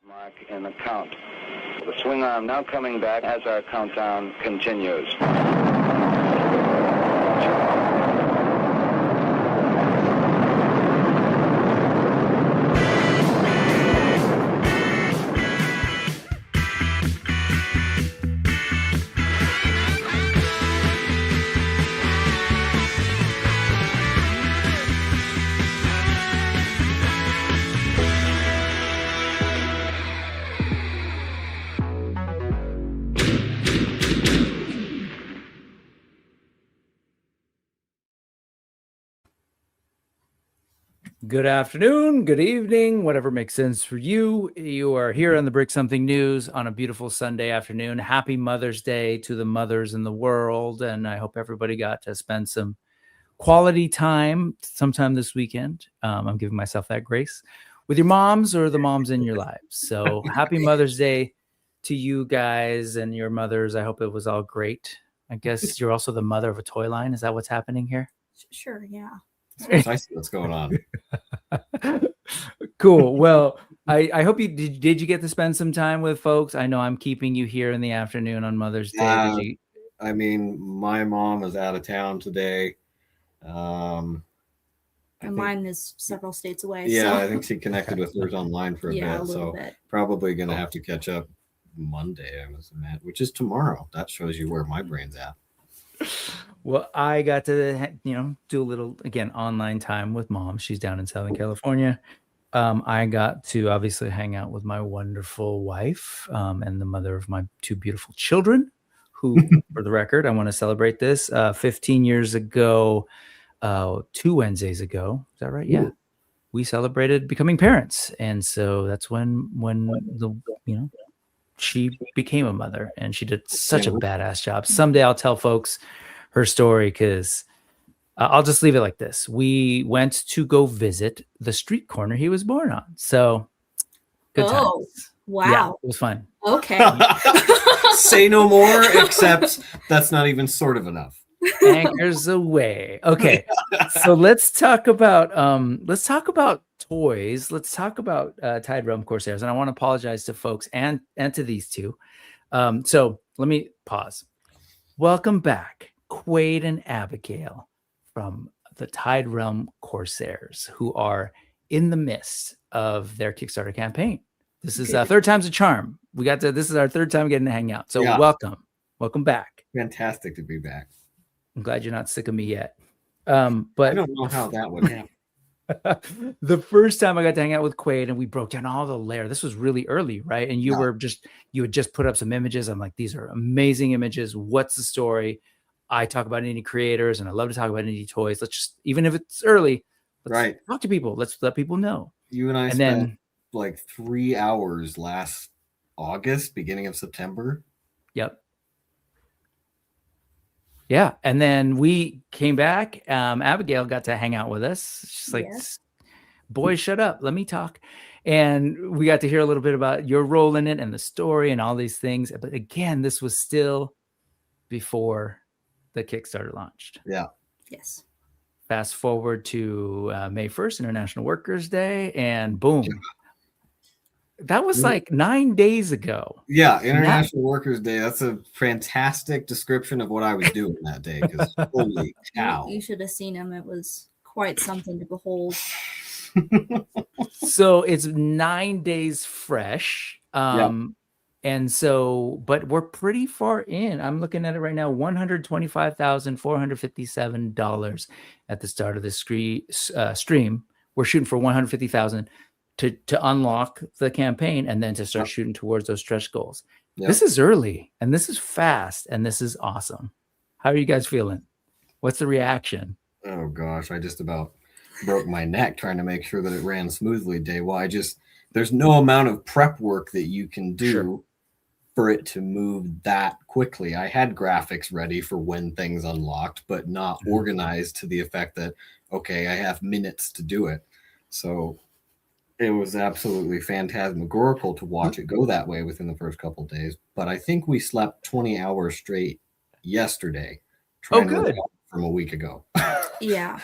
Mark in the count. The swing arm now coming back as our countdown continues. Good afternoon, good evening, whatever makes sense for you. You are here on the Brick Something News on a beautiful Sunday afternoon. Happy Mother's Day to the mothers in the world. And I hope everybody got to spend some quality time sometime this weekend. I'm giving myself that grace with your moms or the moms in your lives. So happy Mother's Day to you guys and your mothers. I hope it was all great. I guess you're also the mother of a toy line. Is that what's happening here? Sure, yeah. Precisely what's going on. Cool. Well, I hope you did you get to spend some time with folks? I know I'm keeping you here in the afternoon on Mother's Day. I mean, my mom is out of town today. And mine is several states away. Yeah, so. I think she connected with hers online for a bit. So probably going to have to catch up Monday, I must admit, which is tomorrow. That shows you where my brain's at. Well, I got to, do a little, again, online time with mom. She's down in Southern California. I got to obviously hang out with my wonderful wife and the mother of my two beautiful children, who, for the record, I want to celebrate this. 15 years ago, 2 Wednesdays ago, is that right? Yeah. Ooh. We celebrated becoming parents. And so that's when she became a mother, and she did such a badass job. Someday I'll tell folks her story, because I'll just leave it like this. We went to go visit the street corner he was born on. So good times. Wow. Yeah, it was fun. Okay. Say no more, except that's not even sort of enough. Anchors away. Okay. So let's talk about toys. Let's talk about Tide-Realm Corsairs. And I want to apologize to folks and to these two. So let me pause. Welcome back, Quaid and Abigail from the Tide-Realm Corsairs, who are in the midst of their Kickstarter campaign. This is third time's a charm. This is our third time getting to hang out. So welcome back. Fantastic to be back. I'm glad you're not sick of me yet. But I don't know how that would happen. The first time I got to hang out with Quaid and we broke down all the layer. This was really early, right? And you had just put up some images. I'm like, these are amazing images. What's the story? I talk about indie creators and I love to talk about indie toys. Let's just, even if it's early, let's talk to people. Let's let people know. You and I spent like 3 hours last August, beginning of September. Yep. Yeah. And then we came back. Abigail got to hang out with us. She's like, boys, shut up. Let me talk. And we got to hear a little bit about your role in it and the story and all these things. But again, this was still before the Kickstarter launched. Yeah. Yes. Fast forward to May 1st, International Workers' Day, and boom. That was like 9 days ago. Yeah, International Workers' Day. That's a fantastic description of what I was doing that day. Because holy cow! You should have seen him. It was quite something to behold. So it's 9 days fresh. And so, but we're pretty far in. I'm looking at it right now, $125,457 at the start of the stream. We're shooting for $150,000 to unlock the campaign and then to start shooting towards those stretch goals. Yep. This is early and this is fast and this is awesome. How are you guys feeling? What's the reaction? Oh gosh, I just about broke my neck trying to make sure that it ran smoothly day one. There's no amount of prep work that you can do for it to move that quickly. I had graphics ready for when things unlocked, but not organized to the effect that, okay, I have minutes to do it. So it was absolutely phantasmagorical to watch it go that way within the first couple of days. But I think we slept 20 hours straight yesterday trying to from a week ago. Yeah.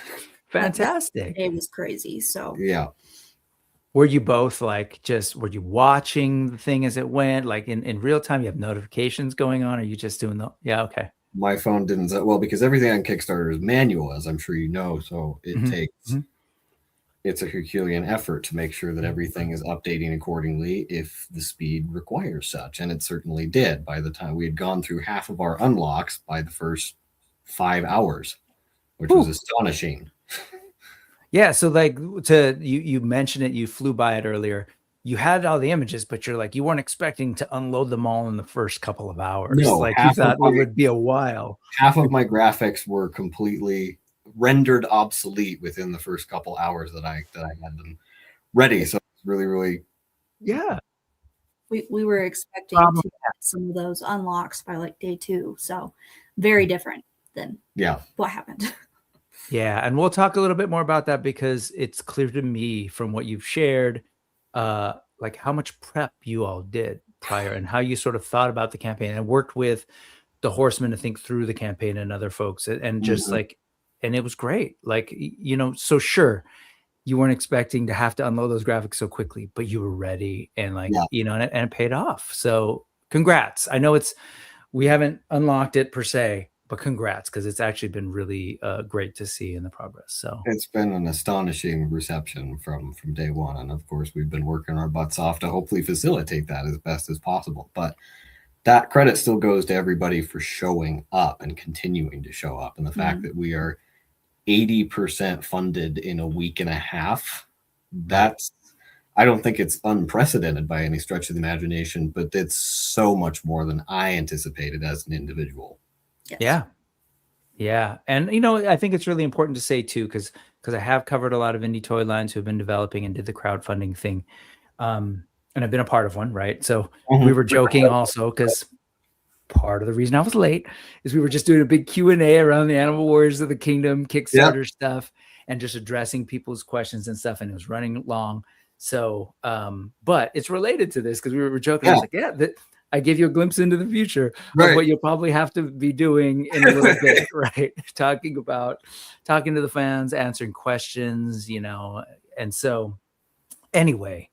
Fantastic. It was crazy. So yeah. Were you both like, were you watching the thing as it went, like in real time? You have notifications going on, or you just doing yeah, okay. My phone didn't, well, because everything on Kickstarter is manual, as I'm sure you know, so it takes it's a Herculean effort to make sure that everything is updating accordingly if the speed requires such, and it certainly did. By the time we had gone through half of our unlocks by the first 5 hours, which was astonishing. Yeah, so like you mentioned it, you flew by it earlier. You had all the images, but you're like, you weren't expecting to unload them all in the first couple of hours. No, like you thought it would be a while. Half of my graphics were completely rendered obsolete within the first couple hours that I had them ready. So it's really yeah. We were expecting to get some of those unlocks by like day 2, so very different than what happened. Yeah, and we'll talk a little bit more about that because it's clear to me from what you've shared, like how much prep you all did prior and how you sort of thought about the campaign and worked with the horsemen to think through the campaign and other folks, and just like, and it was great. Like, you know, so sure, you weren't expecting to have to unload those graphics so quickly, but you were ready, and like, you know, and it paid off. So congrats. I know we haven't unlocked it per se, but congrats, because it's actually been really great to see in the progress. So it's been an astonishing reception from day one, and of course we've been working our butts off to hopefully facilitate that as best as possible. But that credit still goes to everybody for showing up and continuing to show up, and the fact that we are 80% funded in a week and a half. That's, I don't think it's unprecedented by any stretch of the imagination, but it's so much more than I anticipated as an individual. Yes. Yeah. And, you know, I think it's really important to say too, because I have covered a lot of indie toy lines who have been developing and did the crowdfunding thing. And I've been a part of one, right? So we were joking also, because part of the reason I was late is we were just doing a big Q&A around the Animal Warriors of the Kingdom Kickstarter stuff and just addressing people's questions and stuff. And it was running long. So, but it's related to this because we were joking. I was like, I gave you a glimpse into the future of what you'll probably have to be doing in a little bit, right? Talking to the fans, answering questions, you know. And so anyway,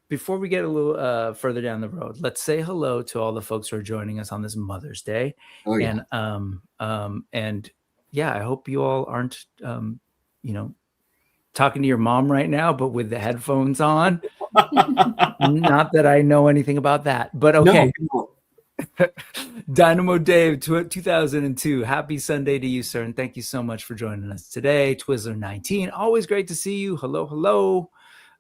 before we get a little further down the road, let's say hello to all the folks who are joining us on this Mother's Day. And I hope you all aren't you know, talking to your mom right now, but with the headphones on. Not that I know anything about that, but okay. No. Dynamo Dave 2002. Happy Sunday to you, sir, and thank you so much for joining us today. Twizzler 19. Always great to see you. Hello.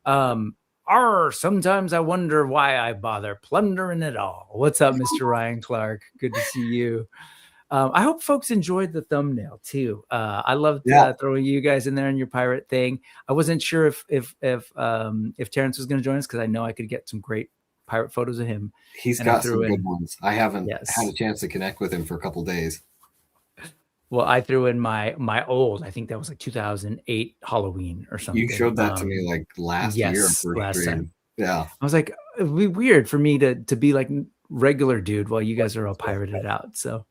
Sometimes I wonder why I bother plundering it all. What's up, Mr. Ryan Clark? Good to see you. I hope folks enjoyed the thumbnail too. I loved throwing you guys in there in your pirate thing. I wasn't sure if Terrence was going to join us because I know I could get some great pirate photos of him. He's got some good ones. I haven't had a chance to connect with him for a couple days. Well, I threw in my old, I think that was like 2008 Halloween or something. You showed that to me like last year. Last time. Yeah. I was like, it'd be weird for me to be like regular dude while you guys are all pirated out. So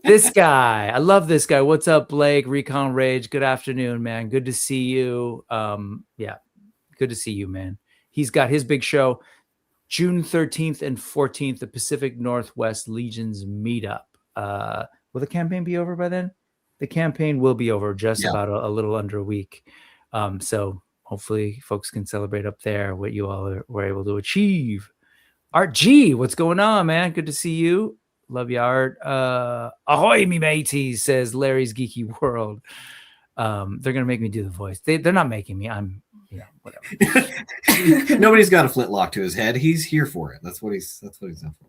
this guy, I love this guy. What's up, Blake? Recon Rage. Good afternoon, man. Good to see you. Good to see you, man. He's got his big show June 13th and 14th, the Pacific Northwest Legions meetup. Will the campaign be over by then? The campaign will be over just about a little under a week. So hopefully folks can celebrate up there what you all were able to achieve. Art G, what's going on, man? Good to see you. Love you, Art. Ahoy, me mateys, says Larry's Geeky World. They're going to make me do the voice. They're not making me. I'm, whatever. Nobody's got a flintlock to his head. He's here for it. That's what he's done for.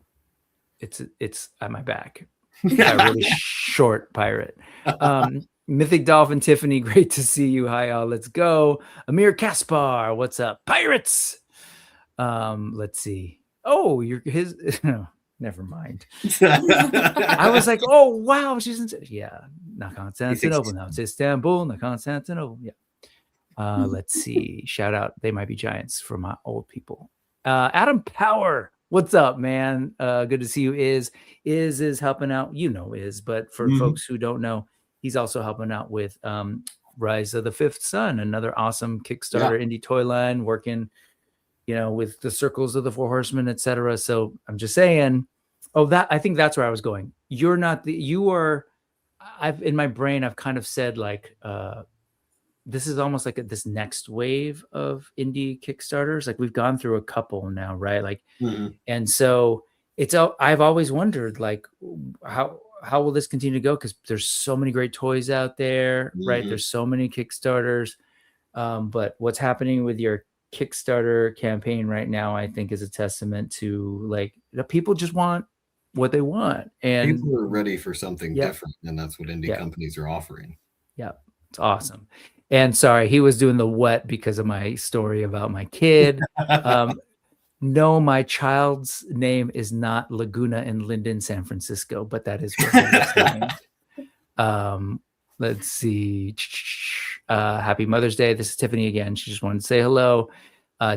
It's at my back. A really short pirate. Mythic Dolphin Tiffany, great to see you. Hi, all. Let's go. Amir Kaspar, what's up? Pirates. Let's see. Oh, you're his. Never mind. I was like, oh wow, she's in. Not Constantinople now. It's Istanbul, not Constantinople. Yeah. Let's see. Shout out. They might be giants for my old people. Adam Power. What's up, man? Good to see you. Is helping out. You know, but for folks who don't know, he's also helping out with Rise of the Fifth Sun, another awesome Kickstarter indie toy line, working, with the Circles of the Four Horsemen, etc. So I'm just saying, I think that's where I was going. I've in my brain, I've kind of said like, this is almost like this next wave of indie Kickstarters. Like we've gone through a couple now, right? Like, and so I've always wondered like, how will this continue to go? Because there's so many great toys out there, right? There's so many Kickstarters. But what's happening with your Kickstarter campaign right now, I think, is a testament to like the people just want what they want, and people are ready for something different, and that's what indie companies are offering. Yeah, it's awesome. And sorry, he was doing the what because of my story about my kid. No, my child's name is not Laguna in Linden, San Francisco, but that is where he was named. Let's see. Happy Mother's Day. This is Tiffany again. She just wanted to say hello.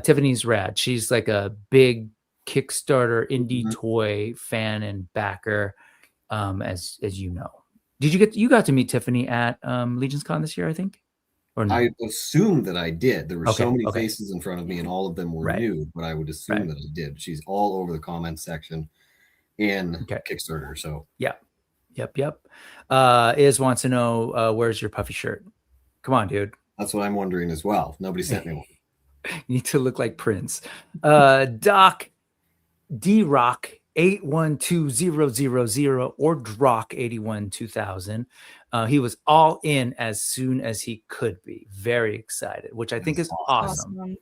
Tiffany's rad. She's like a big Kickstarter indie toy fan and backer, as you know. You got to meet Tiffany at Legion's Con this year, I think? Or no? I assume that I did. There were so many faces in front of me, and all of them were new, but I would assume that I did. She's all over the comments section in Kickstarter. So Yep. Iz wants to know, where's your puffy shirt? Come on, dude. That's what I'm wondering as well. Nobody sent me one. You need to look like Prince. Doc D-Rock 812000 or Drock 812000. He was all in as soon as he could be. Very excited, which I think is awesome.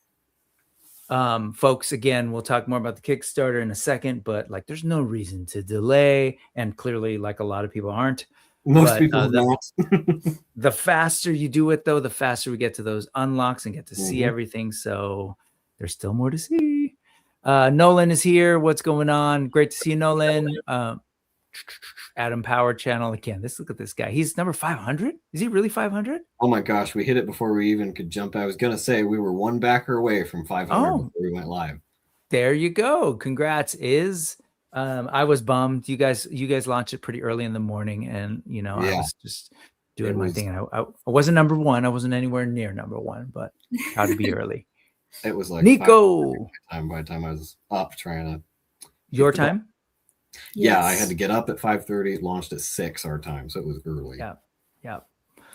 Folks, again, we'll talk more about the Kickstarter in a second, but like there's no reason to delay, and clearly like a lot of people aren't. Most people don't. The faster you do it, though, the faster we get to those unlocks and get to see everything. So there's still more to see. Nolan is here. What's going on? Great to see you, Nolan. Adam Power Channel again. Look at this guy. He's number 500. Is he really 500? Oh my gosh, we hit it before we even could jump. I was gonna say we were one backer away from 500 before we went live. There you go. Congrats, Iz. I was bummed. You guys launched it pretty early in the morning, and I was just doing my thing. And I wasn't number one. I wasn't anywhere near number one, but how to be early. It was like Nico. By the time I was up trying to. Your time? Yeah, I had to get up at 5:30. It launched at 6 our time, so it was early. Yeah.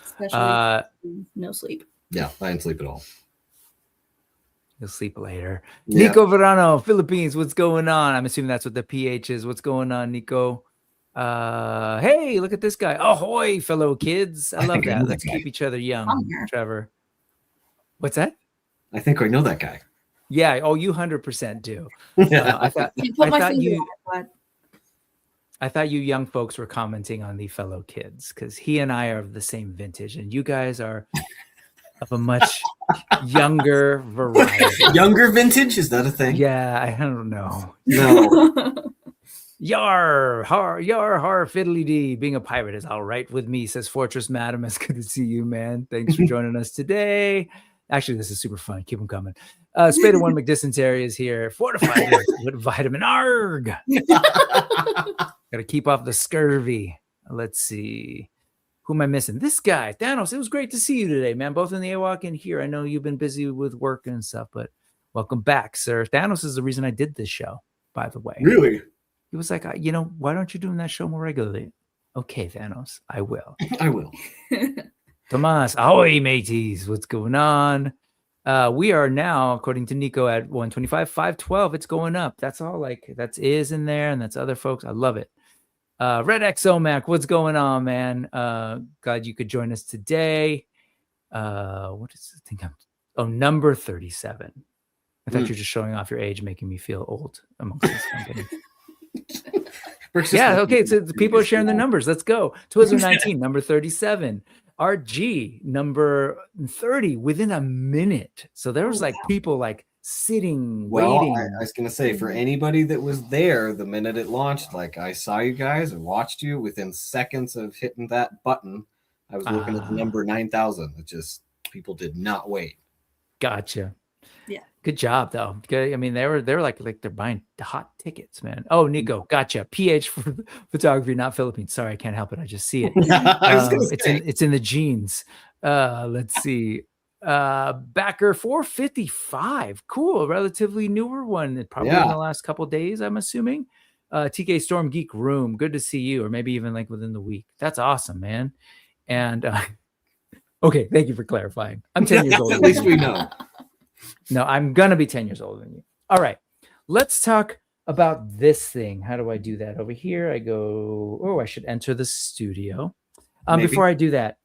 Especially no sleep. Yeah, I didn't sleep at all. You'll sleep later. Yeah. Nico Verano, Philippines. What's going on? I'm assuming that's what the PH is. What's going on, Nico? Hey, look at this guy. Ahoy, fellow kids. I love that. Let's keep each other young, Trevor. What's that? I think I know that guy. Yeah. Oh, you 100% do. I thought you young folks were commenting on the fellow kids because he and I are of the same vintage, and you guys are of a much younger variety. Younger vintage? Is that a thing? Yeah, I don't know. No. Yar, har, fiddly dee. Being a pirate is all right with me, says Fortress Madam. It's good to see you, man. Thanks for joining us today. Actually, this is super fun. Keep them coming. Spader One McDysentery is here. Fortified with vitamin ARG. Gotta keep off the scurvy. Let's see. Who am I missing? This guy, Thanos. It was great to see you today, man. Both in the AWOC and here. I know you've been busy with work and stuff, but welcome back, sir. Thanos is the reason I did this show, by the way. Really? He was like, why don't you do that show more regularly? Okay, Thanos, I will. I will. Tomas, ahoy, mateys. What's going on? We are now, according to Nico, at 125, 512. It's going up. That's all that's Iz in there, and that's other folks. I love it. Red Exomac, what's going on, man? Glad you could join us today. What is the thing? Number 37. I thought you were just showing off your age, making me feel old amongst this company. Yeah, okay. So the people are sharing their numbers. Let's go. Twizzler 19, number 37. RG, number 30, within a minute. So there was people sitting, waiting. I was gonna say, for anybody that was there the minute it launched, I saw you guys and watched you within seconds of hitting that button. I was looking at the number 9,000. It just, people did not wait. Gotcha. Yeah. Good job, though. Good. I mean, they're like they're buying hot tickets, man. Oh, Nico, gotcha. PH for photography, not Philippines. Sorry, I can't help it. I just see it. I was gonna say. It's in the genes. Let's see. Backer 455. Cool. Relatively newer one. Probably in the last couple days, I'm assuming. TK Storm Geek Room. Good to see you, or maybe even like within the week. That's awesome, man. And okay, thank you for clarifying. I'm 10 years old. At least we know. No, I'm going to be 10 years older than you. All right. Let's talk about this thing. How do I do that? Over here, I go, oh, I should enter the studio. Before I do that,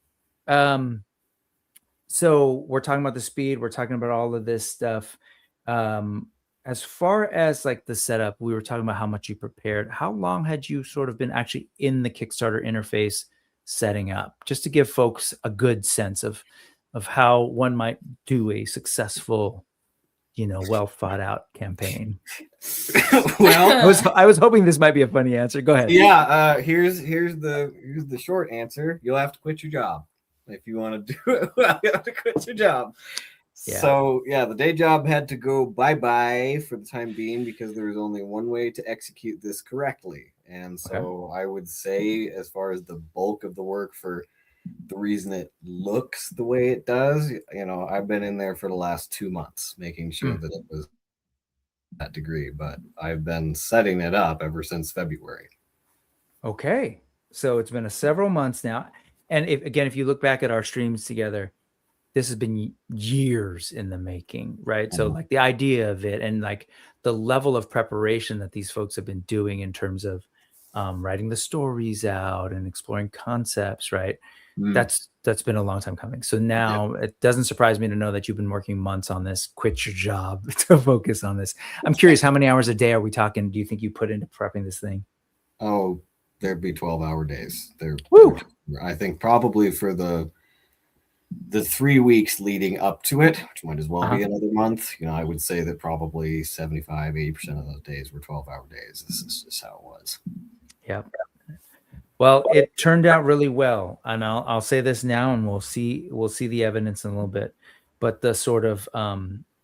so we're talking about the speed. We're talking about all of this stuff. As far as like the setup, we were talking about how much you prepared. How long had you sort of been actually in the Kickstarter interface setting up? Just to give folks a good sense of how one might do a successful, well thought out campaign. Well, I was hoping this might be a funny answer. Go ahead. Yeah. Here's the short answer. You'll have to quit your job if you want to do it. You have to quit your job. Yeah. So yeah, the day job had to go bye-bye for the time being because there was only one way to execute this correctly. And so I would say, as far as the bulk of the work for the reason it looks the way it does, I've been in there for the last 2 months making sure that it was that degree, but I've been setting it up ever since February. Okay. So it's been several months now. And if you look back at our streams together, this has been years in the making, right? So like the idea of it and like the level of preparation that these folks have been doing in terms of writing the stories out and exploring concepts, right? That's been a long time coming. So now it doesn't surprise me to know that you've been working months on this, quit your job to focus on this. I'm curious, how many hours a day are we talking? Do you think you put into prepping this thing? Oh, there'd be 12-hour days. Woo! I think probably for the 3 weeks leading up to it, which might as well be another month, I would say that probably 75-80% of those days were 12-hour days. This is just how it was. Yep. Well, it turned out really well, and I'll say this now, and we'll see the evidence in a little bit. But the sort of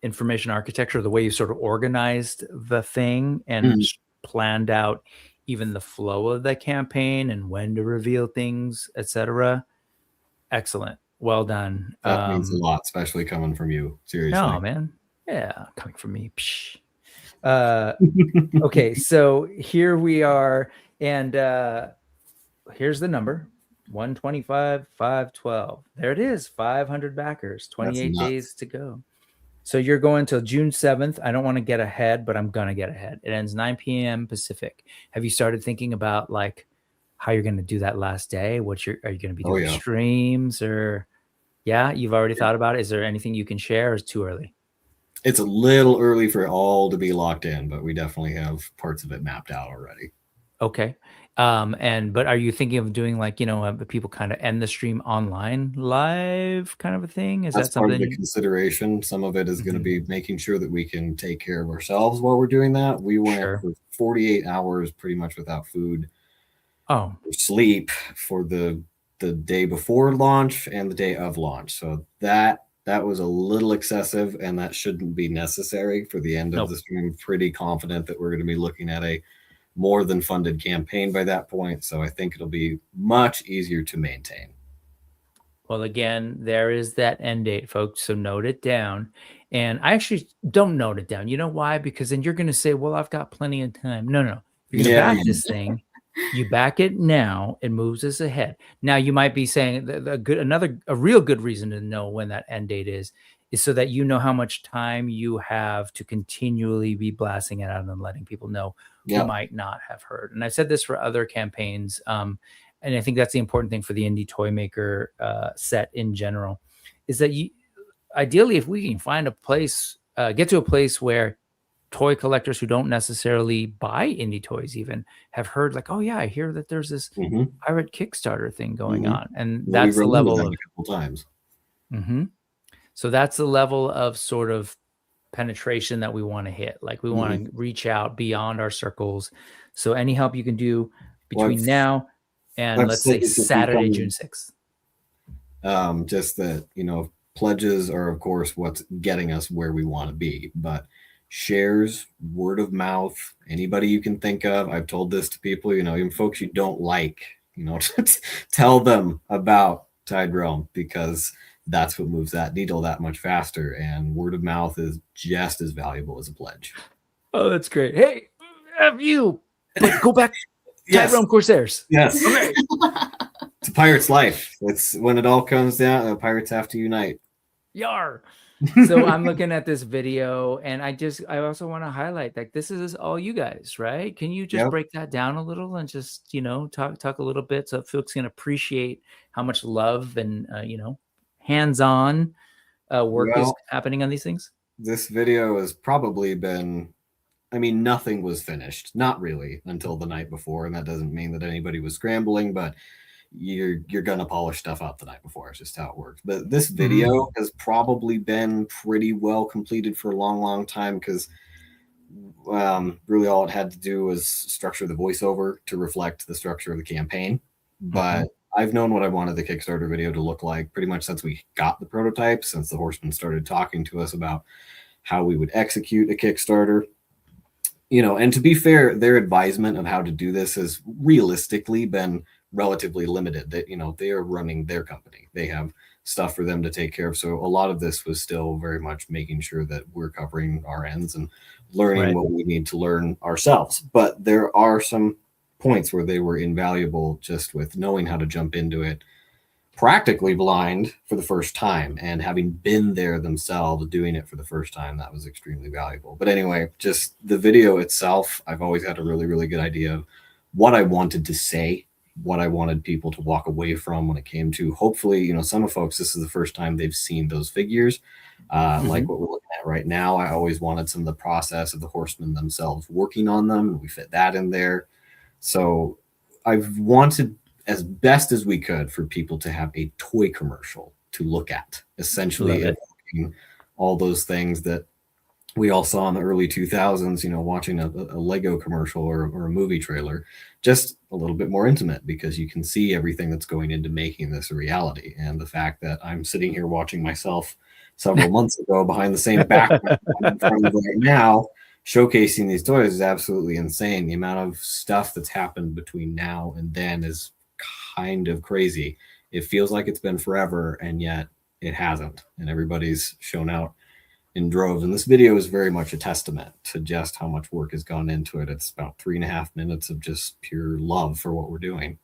information architecture, the way you sort of organized the thing and planned out even the flow of the campaign and when to reveal things, etc. Excellent. Well done. That means a lot, especially coming from you. Seriously. No, man. Yeah, coming from me. Okay, so here we are, and here's the number: 125, 512. There it is. 500 backers. 28 days to go. So you're going till June 7th. I don't want to get ahead, but I'm gonna get ahead. It ends 9 p.m. Pacific. Have you started thinking about like how you're going to do that last day? Are you going to be doing streams or? Yeah, you've already thought about it. Is there anything you can share, or is it too early? It's a little early for it all to be locked in, but we definitely have parts of it mapped out already. Okay. But are you thinking of doing like, people kind of end the stream online live kind of a thing? Is that something? Part of the consideration? Some of it is going to be making sure that we can take care of ourselves while we're doing that. We went for 48 hours pretty much without food or sleep for the day before launch and the day of launch. So that was a little excessive, and that shouldn't be necessary for the end of the stream. I'm pretty confident that we're going to be looking at a more than funded campaign by that point. So I think it'll be much easier to maintain. Well, again, there is that end date, folks. So note it down. And I actually don't note it down. You know why? Because then you're going to say, well, I've got plenty of time. No. You're going to back this thing. You back it now, it moves us ahead. Now you might be saying a real good reason to know when that end date is so that you know how much time you have to continually be blasting it out and letting people know who might not have heard. And I've said this for other campaigns, and I think that's the important thing for the indie toy maker set in general, is that ideally, if we can find a place, get to a place where toy collectors who don't necessarily buy indie toys even have heard like, oh yeah, I hear that there's this pirate Kickstarter thing going on. And that's the level of a couple times. So that's the level of sort of penetration that we want to hit. Like we want to reach out beyond our circles. So any help you can do between now and let's say Saturday, June 6th. Just that, pledges are, of course, what's getting us where we want to be. But shares, word of mouth, anybody you can think of. I've told this to people, even folks you don't like, tell them about Tide-Realm, because that's what moves that needle that much faster. And word of mouth is just as valuable as a pledge. Oh, that's great. Hey, have you? But go back. Yes. Tide-Realm Corsairs. Yes. Okay. It's a pirate's life. It's when it all comes down, the pirates have to unite. Yar. So I'm looking at this video, and I also want to highlight that this is all you guys, right? Can you just break that down a little and just, talk a little bit so folks can appreciate how much love and, hands-on work is happening on these things? This video has probably been, nothing was finished. Not really until the night before. And that doesn't mean that anybody was scrambling, but you're going to polish stuff out the night before. It's just how it works. But this video has probably been pretty well completed for a long, long time, because really all it had to do was structure the voiceover to reflect the structure of the campaign. But I've known what I wanted the Kickstarter video to look like pretty much since we got the prototype, since the Horsemen started talking to us about how we would execute a Kickstarter. And to be fair, their advisement of how to do this has realistically been relatively limited. That they are running their company, they have stuff for them to take care of. So a lot of this was still very much making sure that we're covering our ends and learning what we need to learn ourselves. But there are some points where they were invaluable, just with knowing how to jump into it practically blind for the first time, and having been there themselves doing it for the first time. That was extremely valuable. But anyway, just the video itself, I've always had a really, really good idea of what I wanted to say, what I wanted people to walk away from when it came to, hopefully, some of folks, this is the first time they've seen those figures, like what we're looking at right now. I always wanted some of the process of the horsemen themselves working on them, and we fit that in there. So I've wanted, as best as we could, for people to have a toy commercial to look at, essentially all those things that we all saw in the early 2000s, watching a Lego commercial or a movie trailer, just a little bit more intimate, because you can see everything that's going into making this a reality. And the fact that I'm sitting here watching myself several months ago behind the same background in front of right now, showcasing these toys, is absolutely insane. The amount of stuff that's happened between now and then is kind of crazy. It feels like it's been forever, and yet it hasn't. And everybody's shown out in droves. And this video is very much a testament to just how much work has gone into it. It's about 3.5 minutes of just pure love for what we're doing.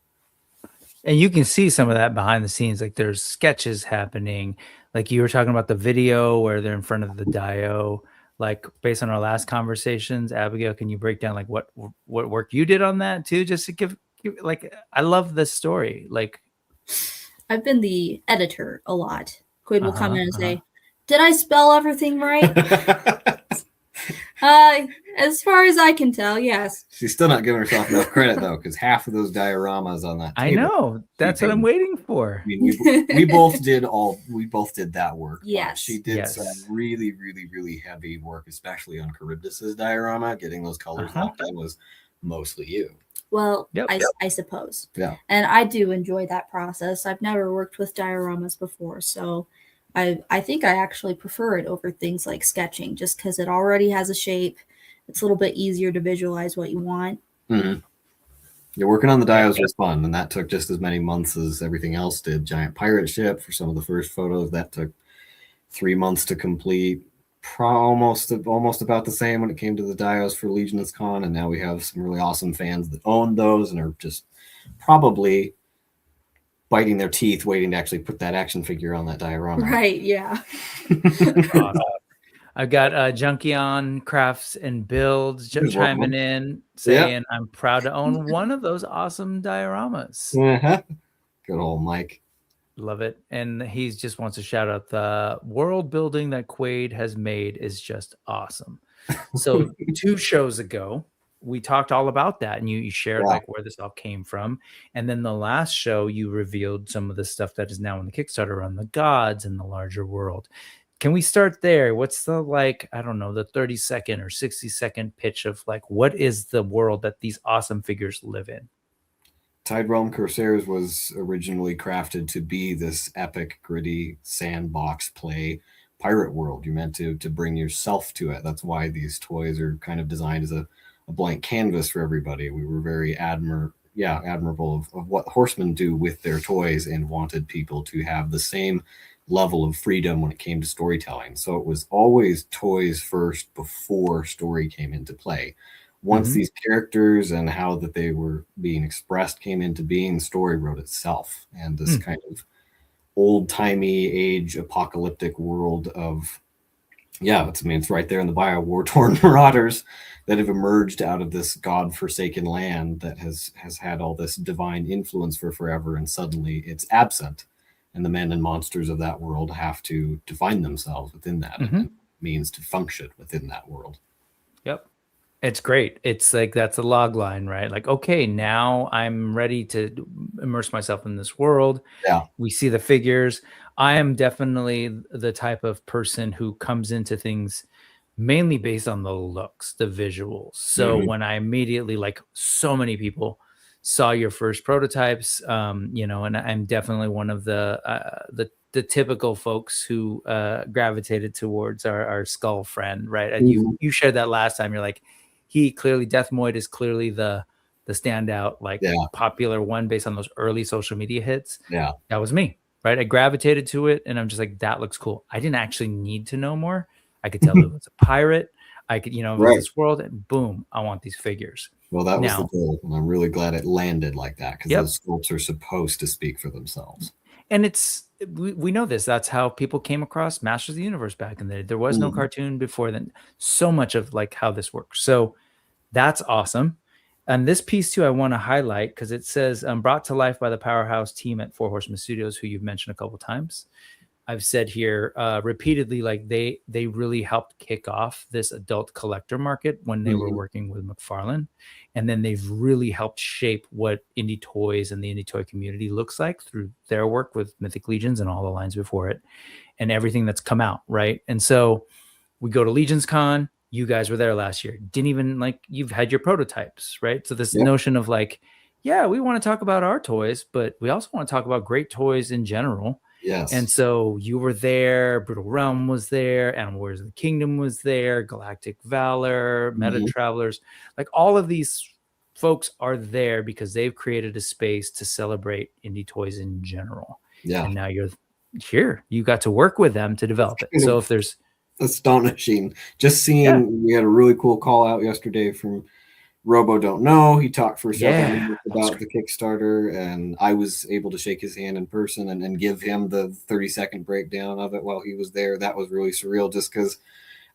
And you can see some of that behind the scenes. Like, there's sketches happening. Like, you were talking about the video where they're in front of the Dio. Like, based on our last conversations, Abigail, can you break down like what work you did on that too? Just to give like, I love this story. Like, I've been the editor a lot. Quaid will come in and say, "Did I spell everything right?" As far as I can tell, yes. She's still not giving herself enough credit, though, because half of those dioramas on that table, I know, that's what I'm waiting for. I mean, we both did that work. Yes. She did some really, really, really heavy work, especially on Charybdis's diorama. Getting those colors locked in was mostly you. Well, I suppose. Yeah. And I do enjoy that process. I've never worked with dioramas before, so I think I actually prefer it over things like sketching, just because it already has a shape. It's a little bit easier to visualize what you want. Mm-hmm. You're working on the dios was fun, and that took just as many months as everything else did. Giant pirate ship for some of the first photos, that took 3 months to complete. Almost about the same when it came to the dios for Legionist Con, and now we have some really awesome fans that own those and are just probably biting their teeth waiting to actually put that action figure on that diorama. Right, yeah. I've got Junkion Crafts and Builds chiming in, saying, I'm proud to own one of those awesome dioramas. Good old Mike. Love it. And he just wants to shout out the world building that Quaid has made is just awesome. So 2 shows ago, we talked all about that, and you shared like where this all came from. And then the last show, you revealed some of the stuff that is now in the Kickstarter on the gods and the larger world. Can we start there? What's the, like, I don't know, the 30-second or 60-second pitch of like, what is the world that these awesome figures live in? Tide-Realm Corsairs was originally crafted to be this epic, gritty sandbox play pirate world. You're meant to bring yourself to it. That's why these toys are kind of designed as a blank canvas for everybody. We were very admirable of what horsemen do with their toys, and wanted people to have the same level of freedom when it came to storytelling. So it was always toys first before story came into play. Once these characters and how that they were being expressed came into being, the story wrote itself. And this kind of old-timey age apocalyptic world of, it's right there in the bio, war-torn marauders that have emerged out of this god-forsaken land that has had all this divine influence for forever, and suddenly it's absent. And the men and monsters of that world have to define themselves within that, and it means to function within that world. Yep. It's great. It's like, that's a log line, right? Like, okay, now I'm ready to immerse myself in this world. Yeah. We see the figures. I am definitely the type of person who comes into things mainly based on the looks, the visuals. So when I immediately, like so many people, saw your first prototypes, and I'm definitely one of the typical folks who gravitated towards our skull friend, right? You shared that last time. You're like, Deathmoid is clearly the standout, like popular one based on those early social media hits. Yeah, that was me, right? I gravitated to it, and I'm just like, that looks cool. I didn't actually need to know more. I could tell it was a pirate. I could, this world, and boom, I want these figures. Well, that was the goal, and I'm really glad it landed like that, because those sculpts are supposed to speak for themselves. And we know this. That's how people came across Masters of the Universe back in the day. There was no cartoon before then. So much of like how this works. So that's awesome. And this piece too, I want to highlight because it says brought to life by the powerhouse team at Four Horsemen Studios, who you've mentioned a couple times. I've said here repeatedly, like they really helped kick off this adult collector market when they were working with McFarlane. And then they've really helped shape what indie toys and the indie toy community looks like through their work with Mythic Legions and all the lines before it and everything that's come out, right? And so we go to Legions Con. You guys were there last year. Didn't even, like, you've had your prototypes, right? So this notion of like, yeah, we want to talk about our toys, but we also want to talk about great toys in general. Yes. And so you were there, Brutal Realm was there, Animal Warriors of the Kingdom was there, Galactic Valor, Meta Travelers. Like all of these folks are there because they've created a space to celebrate indie toys in general. Yeah. And now you're here. You got to work with them to develop it. So if there's astonishing, just seeing, we had a really cool call out yesterday from Robo Don't Know. He talked for several minutes about the Kickstarter, and I was able to shake his hand in person and give him the 30-second breakdown of it while he was there. That was really surreal, just because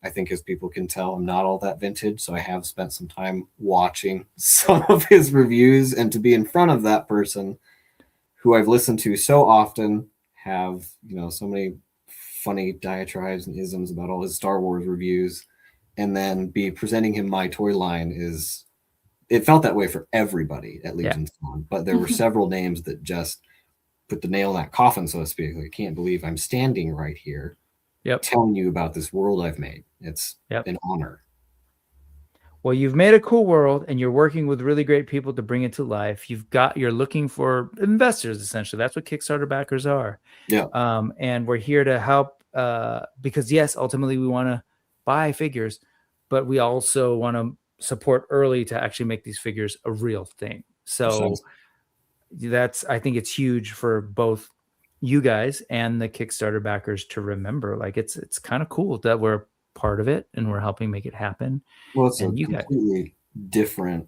I think, as people can tell, I'm not all that vintage, so I have spent some time watching some of his reviews, and to be in front of that person who I've listened to so often, have, so many funny diatribes and isms about all his Star Wars reviews, and then be presenting him my toy line it felt that way for everybody at Legion's Con, but there were several names that just put the nail in that coffin, so to speak. Like, I can't believe I'm standing right here telling you about this world I've made. It's an honor. Well, you've made a cool world, and you're working with really great people to bring it to life. You're looking for investors, essentially. That's what Kickstarter backers are. Yeah. And we're here to help because, yes, ultimately we want to buy figures, but we also want to support early to actually make these figures a real thing. So I think it's huge for both you guys and the Kickstarter backers to remember. Like, it's kind of cool that we're part of it and we're helping make it happen. Well, it's a completely different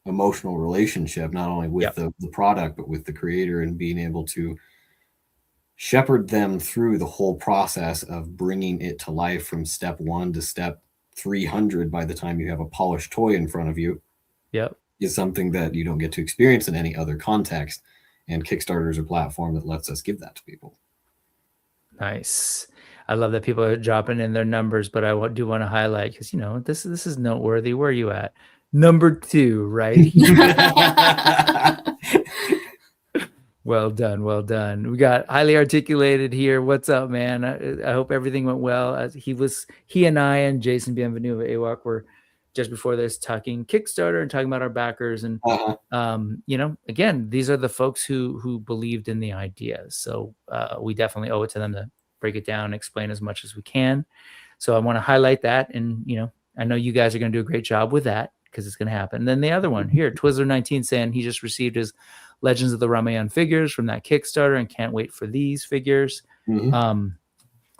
emotional relationship, not only with the product, but with the creator, and being able to shepherd them through the whole process of bringing it to life from step 1 to step 300 by the time you have a polished toy in front of you. Is something that you don't get to experience in any other context, and Kickstarter is a platform that lets us give that to people. Nice. I love that people are dropping in their numbers, but I do want to highlight, because this is noteworthy. Where are you at? Number 2, right? Well done. We got Highly Articulated here. What's up, man? I hope everything went well. He and I and Jason Bienvenu of AWOC were just before this talking Kickstarter and talking about our backers. And, again, these are the folks who believed in the idea. So we definitely owe it to them to break it down, explain as much as we can. So I want to highlight that. And, I know you guys are going to do a great job with that because it's going to happen. And then the other one here, Twizzler19 saying he just received his Legends of the Ramayan figures from that Kickstarter and can't wait for these figures. And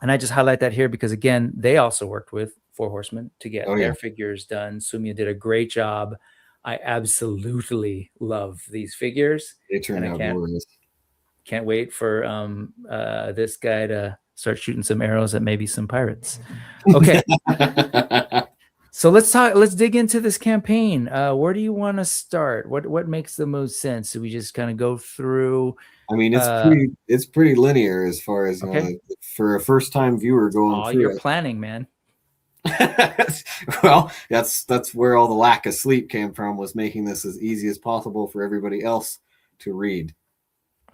I just highlight that here because, again, they also worked with Four Horsemen to get their figures done. Sumia did a great job. I absolutely love these figures. They turned out glorious. Can't wait for this guy to start shooting some arrows at maybe some pirates. Okay. So let's dig into this campaign. Where do you want to start? What makes the most sense? Do we just kind of go through? I mean, it's pretty linear as far as for a first time viewer going through. You're planning, man. Well, that's where all the lack of sleep came from, was making this as easy as possible for everybody else to read.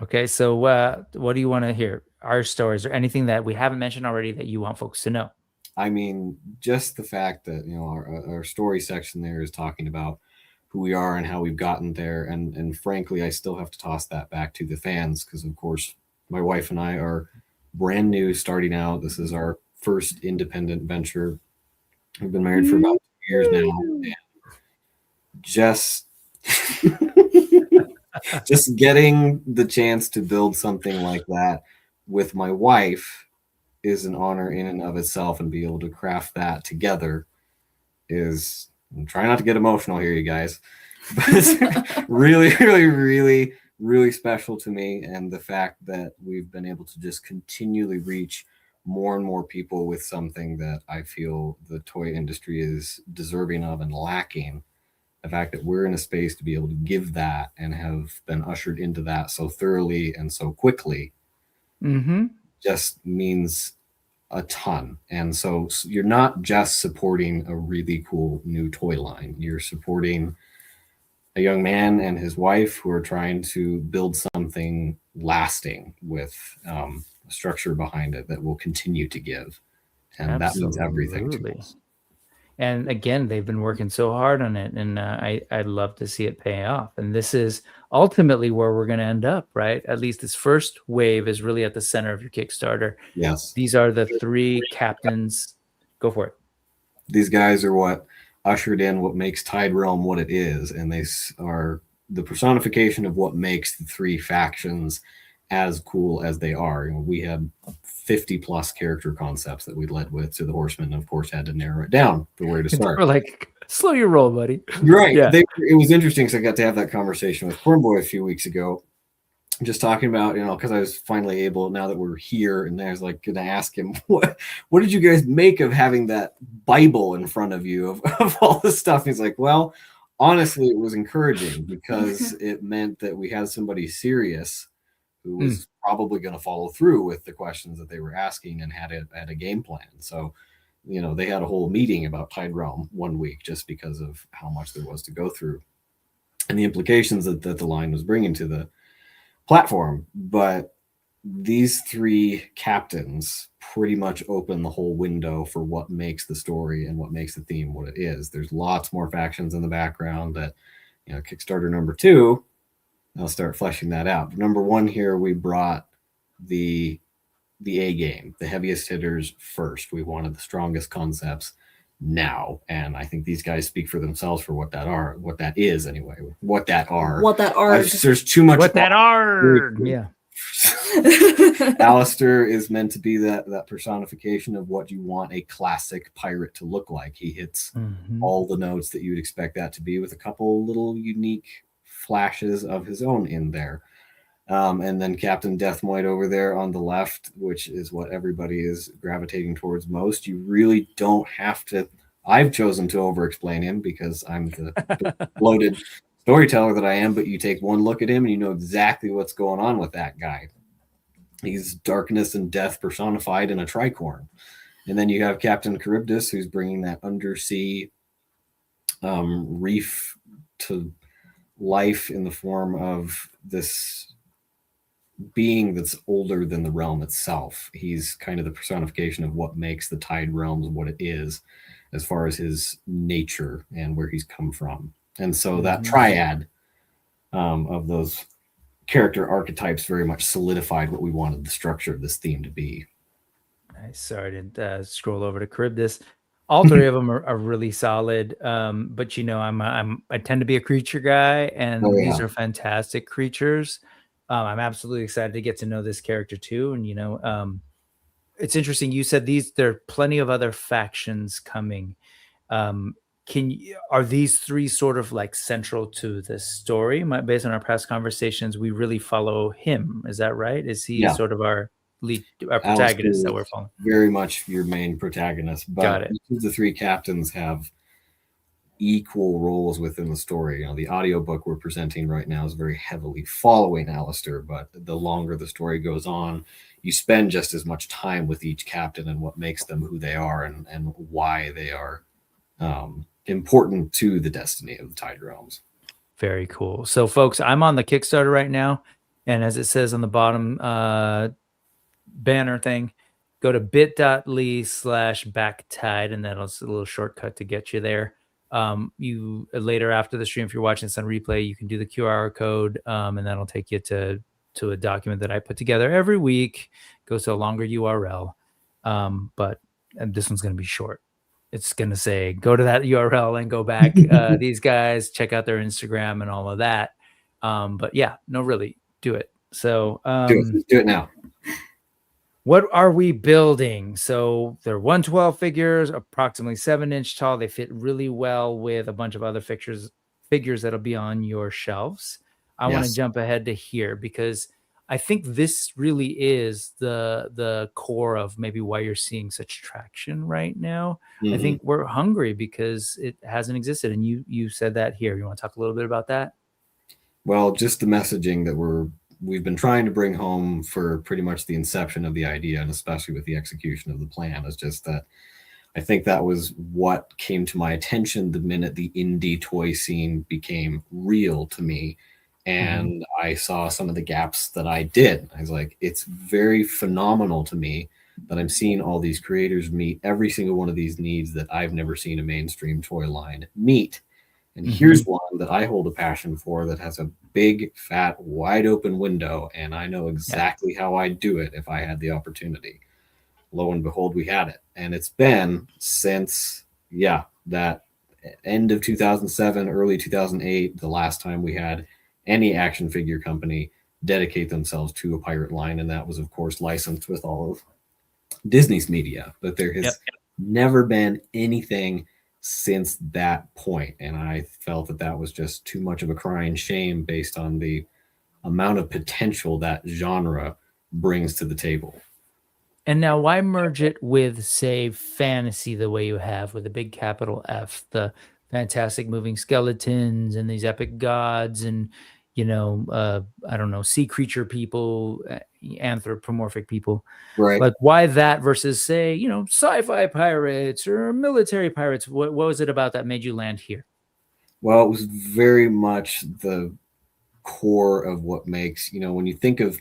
Okay, so what do you want to hear? Our stories or anything that we haven't mentioned already that you want folks to know? I mean, just the fact that our story section there is talking about who we are and how we've gotten there, and frankly, I still have to toss that back to the fans because, of course, my wife and I are brand new, starting out. This is our first independent venture. We've been married for about 2 years now, and just getting the chance to build something like that with my wife is an honor in and of itself, and be able to craft that together is, I'm trying not to get emotional here, you guys, but it's really, really, really, really special to me. And the fact that we've been able to just continually reach more and more people with something that I feel the toy industry is deserving of and lacking. The fact that we're in a space to be able to give that and have been ushered into that so thoroughly and so quickly just means a ton. And so you're not just supporting a really cool new toy line. You're supporting a young man and his wife who are trying to build something lasting with a structure behind it that will continue to give. And that means everything to us. And again, they've been working so hard on it, and I'd love to see it pay off. And this is ultimately where we're going to end up, right? At least this first wave is really at the center of your Kickstarter. Yes. These are the 3 captains. Go for it. These guys are what ushered in what makes Tide-Realm what it is, and they are the personification of what makes the 3 factions as cool as they are. We had 50 plus character concepts that we led with to the Horsemen, and of course had to narrow it down for where to start. We're like, slow your roll, buddy. Right. Yeah. It was interesting because I got to have that conversation with Cornboy a few weeks ago, just talking about, because I was finally able, now that we're here, and I was like going to ask him, what did you guys make of having that Bible in front of you of all this stuff? He's like, well, honestly, it was encouraging because it meant that we had somebody serious who was probably going to follow through with the questions that they were asking and had a game plan. So, they had a whole meeting about Tide-Realm one week just because of how much there was to go through and the implications that the line was bringing to the platform. But these 3 captains pretty much open the whole window for what makes the story and what makes the theme what it is. There's lots more factions in the background that, Kickstarter number 2, I'll start fleshing that out. But number 1 here, we brought the A game, the heaviest hitters first. We wanted the strongest concepts now, and I think these guys speak for themselves for what that is. There's too much. What that are? Yeah. Alistair is meant to be that personification of what you want a classic pirate to look like. He hits all the notes that you would expect that to be, with a couple little unique flashes of his own in there. And then Captain Deathmoid over there on the left, which is what everybody is gravitating towards most. You really don't have to. I've chosen to over-explain him because I'm the bloated storyteller that I am, but you take one look at him and you know exactly what's going on with that guy. He's darkness and death personified in a tricorn. And then you have Captain Charybdis, who's bringing that undersea reef to life in the form of this being that's older than the realm itself. He's kind of the personification of what makes the Tide Realms what it is, as far as his nature and where he's come from. And so that triad of those character archetypes very much solidified what we wanted the structure of this theme to be. Nice. Sorry, I didn't scroll over to Charybdis. All three of them are really solid. But you know, I tend to be a creature guy, and these are fantastic creatures. I'm absolutely excited to get to know this character too. And you know, it's interesting. You said there are plenty of other factions coming. Are these three sort of like central to the story? Based on our past conversations, we really follow him. Is that right? Is he sort of our lead, our protagonist that we're following? Very much your main protagonist. But Got it. Each of the three captains have equal roles within the story. You know, the audiobook we're presenting right now is very heavily following Alistair, but the longer the story goes on, you spend just as much time with each captain and what makes them who they are and why they are important to the destiny of the Tide Realms. Very cool. So folks, I'm on the Kickstarter right now, and as it says on the bottom banner thing, go to bit.ly/backtide, and that'll a little shortcut to get you there. You later after the stream, if you're watching this on replay, you can do the QR code, and that'll take you to a document that I put together every week. Goes to a longer URL, but this one's going to be short. It's going to say, go to that URL and go back. These guys, check out their Instagram and all of that. But yeah, no, really, do it. So do it now. What are we building? So they're 112 figures, approximately 7-inch tall. They fit really well with a bunch of other figures that'll be on your shelves. I want to jump ahead to here because I think this really is the core of maybe why you're seeing such traction right now. I think we're hungry because it hasn't existed. And you said that here. You want to talk a little bit about that? Well, just the messaging that we've been trying to bring home for pretty much the inception of the idea, and especially with the execution of the plan, is just that I think that was what came to my attention the minute the indie toy scene became real to me. And I saw some of the gaps that I did. I was like, it's very phenomenal to me that I'm seeing all these creators meet every single one of these needs that I've never seen a mainstream toy line meet. And here's one that I hold a passion for that has a big, fat, wide open window. And I know exactly how I'd do it if I had the opportunity. Lo and behold, we had it. And it's been since, that end of 2007, early 2008, the last time we had any action figure company dedicate themselves to a pirate line. And that was, of course, licensed with all of Disney's media. But there has never been anything since that point. And I felt that was just too much of a crying shame based on the amount of potential that genre brings to the table. And now why merge it with, say, fantasy the way you have with a big capital F, the fantastic moving skeletons and these epic gods and, you know, I don't know, sea creature people, anthropomorphic people. Right. Like why that versus, say, you know, sci-fi pirates or military pirates? What was it about that made you land here? Well, it was very much the core of what makes, you know, when you think of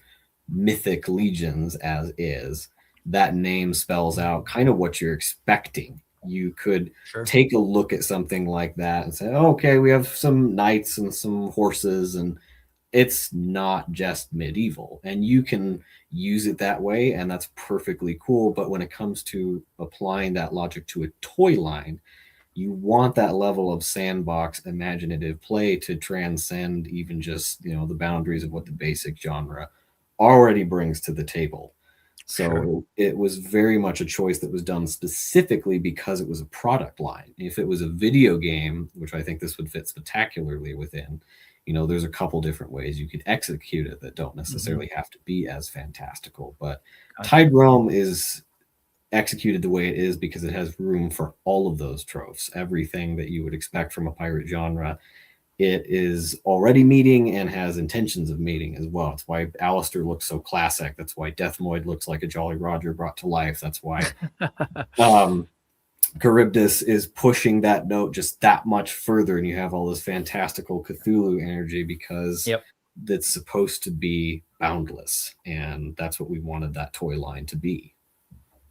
mythic legions as is, that name spells out kind of what you're expecting. You could take a look at something like that and say, oh, okay, we have some knights and some horses, and it's not just medieval. And you can use it that way, and that's perfectly cool. But when it comes to applying that logic to a toy line, you want that level of sandbox imaginative play to transcend even just, you know, the boundaries of what the basic genre already brings to the table. So it was very much a choice that was done specifically because it was a product line. If it was a video game, which I think this would fit spectacularly within, you know, there's a couple different ways you could execute it that don't necessarily have to be as fantastical. But Tide-Realm is executed the way it is because it has room for all of those tropes, everything that you would expect from a pirate genre. It is already meeting and has intentions of meeting as well. That's why Alistair looks so classic. That's why Deathmoid looks like a Jolly Roger brought to life. That's why Charybdis is pushing that note just that much further, and you have all this fantastical Cthulhu energy because it's supposed to be boundless, and that's what we wanted that toy line to be.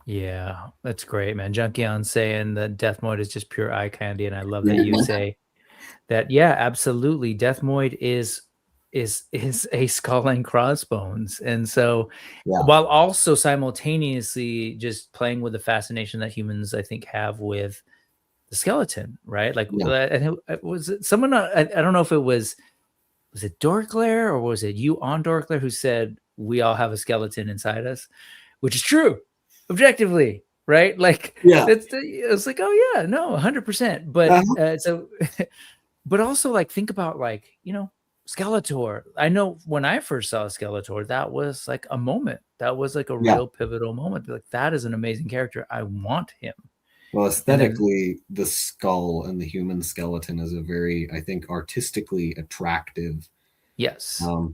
Yeah, that's great, man. Junkion saying that Death Mode is just pure eye candy, and I love that you say that. Yeah, absolutely. Death Mode is a skull and crossbones, and so Yeah. while also simultaneously just playing with the fascination that humans, I think, have with the skeleton, right? Like, and was it someone? I don't know if it was it Dorklair or was it you on Dorklair who said we all have a skeleton inside us, which is true, objectively, right? Like, it's like, oh yeah, no, 100%. But so, but also like think about like, you know, Skeletor. I know when I first saw Skeletor, that was like a moment. That was like a real pivotal moment. Like, that is an amazing character. I want him. Well, aesthetically, the skull and the human skeleton is a very, I think, artistically attractive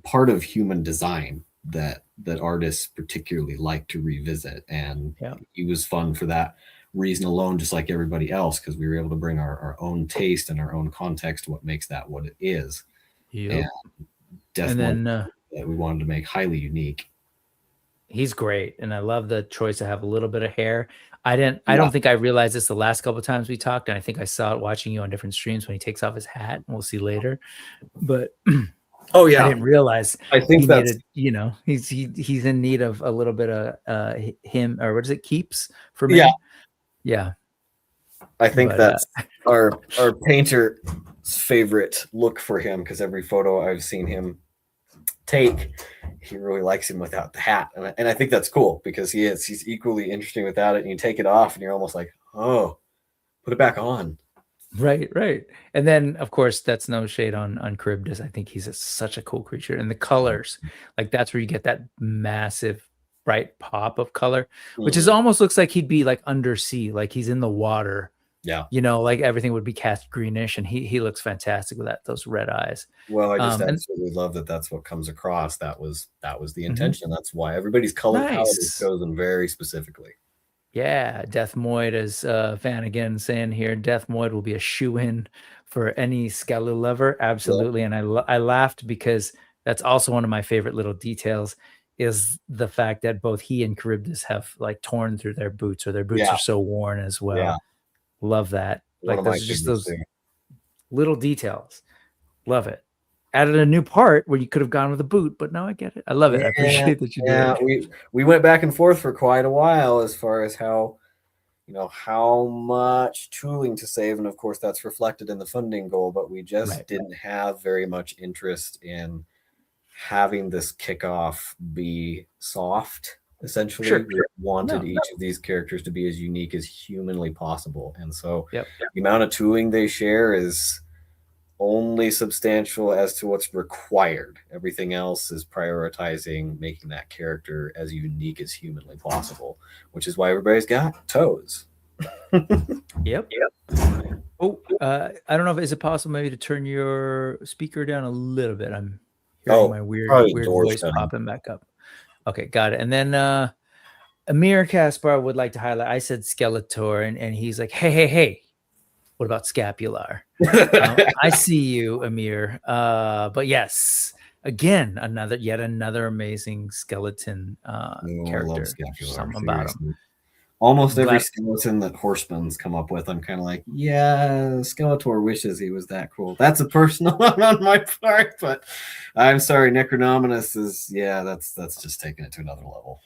part of human design that artists particularly like to revisit. And he was fun for that reason alone, just like everybody else, because we were able to bring our own taste and our own context to what makes that what it is. And definitely that we wanted to make highly unique. He's great, and I love the choice to have a little bit of hair. I don't think I realized this the last couple of times we talked, and I think I saw it watching you on different streams when he takes off his hat, and we'll see later. But I didn't realize. I think that's you know, he's in need of a little bit of him, or what is it, keeps for me. Yeah. I think that's our painter's favorite look for him, because every photo I've seen him take, he really likes him without the hat, and I think that's cool, because he's equally interesting without it, and you take it off and you're almost like, oh, put it back on. Right. And then of course that's no shade on Charybdis. I think he's such a cool creature, and the colors, like that's where you get that massive bright pop of color, which is almost looks like he'd be like undersea, like he's in the water. Yeah, you know, like everything would be cast greenish, and he looks fantastic with those red eyes. Well, I just absolutely love that that's what comes across. That was the intention. That's why everybody's color palette is chosen very specifically. Yeah, Death Moid is fan again saying here, Death Moid will be a shoe-in for any Skelu lover. Absolutely. And I laughed because that's also one of my favorite little details, is the fact that both he and Charybdis have like torn through their boots, or their boots are so worn as well. Yeah. Love that. Like those, just those little details. Love it. Added a new part where you could have gone with a boot, but no, I get it. I love it. I appreciate that you did. We went back and forth for quite a while as far as how much tooling to save, and of course that's reflected in the funding goal, but we just didn't have very much interest in having this kickoff be soft. Essentially, we wanted each of these characters to be as unique as humanly possible, and so the amount of tooling they share is only substantial as to what's required. Everything else is prioritizing making that character as unique as humanly possible, which is why everybody's got toes. Yep. Oh, I don't know if is it possible maybe to turn your speaker down a little bit. I'm hearing my weird voice popping back up. Okay, got it. And then Amir Kaspar would like to highlight, I said Skeletor, and he's like, hey, what about Scapular? I see you, Amir. But yes, again, yet another amazing skeleton character. Something about him. Almost every skeleton that Horseman's come up with, I'm kind of like, yeah, Skeletor wishes he was that cool. That's a personal one on my part, but I'm sorry, Necronominus is, that's just taking it to another level.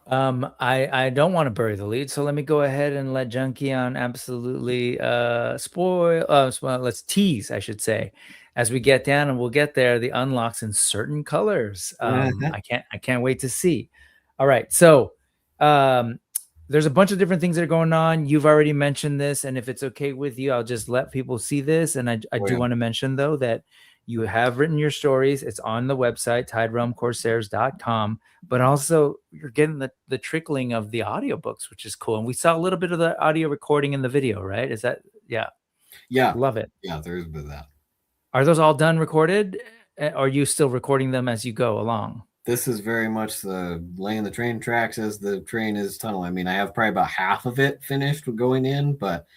I don't want to bury the lead, so let me go ahead and let Junkion absolutely spoil. Let's tease, I should say, as we get down, and we'll get there. The unlocks in certain colors. I can't wait to see. All right, so there's a bunch of different things that are going on. You've already mentioned this, and if it's okay with you, I'll just let people see this. And I do want to mention though that you have written your stories. It's on the website, Tide-Realm but also you're getting the trickling of the audiobooks, which is cool. And we saw a little bit of the audio recording in the video, right? Is that, yeah. Love it. Yeah, there is a bit of that. Are those all done recorded? Or are you still recording them as you go along? This is very much the laying the train tracks as the train is tunneling. I mean, I have probably about half of it finished with going in, but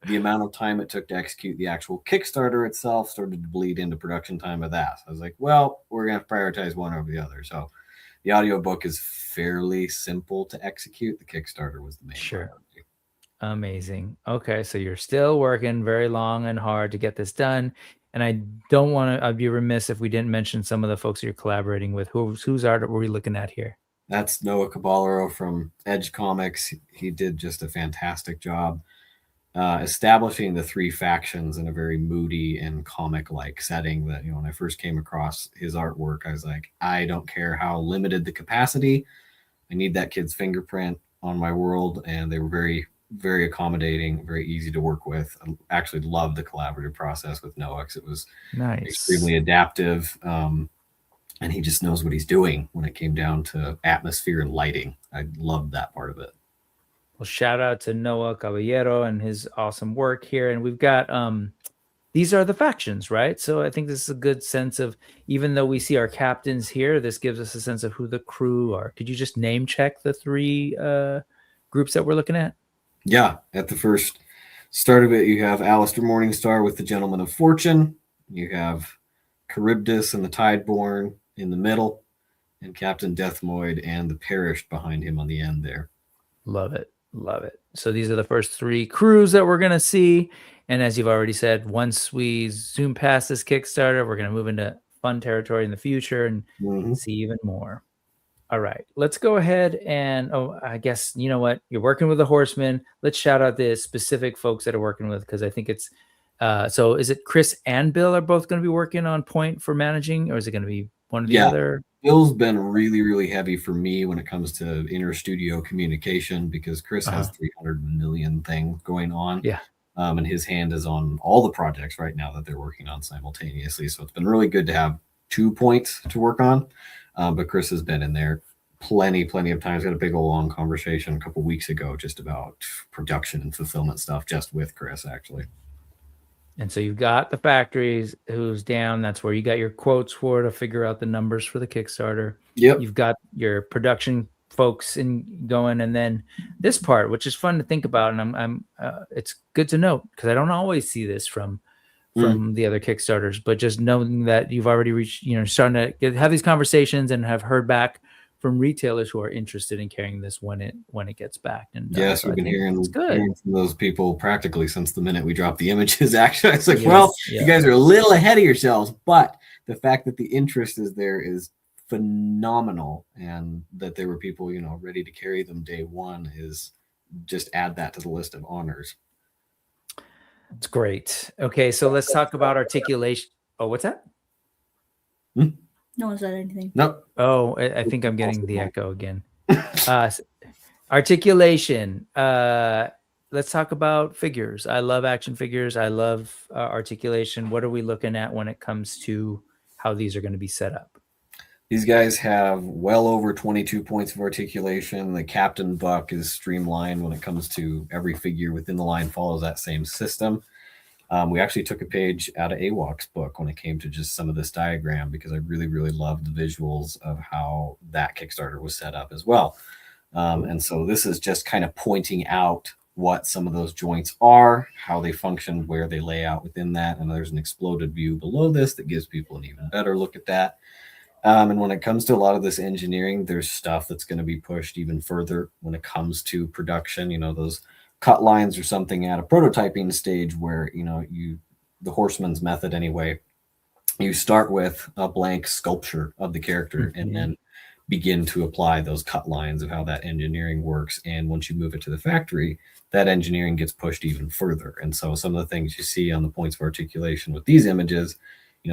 the amount of time it took to execute the actual Kickstarter itself started to bleed into production time of that. So I was like, well, we're going to prioritize one over the other. So the audiobook is fairly simple to execute. The Kickstarter was the main priority. Amazing. Okay, so you're still working very long and hard to get this done. And I don't want to, I'd be remiss if we didn't mention some of the folks you're collaborating with. Whose art were we looking at here? That's Noah Caballero from Edge Comics. He did just a fantastic job establishing the three factions in a very moody and comic-like setting that, when I first came across his artwork, I was like, I don't care how limited the capacity. I need that kid's fingerprint on my world. And they were very, very accommodating, very easy to work with. I actually loved the collaborative process with Noah because it was extremely adaptive. And he just knows what he's doing when it came down to atmosphere and lighting. I loved that part of it. Well, shout out to Noah Caballero and his awesome work here. And we've got, these are the factions, right? So I think this is a good sense of, even though we see our captains here, this gives us a sense of who the crew are. Could you just name check the three groups that we're looking at? Yeah, at the first start of it, you have Alistair Morningstar with the Gentleman of Fortune. You have Charybdis and the Tideborn in the middle, and Captain Deathmoid and the Perished behind him on the end there. Love it. Love it. So these are the first three crews that we're going to see. And as you've already said, once we zoom past this Kickstarter, we're going to move into fun territory in the future and see even more. All right, let's go ahead and, I guess, you know what? You're working with the Horsemen. Let's shout out the specific folks that are working with, because I think it's, so is it Chris and Bill are both going to be working on point for managing, or is it going to be one or the other? Bill's been really, really heavy for me when it comes to inter-studio communication, because Chris has 300 million things going on. Yeah. And his hand is on all the projects right now that they're working on simultaneously. So it's been really good to have 2 points to work on. But Chris has been in there plenty of times. Got a big old long conversation a couple weeks ago just about production and fulfillment stuff, just with Chris, actually. And so you've got the factories who's down. That's where you got your quotes for to figure out the numbers for the Kickstarter. Yep. You've got your production folks in going, and then this part, which is fun to think about. And I'm it's good to note, because I don't always see this from the other Kickstarters, but just knowing that you've already reached, starting to have these conversations and have heard back from retailers who are interested in carrying this when it gets back. And yes, so we've been hearing from those people practically since the minute we dropped the images. Actually, it's like, you guys are a little ahead of yourselves, but the fact that the interest is there is phenomenal, and that there were people, ready to carry them day one is just add that to the list of honors. It's great. Okay, so let's talk about articulation. Oh, what's that? No one said anything. Nope. Oh, I think I'm getting the echo again. Articulation. Let's talk about figures. I love action figures. I love articulation. What are we looking at when it comes to how these are going to be set up? These guys have well over 22 points of articulation. The Captain Buck is streamlined when it comes to every figure within the line follows that same system. We actually took a page out of AWOC's book when it came to just some of this diagram, because I really, really loved the visuals of how that Kickstarter was set up as well. And so this is just kind of pointing out what some of those joints are, how they function, where they lay out within that. And there's an exploded view below this that gives people an even better look at that. And when it comes to a lot of this engineering, there's stuff that's going to be pushed even further when it comes to production. Those cut lines or something at a prototyping stage where, the Horseman's method anyway, you start with a blank sculpture of the character and then begin to apply those cut lines of how that engineering works. And once you move it to the factory, that engineering gets pushed even further. And so some of the things you see on the points of articulation with these images,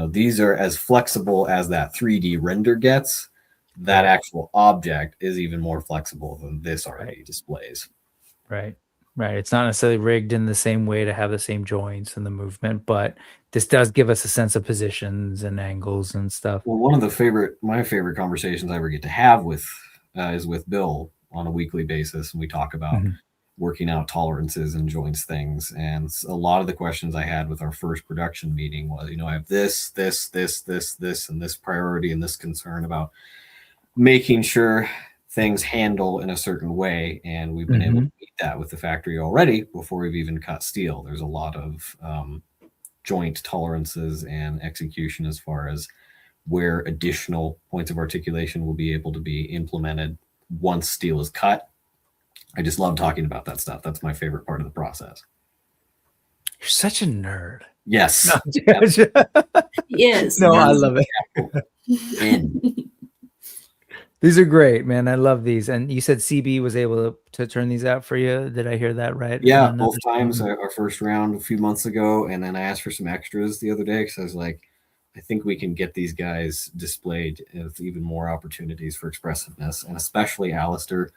these are as flexible as that 3D render gets. That actual object is even more flexible than this already displays. Right. It's not necessarily rigged in the same way to have the same joints and the movement, but this does give us a sense of positions and angles and stuff. Well, one of my favorite conversations I ever get to have is with Bill on a weekly basis. And we talk about working out tolerances and joints things. And a lot of the questions I had with our first production meeting was, I have this, and this priority and this concern about making sure things handle in a certain way, and we've been able to meet that with the factory already before we've even cut steel. There's a lot of joint tolerances and execution as far as where additional points of articulation will be able to be implemented once steel is cut. I just love talking about that stuff. That's my favorite part of the process. You're such a nerd. Yes. Yes. No, I love it. These are great, man. I love these. And you said CB was able to turn these out for you. Did I hear that right? Yeah, both times. Our first round a few months ago, and then I asked for some extras the other day because I was like, I think we can get these guys displayed with even more opportunities for expressiveness, and especially Alistair.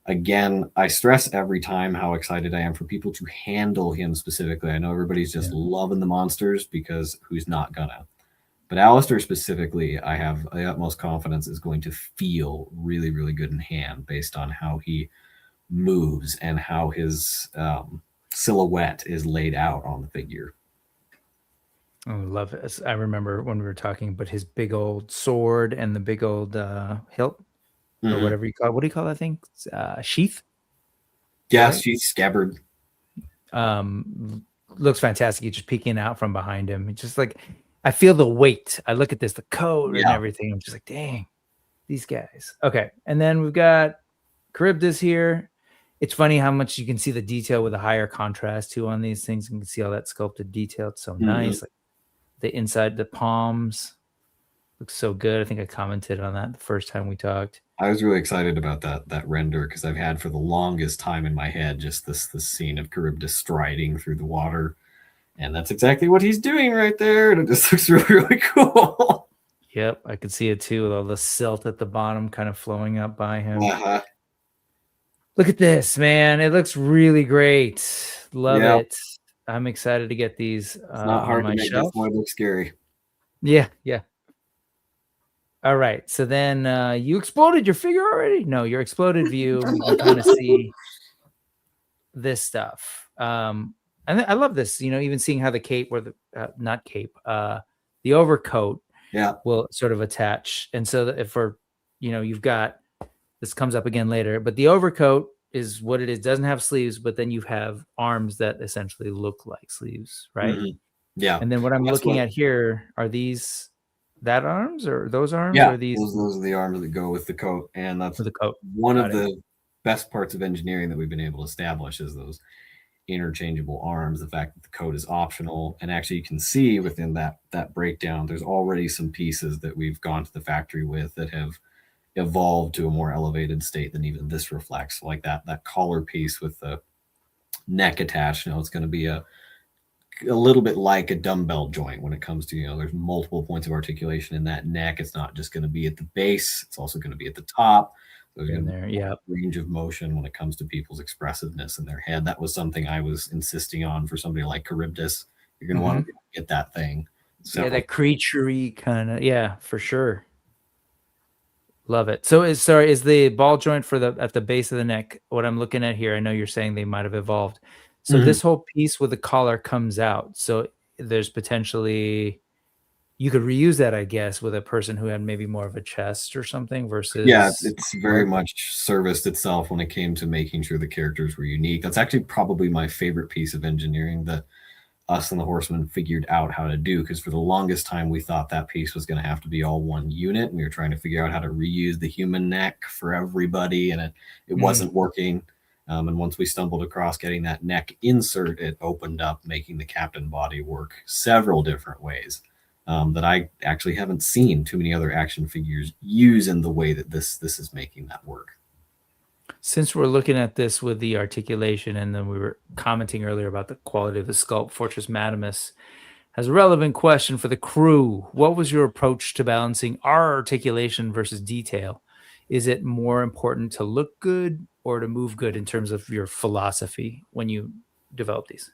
Again, I stress every time how excited I am for people to handle him specifically. I know everybody's just loving the monsters because who's not gonna? But Alistair specifically, I have the utmost confidence is going to feel really, really good in hand based on how he moves and how his silhouette is laid out on the figure. I love it. I remember when we were talking about his big old sword and the big old hilt or whatever you call it. What do you call that thing? Sheath? Yeah, right? Sheath, scabbard. Looks fantastic. You're just peeking out from behind him. It's just like, I feel the weight. I look at this, the coat and everything. I'm just like, dang, these guys. Okay. And then we've got Charybdis here. It's funny how much you can see the detail with a higher contrast too on these things. You can see all that sculpted detail. It's so nice. Like the inside, the palms looks so good. I think I commented on that the first time we talked. I was really excited about that render because I've had for the longest time in my head just this scene of Charybdis striding through the water. And that's exactly what he's doing right there. And it just looks really, really cool. Yep, I could see it too with all the silt at the bottom kind of flowing up by him. Look at this, man. It looks really great. Love it. I'm excited to get these it's not hard on my to make shelf. This one look scary. Yeah. All right. So then you exploded your figure already? No, your exploded view. We can kind of see this stuff. And I love this, even seeing how the cape or the not cape, the overcoat will sort of attach. And so that if you've got, this comes up again later, but the overcoat is what it is. Doesn't have sleeves, but then you have arms that essentially look like sleeves, right? Yeah. And then what I'm looking at here are these that arms or those arms? Yeah, or these? Those are the arms that go with the coat. And that's the coat. One of the best parts of engineering that we've been able to establish is those interchangeable arms, the fact that the coat is optional. And actually you can see within that breakdown, there's already some pieces that we've gone to the factory with that have evolved to a more elevated state than even this reflects. Like that collar piece with the neck attached, it's going to be a little bit like a dumbbell joint when it comes to, there's multiple points of articulation in that neck. It's not just going to be at the base, it's also going to be at the top. There's going to be a range of motion when it comes to people's expressiveness in their head. That was something I was insisting on for somebody like Charybdis. You're going to want to get that thing. That creature-y kind of, for sure. Love it. So is the ball joint at the base of the neck, what I'm looking at here, I know you're saying they might have evolved. So this whole piece with the collar comes out. So there's potentially, you could reuse that, I guess, with a person who had maybe more of a chest or something versus. Yeah, it's very much serviced itself when it came to making sure the characters were unique. That's actually probably my favorite piece of engineering that us and the Horsemen figured out how to do, because for the longest time we thought that piece was going to have to be all one unit. And we were trying to figure out how to reuse the human neck for everybody, and it wasn't working. And once we stumbled across getting that neck insert, it opened up making the captain body work several different ways that I actually haven't seen too many other action figures use in the way that this is making that work. Since we're looking at this with the articulation, and then we were commenting earlier about the quality of the sculpt, Fortress Madamus has a relevant question for the crew. What was your approach to balancing our articulation versus detail? Is it more important to look good or to move good in terms of your philosophy when you develop these?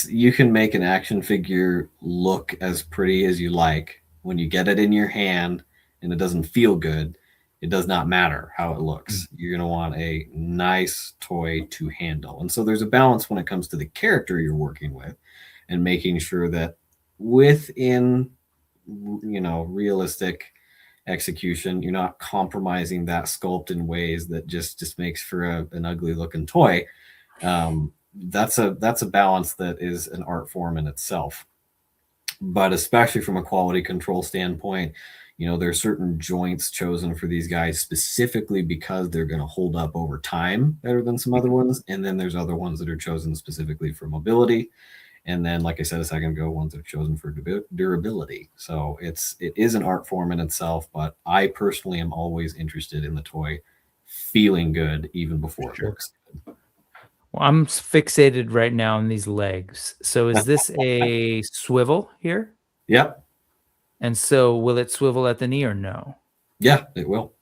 You can make an action figure look as pretty as you like. When you get it in your hand and it doesn't feel good, it does not matter how it looks. You're going to want a nice toy to handle. And so there's a balance when it comes to the character you're working with and making sure that within, realistic execution. You're not compromising that sculpt in ways that just makes for an ugly looking toy. That's a balance that is an art form in itself. But especially from a quality control standpoint, there are certain joints chosen for these guys specifically because they're going to hold up over time better than some other ones. And then there's other ones that are chosen specifically for mobility. And then, like I said a second ago, ones that are chosen for durability. So it is an art form in itself, but I personally am always interested in the toy feeling good even before it looks good. Well, I'm fixated right now on these legs. So is this a swivel here? Yep. And so will it swivel at the knee or no? Yeah, it will.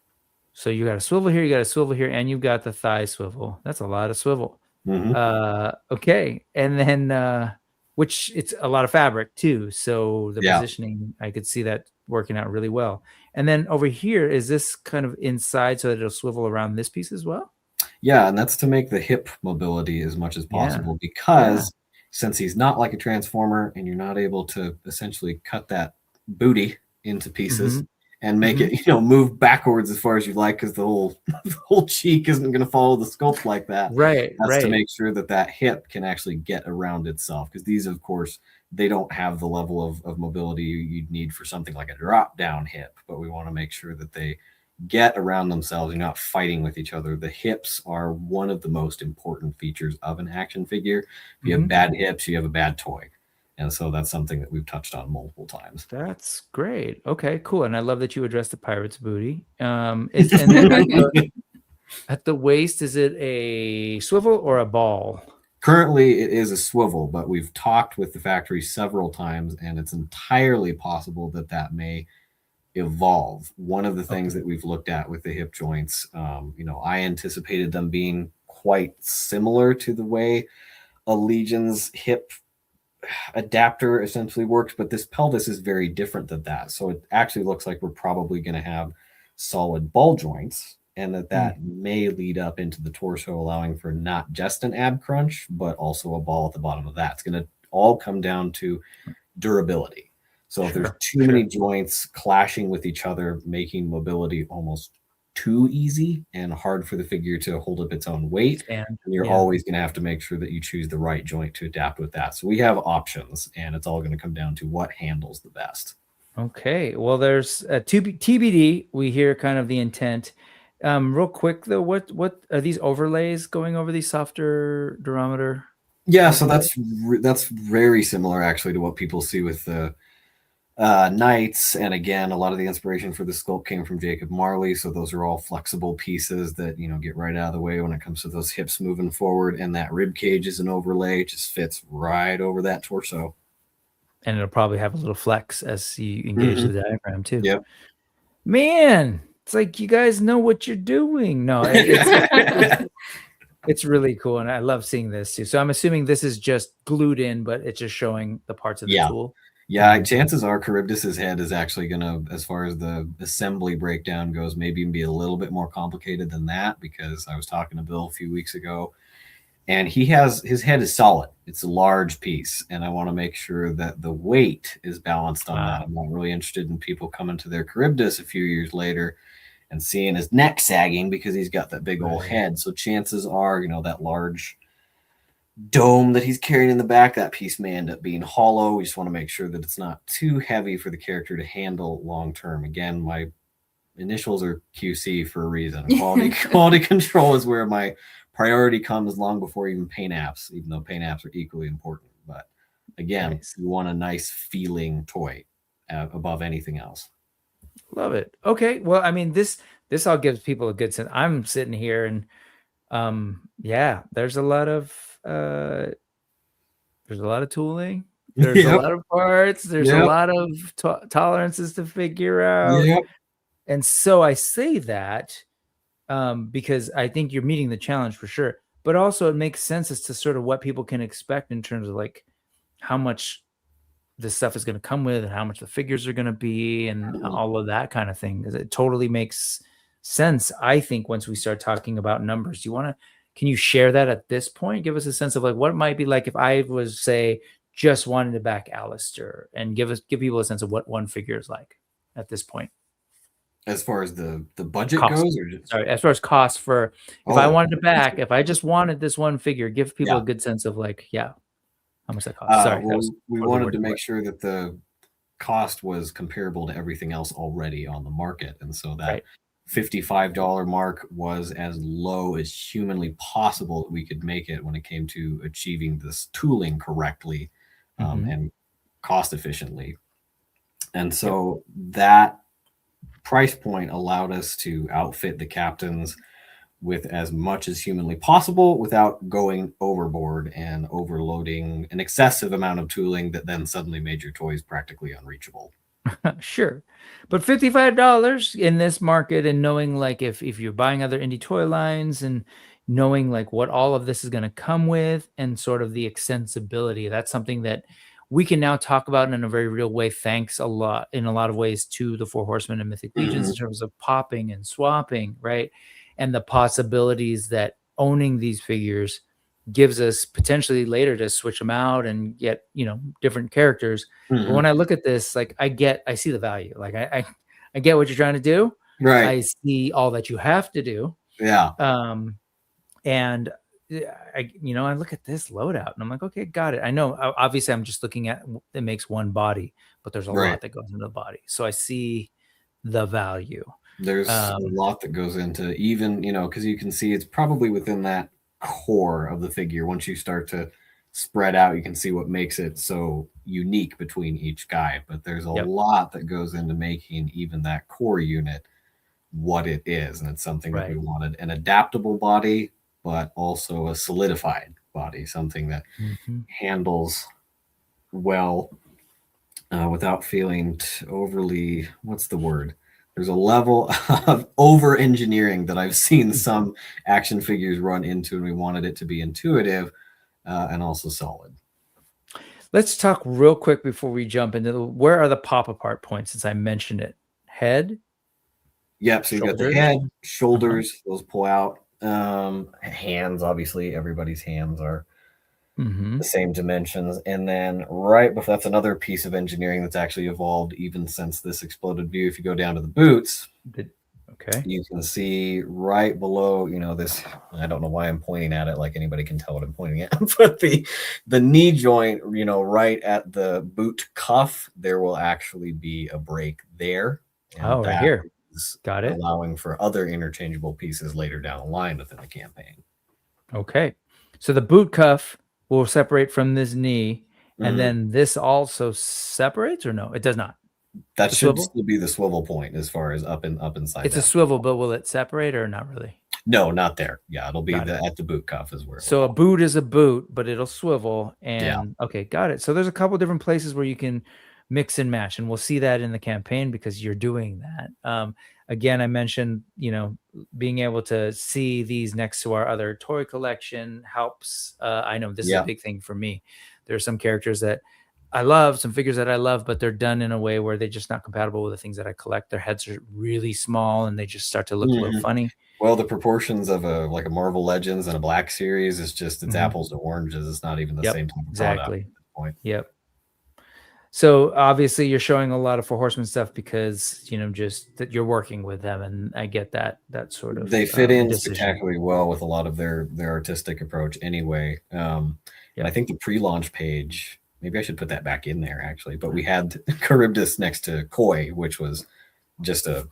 So you got a swivel here, you got a swivel here, and you've got the thigh swivel. That's a lot of swivel. Okay. And then which it's a lot of fabric too. So the positioning, I could see that working out really well. And then over here, is this kind of inside so that it'll swivel around this piece as well? Yeah, and that's to make the hip mobility as much as possible because since he's not like a transformer and you're not able to essentially cut that booty into pieces and make it, move backwards as far as you like, because the whole cheek isn't going to follow the sculpt like that. Right. That's to make sure that hip can actually get around itself, because these, of course, they don't have the level of mobility you'd need for something like a drop down hip, but we want to make sure that they get around themselves. You're not fighting with each other. The hips are one of the most important features of an action figure. If you have bad hips, you have a bad toy. And so that's something that we've touched on multiple times. That's great. Okay, cool. And I love that you addressed the pirate's booty. And then at the waist, is it a swivel or a ball? Currently, it is a swivel, but we've talked with the factory several times, and it's entirely possible that may evolve. One of the things that we've looked at with the hip joints, I anticipated them being quite similar to the way a Legion's hip adapter essentially works, but this pelvis is very different than that. So it actually looks like we're probably going to have solid ball joints, and that may lead up into the torso, allowing for not just an ab crunch, but also a ball at the bottom of that. It's going to all come down to durability. So if there's too many joints clashing with each other, making mobility almost too easy and hard for the figure to hold up its own weight, and you're always going to have to make sure that you choose the right joint to adapt with that. So we have options, and it's all going to come down to what handles the best. Okay. Well, there's a TBD. We hear kind of the intent. Real quick though, what are these overlays going over these softer durometer? Yeah, so that's very similar actually to what people see with the Knights. And again, a lot of the inspiration for the sculpt came from Jacob Marley. So those are all flexible pieces that, get right out of the way when it comes to those hips moving forward. And that rib cage is an overlay. It just fits right over that torso. And it'll probably have a little flex as you engage the diaphragm too. Yep. Man, it's like you guys know what you're doing. No, it's really cool. And I love seeing this too. So I'm assuming this is just glued in, but it's just showing the parts of the tool. Yeah, chances are Charybdis's head is actually going to, as far as the assembly breakdown goes, maybe even be a little bit more complicated than that, because I was talking to Bill a few weeks ago, and his head is solid. It's a large piece, and I want to make sure that the weight is balanced on that. I'm not really interested in people coming to their Charybdis a few years later and seeing his neck sagging because he's got that big old head. So chances are, that large dome that he's carrying in the back, that piece may end up being hollow. We just want to make sure that it's not too heavy for the character to handle long term. Again, my initials are QC for a reason. Quality control is where my priority comes long before even paint apps, even though paint apps are equally important. But again, you want a nice feeling toy above anything else. Love it. Okay. Well, I mean, this all gives people a good sense. I'm sitting here and there's a lot of tooling. There's a lot of parts. There's a lot of tolerances to figure out. And so I say that because I think you're meeting the challenge for sure. But also it makes sense as to sort of what people can expect in terms of like how much this stuff is going to come with and how much the figures are going to be and all of that kind of thing. Because it totally makes sense, I think, once we start talking about numbers. Can you share that at this point? Give us a sense of like what it might be like if I was, say, just wanting to back Alistair, and give people a sense of what one figure is like at this point. As far as the budget Cost. goes, or just, Sorry, as far as cost for if I oh, wanted to back, if I just wanted this one figure, give people yeah. a good sense of like, yeah, how much that costs. Sorry, that Well, was we poorly wanted to worded, make but sure that the cost was comparable to everything else already on the market, and so that right. $55 mark was as low as humanly possible that we could make it when it came to achieving this tooling correctly, Mhm. and cost efficiently. And Yep. so that price point allowed us to outfit the captains with as much as humanly possible without going overboard and overloading an excessive amount of tooling that then suddenly made your toys practically unreachable. Sure. But $55 in this market, and knowing like if you're buying other indie toy lines and knowing like what all of this is going to come with and sort of the extensibility, that's something that we can now talk about in a very real way, thanks a lot in a lot of ways to the Four Horsemen and Mythic Legions in terms of popping and swapping, right? And the possibilities that owning these figures gives us potentially later to switch them out and get, different characters. But when I look at this, like I see the value. Like I get what you're trying to do. Right. I see all that you have to do. Yeah. And I look at this loadout and I'm like, okay, got it. I know obviously I'm just looking at it makes one body, but there's a lot that goes into the body. So I see the value. There's a lot that goes into even, because you can see it's probably within that core of the figure. Once you start to spread out, you can see what makes it so unique between each guy. But there's a lot that goes into making even that core unit what it is. And it's something that we wanted, an adaptable body, but also a solidified body, something that handles well without feeling overly, what's the word? There's a level of over engineering that I've seen some action figures run into, and we wanted it to be intuitive and also solid. Let's talk real quick before we jump into where are the pop apart points, since I mentioned it. Head. Yep. So you got the head, shoulders, those pull out. Hands, obviously, everybody's hands are the same dimensions. And then right before, that's another piece of engineering that's actually evolved even since this exploded view. If you go down to the boots, you can see right below, this, I don't know why I'm pointing at it like anybody can tell what I'm pointing at, but the knee joint, right at the boot cuff, there will actually be a break there. And right here. Got it. Allowing for other interchangeable pieces later down the line within the campaign. Okay. So the boot cuff will separate from this knee, and then this also separates, or no? It does not. That should still be the swivel point as far as up inside. It's a swivel, but will it separate or not really? No, not there. Yeah, it'll be at the boot cuff is where. So a boot is a boot, but it'll swivel. And okay, got it. So there's a couple different places where you can mix and match, and we'll see that in the campaign because you're doing that. Again, I mentioned, being able to see these next to our other toy collection helps. I know this is a big thing for me. There are some characters that I love, some figures that I love, but they're done in a way where they're just not compatible with the things that I collect. Their heads are really small and they just start to look a little funny. Well, the proportions of a Marvel Legends and a Black Series is just, it's apples to oranges. It's not even the same type of product at this point. Yep. So obviously you're showing a lot of Four Horsemen stuff because, just that you're working with them, and I get that sort of. They fit in spectacularly well with a lot of their artistic approach anyway. And I think the pre-launch page, maybe I should put that back in there actually, but we had Charybdis next to Koi, which was just a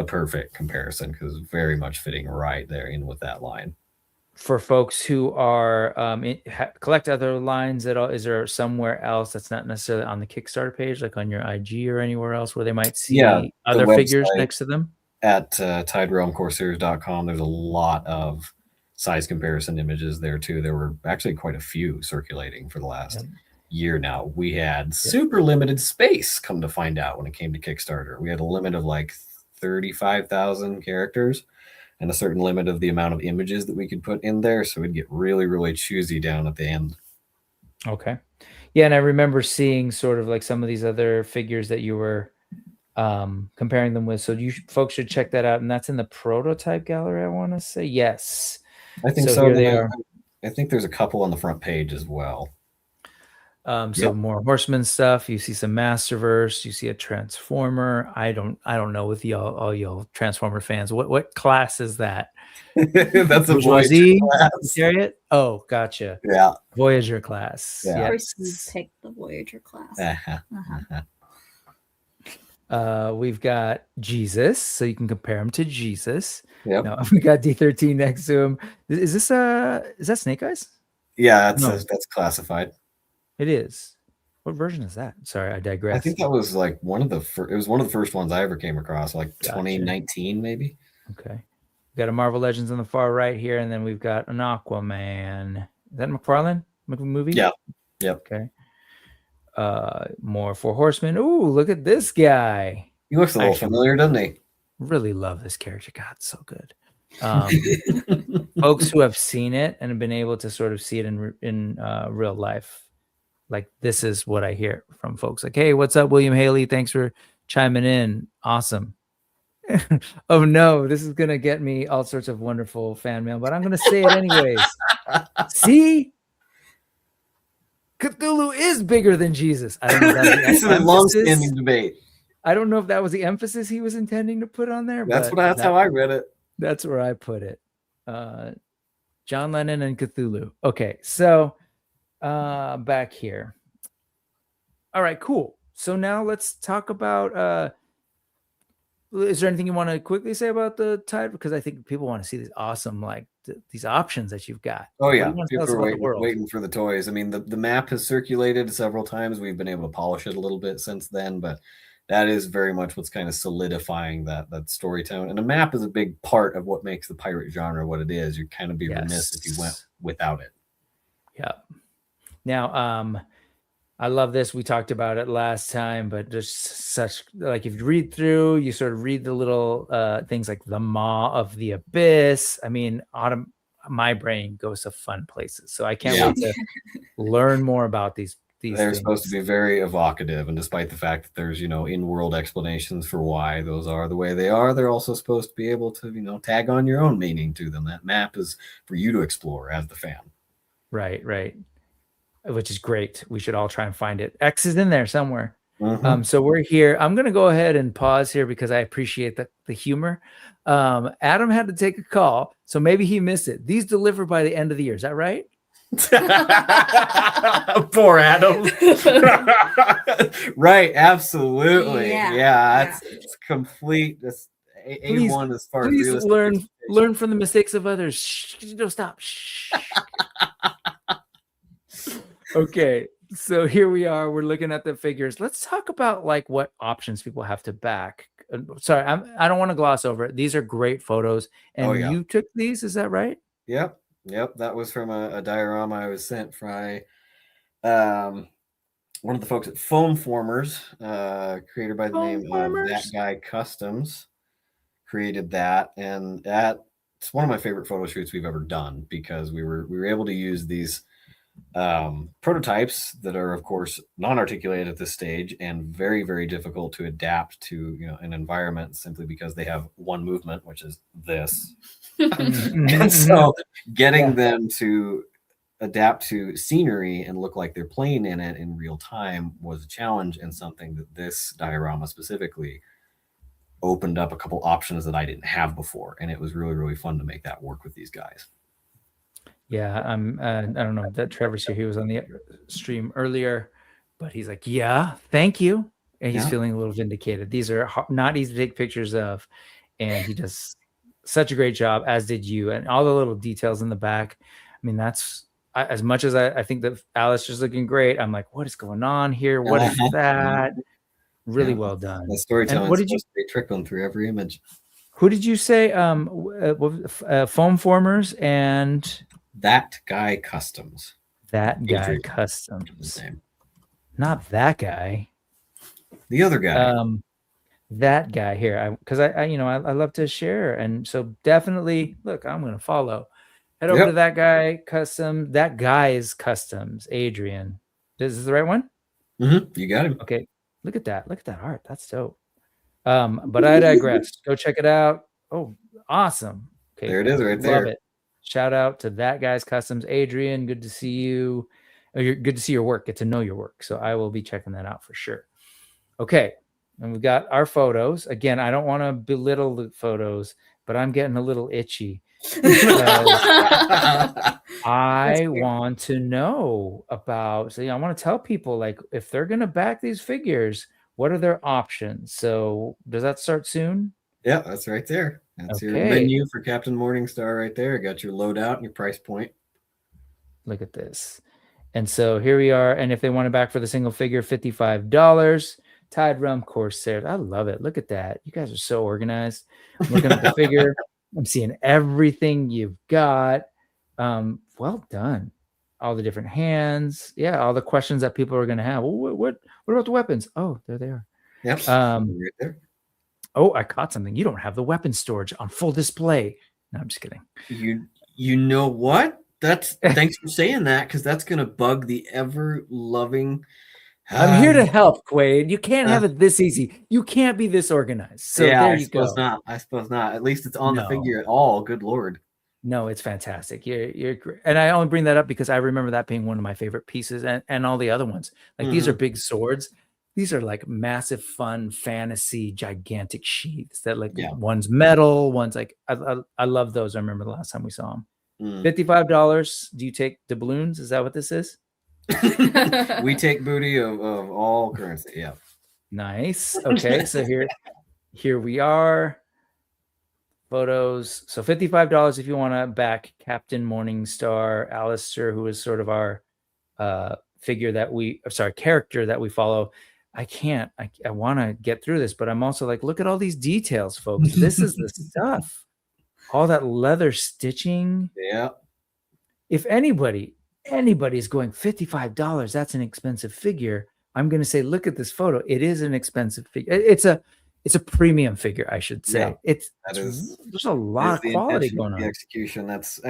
perfect comparison because very much fitting right there in with that line. For folks who are collect other lines at all, is there somewhere else that's not necessarily on the Kickstarter page, like on your IG or anywhere else, where they might see other figures next to them? At Tide-Realm There's a lot of size comparison images there too. There were actually quite a few circulating for the last year now. We had super limited space, come to find out, when it came to Kickstarter. We had a limit of like 35,000 characters and a certain limit of the amount of images that we could put in there. So we'd get really, really choosy down at the end. Okay. Yeah. And I remember seeing sort of like some of these other figures that you were comparing them with. So you folks should check that out. And that's in the prototype gallery, I want to say. Yes. I think so. Here they are. I think there's a couple on the front page as well. So more horseman stuff. You see some Masterverse. You see a Transformer. I don't know with all y'all Transformer fans. What class is that? That's a Bourgeoisie Voyager class. chariot. Oh, gotcha. Yeah. Voyager class. Yeah. Of Yes. course, you picked the Voyager class. We've got Jesus, so you can compare him to Jesus. Yep. No, we got D13 next to him. Is that Snake Eyes? Yeah, that's classified. It is. What version is that? Sorry, I digress. I think that was like one of the first ones I ever came across, like 2019 maybe. Okay. We got a Marvel Legends on the far right here, and then we've got an Aquaman. Is that McFarlane movie? Yeah. Yep. Okay. More Four Horsemen. Ooh, look at this guy. He looks a little familiar, doesn't he? Really love this character. God, so good. Folks who have seen it and have been able to sort of see it in real life, like this is what I hear from folks. Like, hey, what's up, William Haley? Thanks for chiming in. Awesome. Oh no, this is gonna get me all sorts of wonderful fan mail, but I'm gonna say it anyways. See, Cthulhu is bigger than Jesus. I don't know if that was It's a long-standing debate. I don't know if that was the emphasis he was intending to put on there. That's how I read it. That's where I put it. John Lennon and Cthulhu. Okay, so back here. All right, cool. So now let's talk about. Is there anything you want to quickly say about the Tide? Because I think people want to see these awesome, like these options that you've got. Oh yeah, people are waiting for the toys. I mean, the map has circulated several times. We've been able to polish it a little bit since then, but that is very much what's kind of solidifying that storytelling. And the map is a big part of what makes the pirate genre what it is. You'd kind of be remiss if you went without it. Yeah. Now, I love this. We talked about it last time, but there's such, like, if you read through, you sort of read the little things like the Maw of the Abyss. I mean, my brain goes to fun places. So I can't wait to learn more about these They're things. supposed to be very evocative. And despite the fact that there's, in-world explanations for why those are the way they are, they're also supposed to be able to, tag on your own meaning to them. That map is for you to explore as the fan. Right. Which is great. We should all try and find it. X is in there somewhere. Mm-hmm. So we're here. I'm going to go ahead and pause here because I appreciate the humor. Adam had to take a call, so maybe he missed it. These deliver by the end of the year. Is that right? Poor Adam. Right. Absolutely. Yeah. It's complete. It's A1 as far as please learn from the mistakes of others. Shh, don't stop. Shh. Okay, so here we are. We're looking at the figures. Let's talk about like what options people have to back. Sorry, I don't want to gloss over it. These are great photos, and you took these. Is that right? Yep. That was from a diorama I was sent by one of the folks at Foam Formers, created by the name of That Guy Customs. Created that, and it's one of my favorite photo shoots we've ever done because we were able to use these prototypes that are, of course, non-articulated at this stage and very, very difficult to adapt to an environment simply because they have one movement, which is this. And so getting them to adapt to scenery and look like they're playing in it in real time was a challenge, and something that this diorama specifically opened up a couple options that I didn't have before, and it was really, really fun to make that work with these guys. Yeah, I don't know that Trevor's here. He was on the stream earlier, but he's like, yeah, thank you. And he's feeling a little vindicated. These are not easy to take pictures of. And he does such a great job, as did you. And all the little details in the back. I mean, that's as much as I think that Alice is looking great. I'm like, what is going on here? What is that? Really well done. The storytelling is supposed to be trickling through every image. Who did you say? Foam Formers and... That Guy Customs. That Guy Customs. Not that guy. The other guy. That guy here. Because I love to share, and so definitely look. I'm going to follow. Head over to That Guy Custom. That Guy's Customs. Adrian. Is this the right one? Mm-hmm. You got him. Okay. Look at that. Look at that art. That's dope. But I digress. Go check it out. Oh, awesome. Okay. There it is, right there. Love it. Shout out to That Guy's Customs. Adrian, good to see you. You're good to see your work, get to know your work. So I will be checking that out for sure. Okay. And we've got our photos. Again, I don't want to belittle the photos, but I'm getting a little itchy. I want to know about, so I want to tell people, like, if they're going to back these figures, what are their options? So does that start soon? Yeah, that's right there. That's your menu for Captain Morningstar right there. Got your loadout and your price point. Look at this. And so here we are. And if they want to back for the single figure, $55. Tide-Realm Corsairs. I love it. Look at that. You guys are so organized. I'm looking at the figure. I'm seeing everything you've got. Well done. All the different hands. Yeah, all the questions that people are going to have. Well, what about the weapons? Oh, there they are. Yep. Right there. Oh, I caught something. You don't have the weapon storage on full display. No, I'm just kidding. You know what? Thanks for saying that, because that's going to bug the ever-loving. I'm here to help, Quaid. You can't have it this easy. You can't be this organized. So yeah, there you go. I suppose not. At least it's on the figure at all. Good Lord. No, it's fantastic. You're and I only bring that up because I remember that being one of my favorite pieces, and all the other ones. Like these are big swords. These are like massive, fun, fantasy, gigantic sheaths that one's metal, one's like I love those. I remember the last time we saw them. $55. Do you take doubloons? Is that what this is? We take booty of all currency. Yeah. Nice. Okay, so here we are. Photos. So $55 if you want to back Captain Morningstar, Alistair, who is sort of our character that we follow. I want to get through this, but I'm also like, look at all these details, folks. This is the stuff. All that leather stitching. Yeah. If anybody's going $55, that's an expensive figure. I'm going to say, look at this photo. It is an expensive figure. It's a premium figure, I should say. Yeah, there's a lot of quality going on. The execution. That's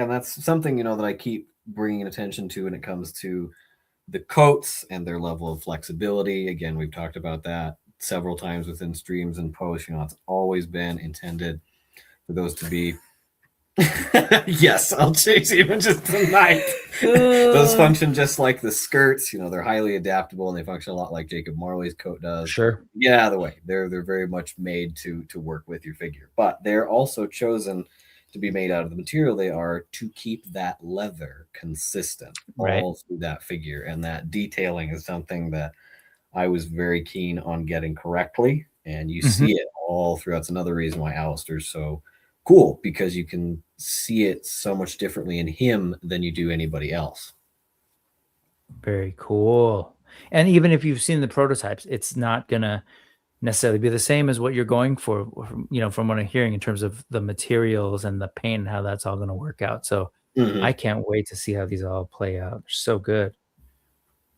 something that I keep bringing attention to when it comes to the coats and their level of flexibility. Again, we've talked about that several times within streams and posts. It's always been intended for those to be. Yes, I'll change images tonight. Those function just like the skirts. They're highly adaptable and they function a lot like Jacob Marley's coat does. Sure. Get out of the way. They're very much made to work with your figure, but they're also chosen to be made out of the material they are to keep that leather consistent all through that figure. And that detailing is something that I was very keen on getting correctly. And you see it all throughout. It's another reason why Alistair's so cool, because you can see it so much differently in him than you do anybody else. Very cool. And even if you've seen the prototypes, it's not gonna necessarily be the same as what you're going for, from what I'm hearing in terms of the materials and the paint and how that's all going to work out. So I can't wait to see how these all play out. They're so good.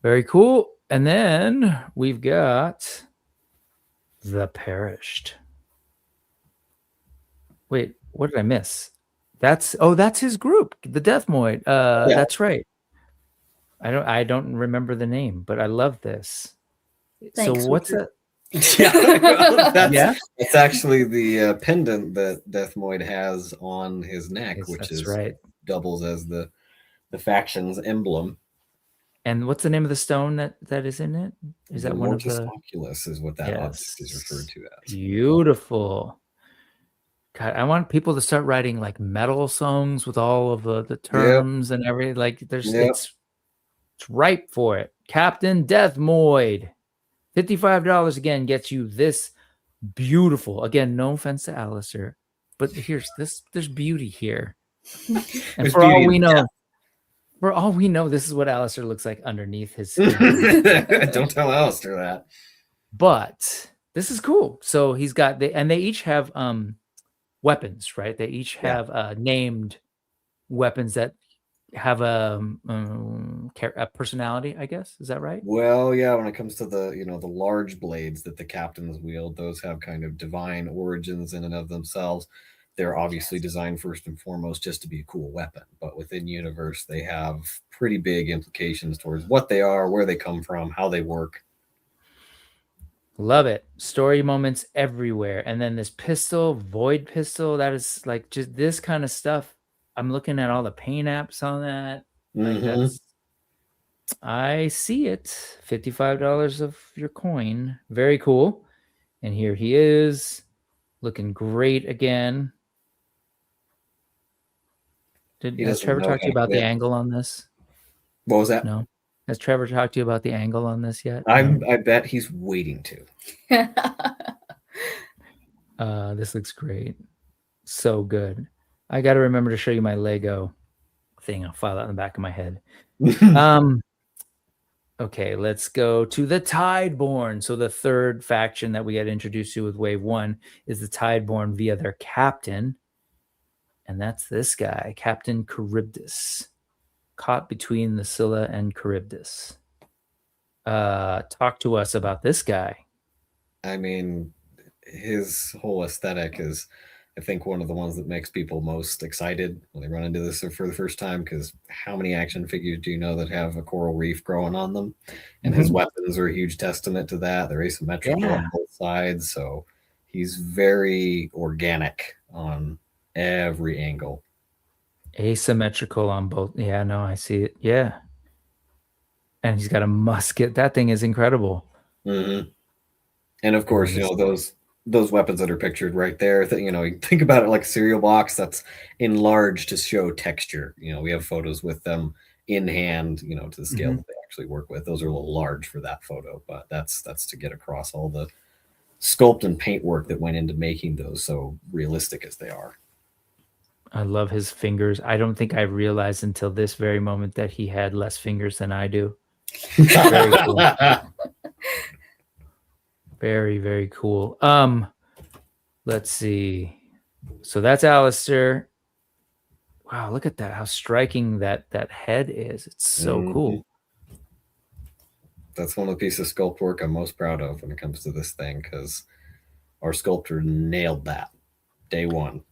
Very cool. And then we've got the Perished. Wait, what did I miss? That's his group, the Deathmoid. That's right. I don't remember the name, but I love this. Thanks, so what's that? It's actually the pendant that Deathmoid has on his neck, doubles as the faction's emblem. And what's the name of the stone that is in it? Is that one of the Oculus is what that object is referred to as. Beautiful. God, I want people to start writing like metal songs with all of the terms and everything. Like it's ripe for it. Captain Deathmoid. $55 again gets you this beautiful. Again, no offense to Alistair, but there's beauty here. And for all we know, this is what Alistair looks like underneath his skin. Don't tell Alistair that. But this is cool. So he's got they each have weapons, right? They each have named weapons that have a personality, I guess. Is that right? Well, yeah, when it comes to the the large blades that the captains wield, those have kind of divine origins in and of themselves. They're obviously designed first and foremost just to be a cool weapon, but within universe they have pretty big implications towards what they are, where they come from, how they work. Love it. Story moments everywhere. And then this pistol, void pistol, that is like just this kind of stuff. I'm looking at all the paint apps on that. Like I see it. $55 of your coin. Very cool. And here he is, looking great again. Has Trevor talked to you about the angle on this? What was that? No. Has Trevor talked to you about the angle on this yet? I bet he's waiting to. This looks great. So good. I got to remember to show you my Lego thing. I'll file that in the back of my head. Okay, let's go to the Tideborn. So the third faction that we get introduced to with Wave 1 is the Tideborn via their captain. And that's this guy, Captain Charybdis, caught between the Scylla and Charybdis. Talk to us about this guy. I mean, his whole aesthetic is, I think, one of the ones that makes people most excited when they run into this for the first time, because how many action figures do you know that have a coral reef growing on them? And his weapons are a huge testament to that. They're asymmetrical on both sides, so he's very organic on every angle. Asymmetrical on both. Yeah, no, I see it. Yeah. And he's got a musket. That thing is incredible. Mm-hmm. And of course, those weapons that are pictured right there, you think about it like a cereal box that's enlarged to show texture. We have photos with them in hand, to the scale that they actually work with. Those are a little large for that photo, but that's to get across all the sculpt and paint work that went into making those so realistic as they are. I love his fingers. I don't think I realized until this very moment that he had less fingers than I do. Very cool. Very, very cool. Let's see. So that's Alistair. Wow, look at that. How striking that head is. It's so cool. That's one of the pieces of sculpt work I'm most proud of when it comes to this thing, because our sculptor nailed that day one.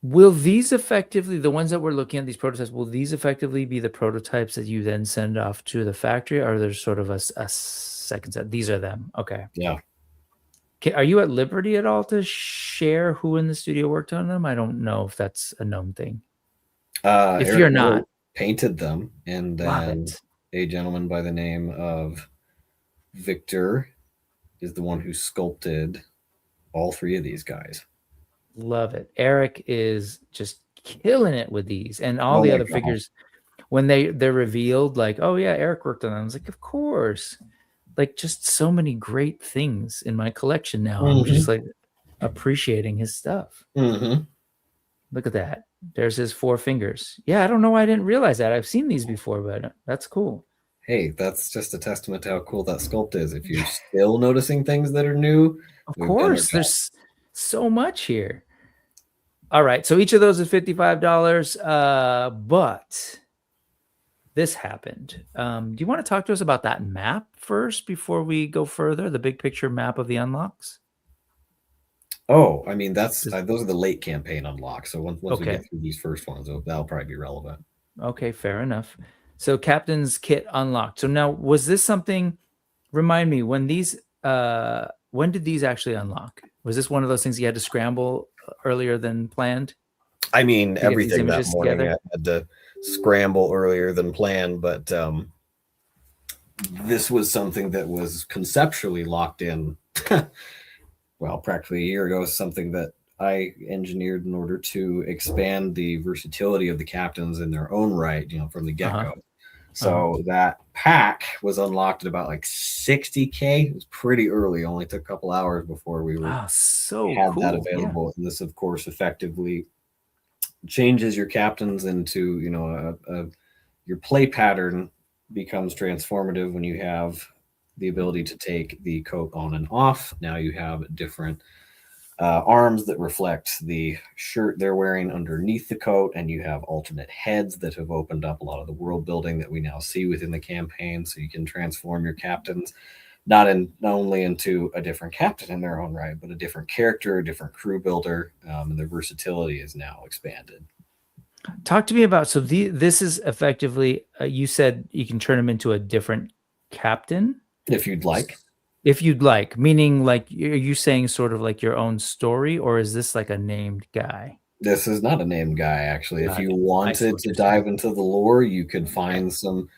Will these effectively, the ones that we're looking at, these prototypes, will these effectively be the prototypes that you then send off to the factory, or there's sort of a second set? These are them. Okay. Yeah. Are you at liberty at all to share who in the studio worked on them? I don't know if that's a known thing. If Eric you're not, painted them, and then a gentleman by the name of Victor is the one who sculpted all three of these guys. Love it. Eric is just killing it with these, and all the other figures, when they're revealed, like, oh yeah, Eric worked on them. I was like, of course. Like, just so many great things in my collection now. I'm just like appreciating his stuff. Look at that. There's his 4 fingers. Yeah, I don't know why I didn't realize that. I've seen these before, but that's cool. Hey, that's just a testament to how cool that sculpt is. If you're still noticing things that are new, of course, there's so much here. All right, so each of those is $55, but this happened. Do you want to talk to us about that map first before we go further? The big picture map of the unlocks? Oh, I mean, those are the late campaign unlocks. So once we get through these first ones, that'll probably be relevant. Okay, fair enough. So Captain's Kit unlocked. So now, was this something, remind me, when did these actually unlock? Was this one of those things you had to scramble earlier than planned? I mean, everything that morning I had to scramble earlier than planned, but this was something that was conceptually locked in, well, practically a year ago, something that I engineered in order to expand the versatility of the captains in their own right, from the get-go. So that pack was unlocked at about like 60K. It was pretty early. Only took a couple hours before we had that available. Yeah. And this, of course, effectively changes your captains into, your play pattern becomes transformative when you have the ability to take the coat on and off. Now you have different arms that reflect the shirt they're wearing underneath the coat, and you have alternate heads that have opened up a lot of the world building that we now see within the campaign. So you can transform your captains not only into a different captain in their own right, but a different character, a different crew builder, and their versatility is now expanded. Talk to me about, so this is effectively, you said you can turn them into a different captain? If you'd like. If you'd like, meaning like, are you saying sort of like your own story, or is this like a named guy? This is not a named guy, actually. If you wanted to dive into the lore, you could find some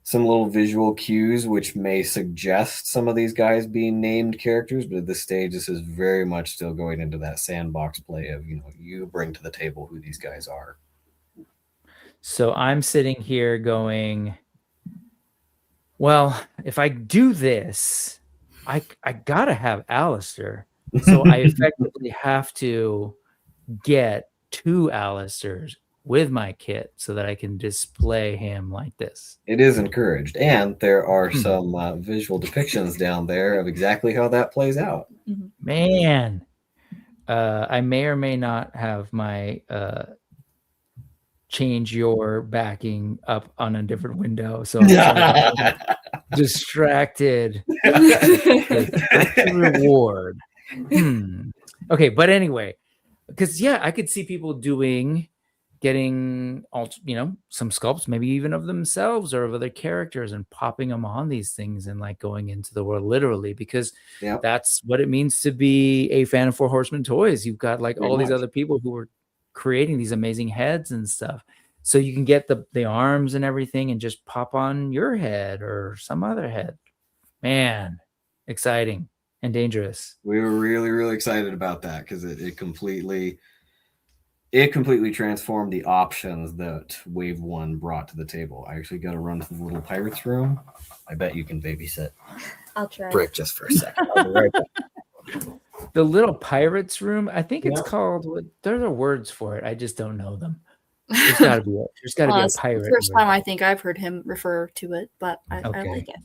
some little visual cues which may suggest some of these guys being named characters, but at this stage, this is very much still going into that sandbox play of, you bring to the table who these guys are. So I'm sitting here going, well, if I do this, I gotta have Alistair. So I effectively have to get 2 Alistairs with my kit so that I can display him like this. It is encouraged, and there are some visual depictions down there of exactly how that plays out. Man, I may or may not have my change your backing up on a different window, so I'm distracted. That's the reward. Okay, but anyway, because I could see people getting some sculpts, maybe even of themselves or of other characters, and popping them on these things and like going into the world literally, because that's what it means to be a fan of Four Horsemen toys. You've got like all these other people who are creating these amazing heads and stuff, so you can get the arms and everything and just pop on your head or some other head. Man, exciting and dangerous. We were really, really excited about that because it completely transformed the options that Wave 1 brought to the table. I actually got to run to the little pirates room. I bet you can babysit. I'll try. Brick just for a second. I'll be right back. The little pirates room, I think it's called. There are words for it. I just don't know them. There's got to be a pirate. The first time I think I've heard him refer to it, but I like it.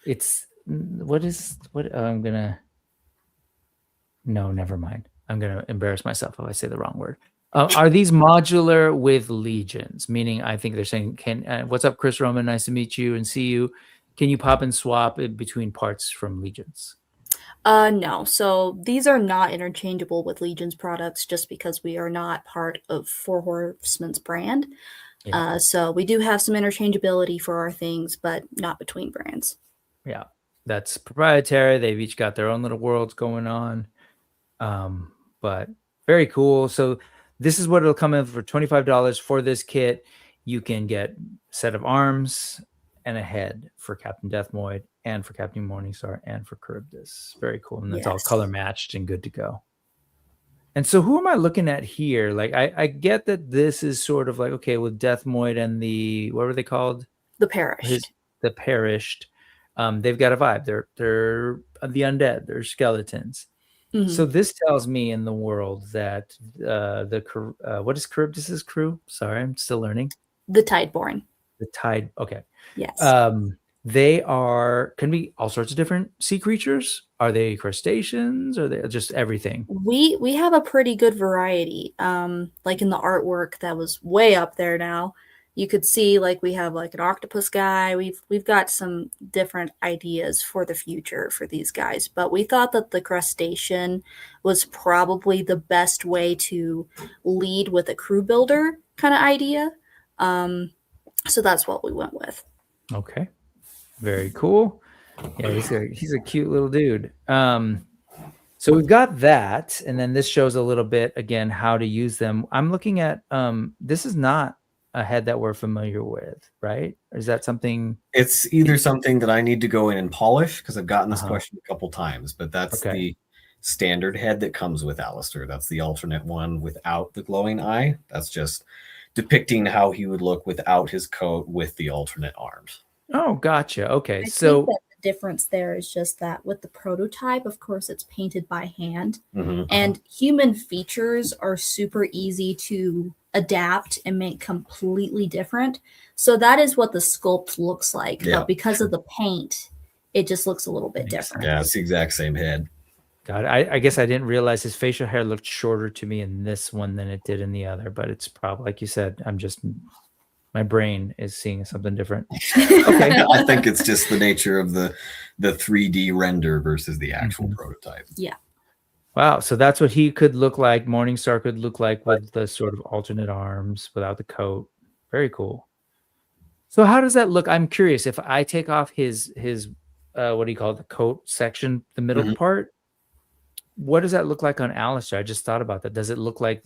It's I'm gonna. No, never mind. I'm gonna embarrass myself if I say the wrong word. Are these modular with legions? Meaning, I think they're saying, what's up, Chris Roman? Nice to meet you and see you. Can you pop and swap in between parts from legions? No. So these are not interchangeable with Legion's products just because we are not part of Four Horsemen's brand. Yeah. So we do have some interchangeability for our things, but not between brands. Yeah, that's proprietary. They've each got their own little worlds going on. But very cool. So this is what it'll come in for $25 for this kit. You can get a set of arms and a head for Captain Deathmoid and for Captain Morningstar and for Charybdis. Very cool. And that's all color matched and good to go. And so who am I looking at here? Like, I get that this is sort of like, okay, with Deathmoid and what were they called? The Perished. The Perished. They've got a vibe. They're the undead. They're skeletons. Mm-hmm. So this tells me in the world that what is Charybdis's crew? Sorry, I'm still learning. The Tideborn. The Tide. Okay. Yes. They can be all sorts of different sea creatures. Are they crustaceans? Or are they just everything? We have a pretty good variety. Like in the artwork that was way up there now, you could see like we have like an octopus guy. We've got some different ideas for the future for these guys, but we thought that the crustacean was probably the best way to lead with a crew builder kind of idea. So that's what we went with. Okay. Very cool. Yeah, he's a cute little dude. So we've got that, and then this shows a little bit again how to use them. I'm looking at this is not a head that we're familiar with, right? Or is that something? It's either something that I need to go in and polish because I've gotten this question a couple times, but that's the standard head that comes with Alistair. That's the alternate one without the glowing eye. That's just depicting how he would look without his coat with the alternate arms. Oh, gotcha. Okay. I think that the difference there is just that with the prototype, of course, it's painted by hand, and human features are super easy to adapt and make completely different. So that is what the sculpt looks like. Yeah, but because of the paint, it just looks a little bit different. Yeah, it's the exact same head. God, I guess I didn't realize his facial hair looked shorter to me in this one than it did in the other, but it's probably, like you said, my brain is seeing something different. Okay. I think it's just the nature of the 3D render versus the actual prototype. Yeah. Wow. So that's what he could look like. Morningstar could look like with the sort of alternate arms without the coat. Very cool. So how does that look? I'm curious. If I take off his what do you call it? The coat section, the middle part, what does that look like on Alistair? I just thought about that. Does it look like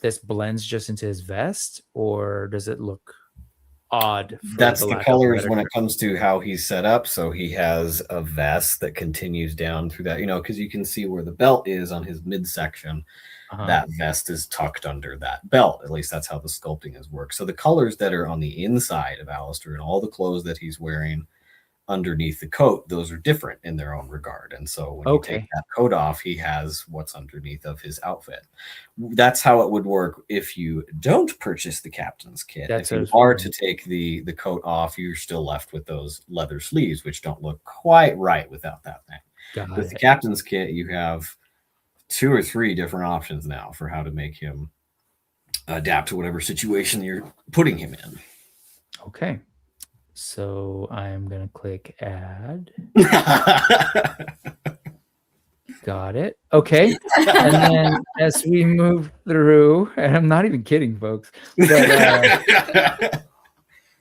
this blends just into his vest, or does it look odd. That's the colors when it comes to how he's set up. So he has a vest that continues down through that, because you can see where the belt is on his midsection. That vest is tucked under that belt. At least that's how the sculpting has worked. So the colors that are on the inside of Alistair and all the clothes that he's wearing underneath the coat, those are different in their own regard. And so when you take that coat off, he has what's underneath of his outfit. That's how it would work if you don't purchase the captain's kit. If you are to take the coat off, you're still left with those leather sleeves, which don't look quite right without that thing. With the captain's kit, you have 2 or 3 different options now for how to make him adapt to whatever situation you're putting him in. Okay. So I'm going to click add. Got it. Okay. And then as we move through, and I'm not even kidding, folks. But,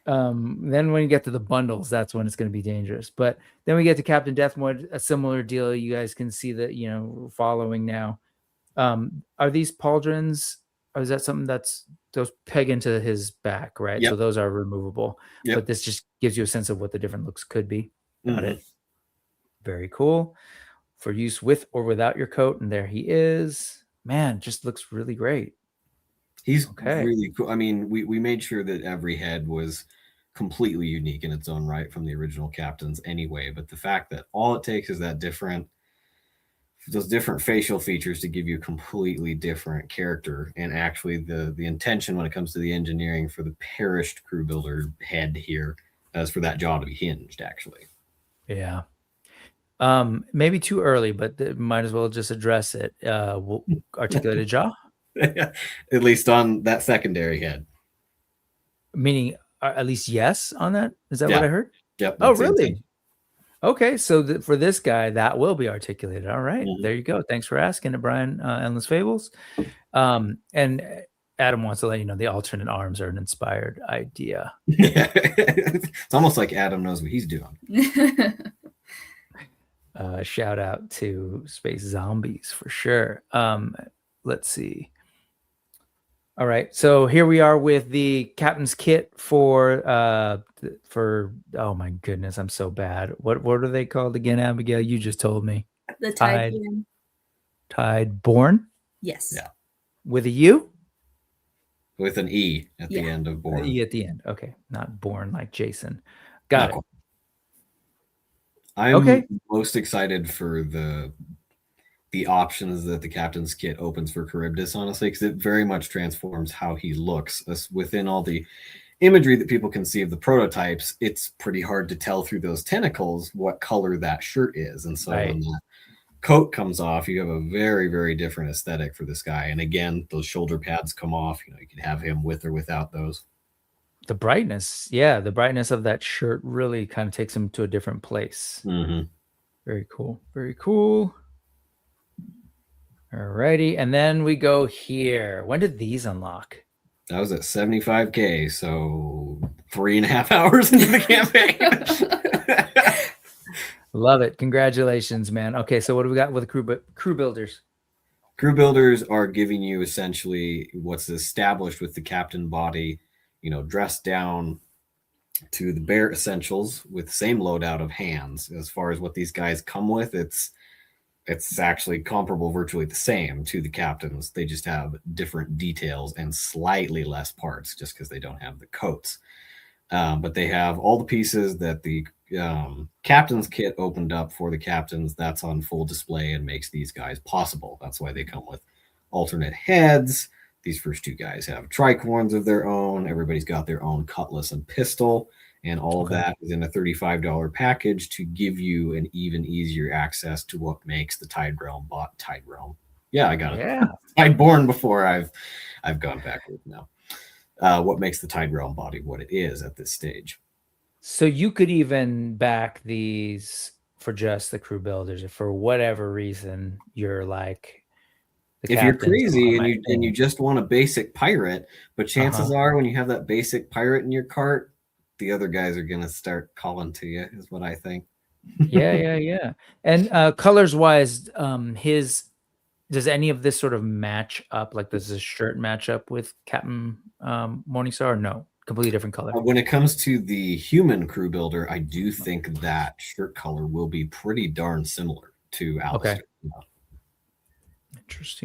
then when you get to the bundles, that's when it's going to be dangerous. But then we get to Captain Deathwood, a similar deal. You guys can see that, following now. Are these pauldrons, or is that something those peg into his back, right? Yep. So those are removable. Yep. But this just gives you a sense of what the different looks could be. Got it. Very cool. For use with or without your coat. And there he is. Man, just looks really great. He's really cool. I mean, we made sure that every head was completely unique in its own right from the original captains anyway. But the fact that all it takes is those different facial features to give you a completely different character, and actually the intention when it comes to the engineering for the perished crew builder head here is for that jaw to be hinged, actually. Yeah. Maybe too early, but might as well just address it. Articulated jaw? At least on that secondary head. Meaning at least yes on that? Is that what I heard? Yep. Oh, really? Okay, so for this guy, that will be articulated. All right, there you go. Thanks for asking it, Brian. Endless Fables. And Adam wants to let you know the alternate arms are an inspired idea. It's almost like Adam knows what he's doing. Shout out to Space Zombies for sure. Let's see. All right, so here we are with the captain's kit for oh my goodness, I'm so bad. What are they called again, Abigail? You just told me. The Tide-Realm. Tide-Born? Yes. Yeah. With a U? With an E at the end of born. E at the end. Okay, not born like Jason. Got it. I'm most excited for the options that the captain's kit opens for Charybdis, honestly, because it very much transforms how he looks. Within all the imagery that people can see of the prototypes, it's pretty hard to tell through those tentacles what color that shirt is. And so when the coat comes off, you have a very, very different aesthetic for this guy. And again, those shoulder pads come off. You can have him with or without those. The brightness, the brightness of that shirt really kind of takes him to a different place. Very cool. Very cool. All righty. And then we go here. When did these unlock? That was at 75K, so 3.5 hours into the campaign. Love it. Congratulations, man. Okay, so what do we got with the crew builders? Crew builders are giving you essentially what's established with the captain body, dressed down to the bare essentials with the same loadout of hands. As far as what these guys come with, it's actually comparable, virtually the same to the captains. They just have different details and slightly less parts just because they don't have the coats. But they have all the pieces that the captain's kit opened up for the captains. That's on full display and makes these guys possible. That's why they come with alternate heads. These first 2 guys have tricorns of their own. Everybody's got their own cutlass and pistol. And all of that is in a $35 package to give you an even easier access to what makes the Tide-Realm Tide-Realm. Yeah, I got it. Yeah. Tide-Born before I've gone backwards now. What makes the Tide-Realm body what it is at this stage. So you could even back these for just the crew builders if for whatever reason you're like, if you're crazy and you just want a basic pirate, but chances are when you have that basic pirate in your cart, the other guys are going to start calling to you, is what I think. Yeah. And colors wise, does any of this sort of match up? Like, does this shirt match up with Captain Morningstar? Or no, completely different color. When it comes to the human crew builder, I do think that shirt color will be pretty darn similar to Alistair.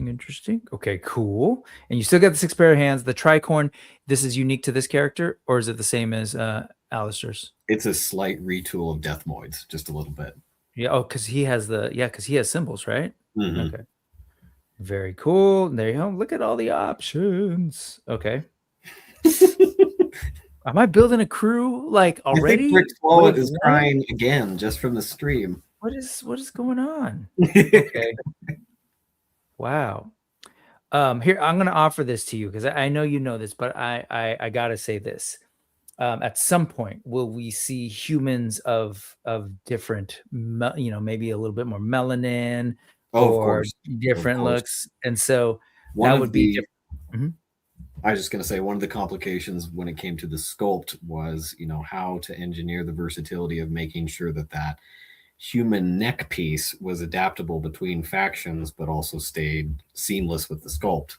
Interesting. Okay, cool. And you still got the 6 pair of hands. The tricorn, this is unique to this character, or is it the same as Alistair's? It's a slight retool of Deathmoid's, just a little bit. Yeah. Oh, because he has because he has symbols, right? Mhm. Okay. Very cool. There you go. Look at all the options. Okay. Am I building a crew like already? I think Brick Wallet is crying again just from the stream. What is going on? Okay. Wow. Here, I'm going to offer this to you because I know you know this, but I got to say this. At some point, will we see humans of different, maybe a little bit more melanin or different looks? And so that would be different. Mm-hmm. I was just going to say one of the complications when it came to the sculpt was, how to engineer the versatility of making sure that human neck piece was adaptable between factions, but also stayed seamless with the sculpt.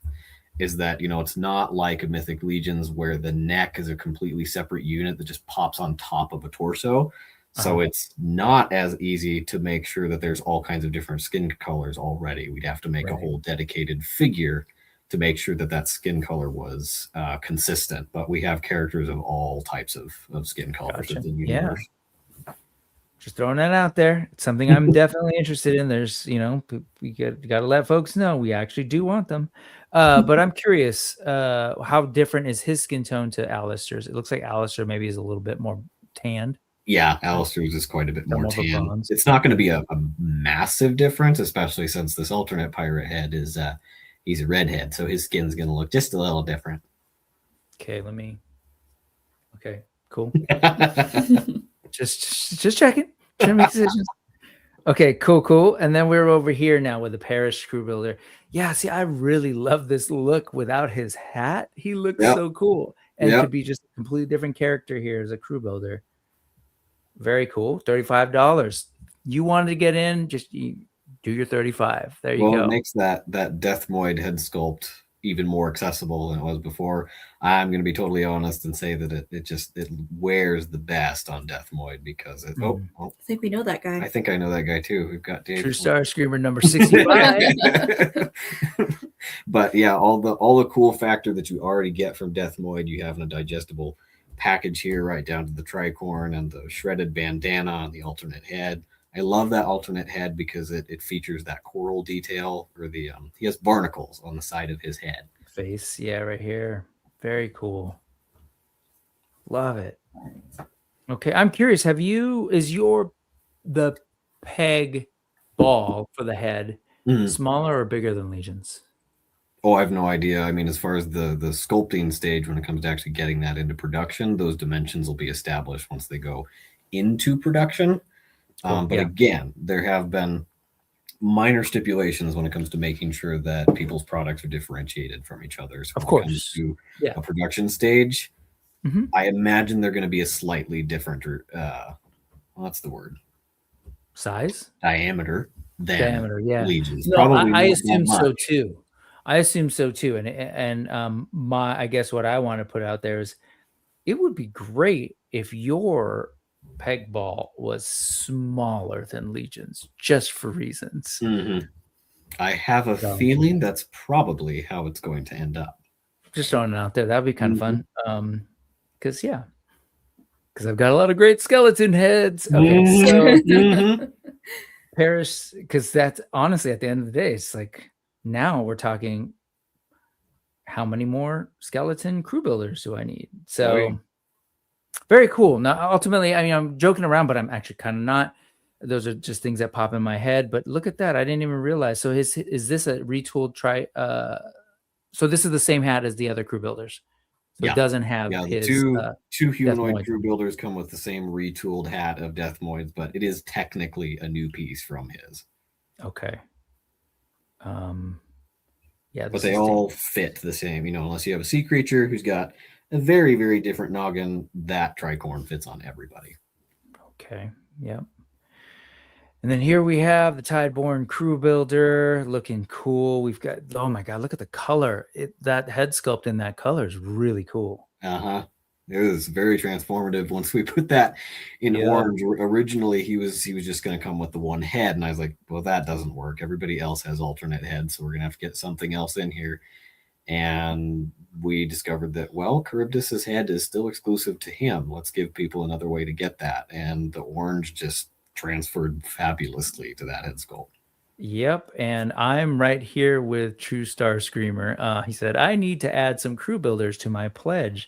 Is that, it's not like a Mythic Legions where the neck is a completely separate unit that just pops on top of a torso. So it's not as easy to make sure that there's all kinds of different skin colors already. We'd have to make a whole dedicated figure to make sure that skin color was consistent. But we have characters of all types of skin colors in the universe. Yeah. Just throwing that out there. It's something I'm definitely interested in. There's, we got to let folks know we actually do want them. But I'm curious, how different is his skin tone to Alistair's? It looks like Alistair maybe is a little bit more tanned. Yeah, Alistair's is quite a bit more tan. It's not going to be a massive difference, especially since this alternate pirate head is he's a redhead, so his skin's going to look just a little different. Okay, okay, cool. just checking. Trying to make decisions. Okay, cool. And then we're over here now with the Apeirus crew builder. Yeah, see, I really love this look without his hat. He looks so cool. And could be just a completely different character here as a crew builder. Very cool. $35. You wanted to get in, just do your 35. There you go. Well, it makes that Deathmoid head sculpt even more accessible than it was before. I'm going to be totally honest and say that it wears the best on Deathmoid because it. I think we know that guy. I think I know that guy too. We've got Dave. True Star Screamer number 65. But yeah, all the cool factor that you already get from Deathmoid, you have in a digestible package here, right down to the tricorn and the shredded bandana on the alternate head. I love that alternate head because it features that coral detail, or he has barnacles on the side of his head. Face, yeah, right here. Very cool. Love it. Okay, I'm curious. Is the peg ball for the head smaller or bigger than Legion's? Oh, I have no idea. I mean, as far as the sculpting stage, when it comes to actually getting that into production, those dimensions will be established once they go into production. Again, there have been minor stipulations when it comes to making sure that people's products are differentiated from each other. So of course, comes to a production stage, I imagine they're going to be a slightly different, what's the word? Size? Diameter than Legions. No, probably I assume so too. And I guess what I want to put out there is it would be great if your peg ball was smaller than Legion's, just for reasons. I have a feeling that's probably how it's going to end up. Just throwing it out there. That'd be kind of fun. Because I've got a lot of great skeleton heads. Okay, so Paris, because that's honestly at the end of the day, it's like now we're talking how many more skeleton crew builders do I need? So very cool. Now, ultimately, I mean, I'm joking around, but I'm actually kind of not. Those are just things that pop in my head. But look at that. I didn't even realize. So is this a retooled so this is the same hat as the other crew builders. So it doesn't have his two humanoid crew builders come with the same retooled hat of Deathmoids, but it is technically a new piece from his. Okay. But they all fit the same, unless you have a sea creature who's got a very, very different noggin, that tricorn fits on everybody. Okay. Yep. And then here we have the Tideborn crew builder looking cool. We've got, oh my God, look at the color. That head sculpt in that color is really cool. It was very transformative once we put that in Yeah. orange. Originally, he was just going to come with the one head, and I was like, "Well, that doesn't work. Everybody else has alternate heads, so we're going to have to get something else in here." And we discovered that, well, Charybdis's head is still exclusive to him. Let's give people another way to get that, and the orange just transferred fabulously to that head sculpt. Yep, and I'm right here with True Star Screamer. He said, I need to add some crew builders to my pledge.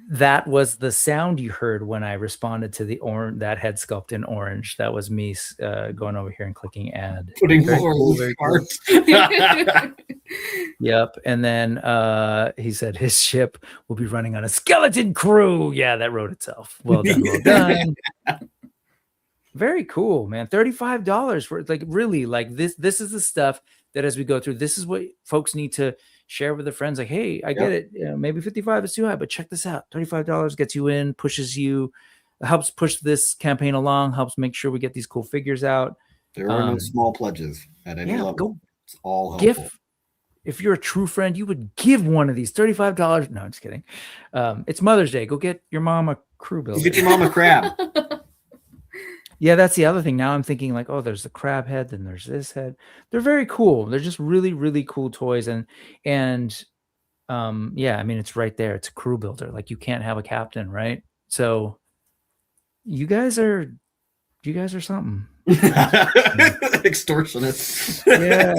That was the sound you heard when I responded to that head sculpt in orange. That was me going over here and clicking add. Putting Very more cool, very cool. parts. Yep, and then he said his ship will be running on a skeleton crew. Yeah, that wrote itself. Well done, well done. Very cool, man. $35 for like really like this. This is the stuff that as we go through, this is what folks need to share with their friends. Like, hey, I get it. Maybe 55 is too high, but check this out. $35 gets you in, pushes you, helps push this campaign along, helps make sure we get these cool figures out. There are no small pledges at any level. It's all helpful. If you're a true friend, you would give one of these $35. No, I'm just kidding. It's Mother's Day. Go get your mom a crew builder. Get your mom a crab. Yeah, that's the other thing. Now I'm thinking like, oh, there's the crab head, then there's this head. They're very cool. They're just really, really cool toys. And yeah, I mean, it's right there. It's a crew builder. Like you can't have a captain, right? So you guys are something. Extortionists. Yeah.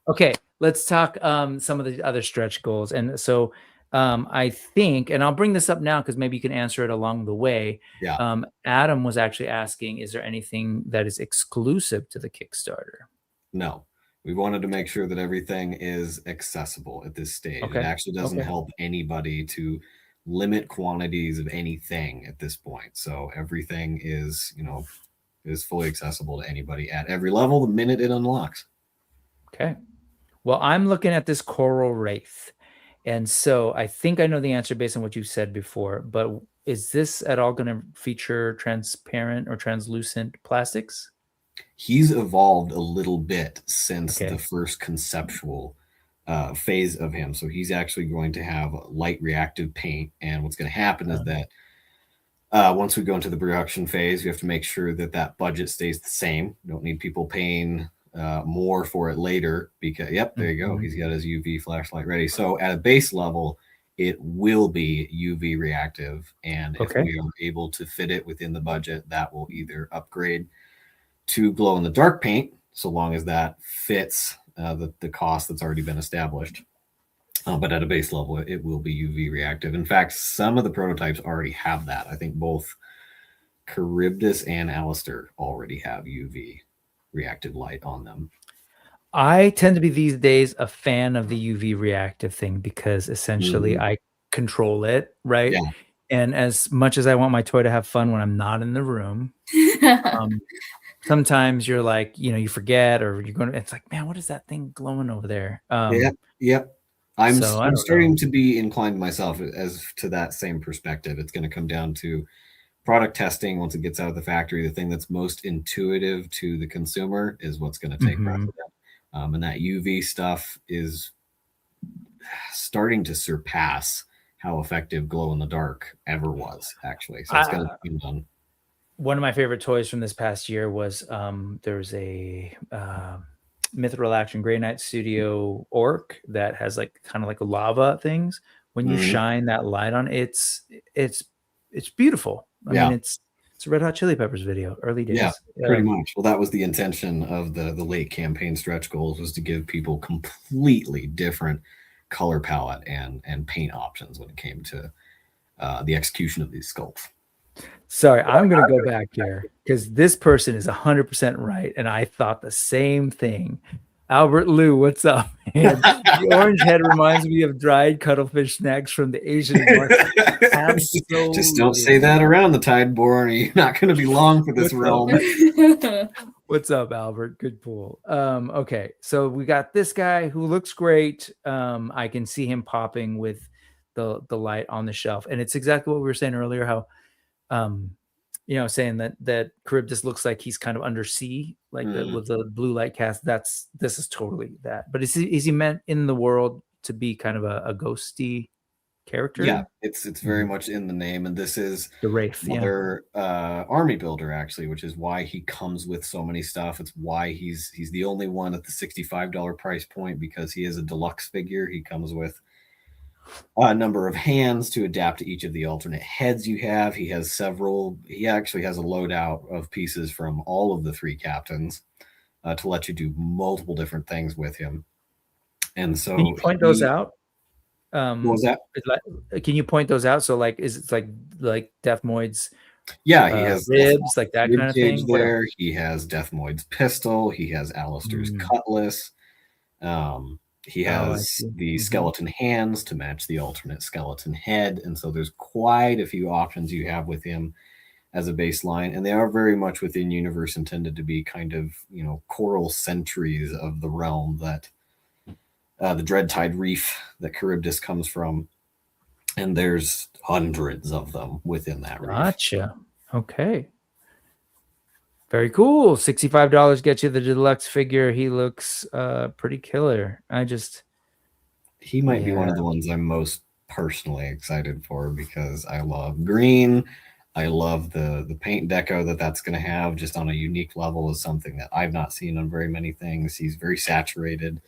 Okay, let's talk some of the other stretch goals. And so I think, and I'll bring this up now because maybe you can answer it along the way. Yeah. Adam was actually asking, is there anything that is exclusive to the Kickstarter? No. We wanted to make sure that everything is accessible at this stage. Okay. It actually doesn't help anybody to limit quantities of anything at this point. So everything is, is fully accessible to anybody at every level the minute it unlocks. Okay. Well, I'm looking at this Coral Wraith. And so I think I know the answer based on what you said before, but is this at all going to feature transparent or translucent plastics? He's evolved a little bit since the first conceptual phase of him. So he's actually going to have light reactive paint. And what's going to happen is that once we go into the production phase, we have to make sure that that budget stays the same. We don't need people paying more for it later because there you go, he's got his UV flashlight ready. So at a base level it will be UV reactive, and if we are able to fit it within the budget, that will either upgrade to glow in the dark paint so long as that fits the cost that's already been established, but at a base level it will be UV reactive. In fact, some of the prototypes already have that. I think both Charybdis and Alistair already have UV reactive light on them. I tend to be these days a fan of the UV reactive thing because essentially I control it, right? Yeah. And as much as I want my toy to have fun when I'm not in the room, sometimes you're like, you forget, or you're going to, it's like, man, what is that thing glowing over there? Yep. I'm starting to be inclined myself as to that same perspective. It's going to come down to product testing. Once it gets out of the factory, the thing that's most intuitive to the consumer is what's going to take precedent. And that UV stuff is starting to surpass how effective glow in the dark ever was, actually. So it's going to be done. One of my favorite toys from this past year was there's a Mithril Action Grey Knight Studio orc that has like kind of like lava things. When you shine that light on it's beautiful. I mean, it's a Red Hot Chili Peppers video, early days. Yeah, pretty much. Well, that was the intention of the late campaign stretch goals, was to give people completely different color palette and paint options when it came to the execution of these sculpts. Sorry, I'm going to go back here because this person is 100% right, and I thought the same thing. Albert Liu, what's up, man? The orange head reminds me of dried cuttlefish snacks from the Asian market. Absolutely. Just don't say that around the Tideborn, or you're not going to be long for this realm. What's up, Albert? Good pull. Okay, so we got this guy who looks great. I can see him popping with the light on the shelf, and it's exactly what we were saying earlier. How saying that Charybdis looks like he's kind of undersea, like with the blue light cast. This is totally that. But is he meant in the world to be kind of a ghosty character? Yeah, it's very much in the name, and this is The Wraith, another army builder, actually, which is why he comes with so many stuff. It's why he's the only one at the $65 price point, because he is a deluxe figure. He comes with a number of hands to adapt to each of the alternate heads you have. He has several. He actually has a loadout of pieces from all of the 3 captains to let you do multiple different things with him. And so, can you point those out? What was that? Can you point those out? So, like, is it like Deathmoid's? Yeah, he has ribs, like that kind of thing. There, he has Deathmoid's pistol. He has Alistair's cutlass. He has the skeleton hands to match the alternate skeleton head, and so there's quite a few options you have with him as a baseline, and they are very much within universe, intended to be kind of, you know, choral sentries of the realm that the Dreadtide Reef that Charybdis comes from, and there's hundreds of them within that reef. Gotcha. Okay. Very cool. $65 gets you the deluxe figure. He looks pretty killer. He might be one of the ones I'm most personally excited for, because I love green. I love the paint deco that's going to have, just on a unique level, is something that I've not seen on very many things. He's very saturated,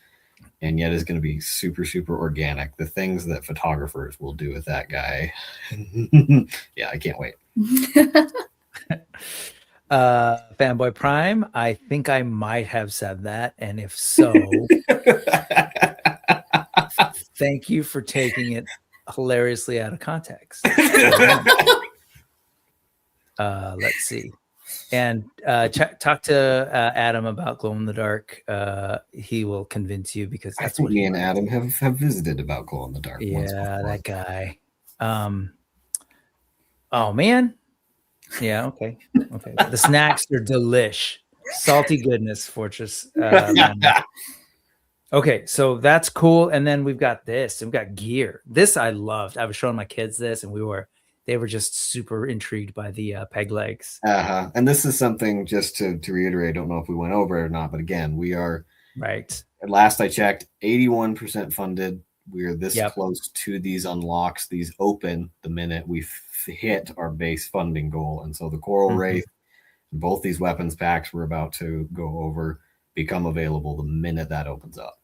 and yet is going to be super, super organic. The things that photographers will do with that guy. Yeah, I can't wait. Fanboy Prime, I think I might have said that, and if so, thank you for taking it hilariously out of context. Let's see. And talk to Adam about glow in the dark. He will convince you, because that's what me and Adam have visited about glow in the dark. Yeah, once before. That guy. Oh man. Yeah. Okay. The snacks are delish. Salty goodness, Fortress. Okay, so that's cool. And then we've got this. We've got gear. This I loved. I was showing my kids this, and they were just super intrigued by the peg legs. And this is something, just to reiterate, I don't know if we went over it or not, but again, we are right. At last I checked, 81% funded. We are this close to these unlocks. These open the minute we hit our base funding goal. And so the Coral Wraith, both these weapons packs we're about to go over, become available the minute that opens up.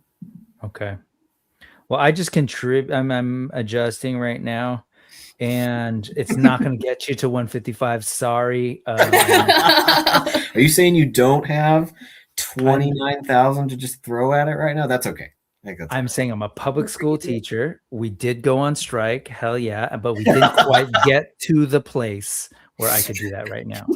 Okay. Well, I just contribute. I'm adjusting right now, and it's not going to get you to 155. Sorry. Are you saying you don't have 29,000 to just throw at it right now? That's okay. I'm saying I'm a public school teacher. We did go on strike. Hell yeah. But we didn't quite get to the place where I could do that right now.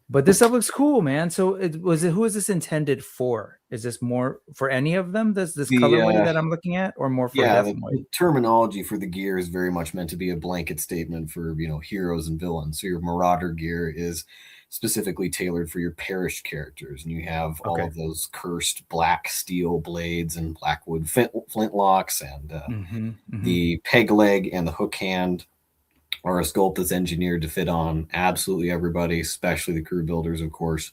But this stuff looks cool, man. So who is this intended for? Is this more for any of them? This colorway that I'm looking at, or more for the terminology for the gear is very much meant to be a blanket statement for, you know, heroes and villains. So your Marauder gear is specifically tailored for your perished characters, and you have all of those cursed black steel blades and blackwood flintlocks, and the peg leg and the hook hand are a sculpt that's engineered to fit on absolutely everybody, especially the crew builders, of course.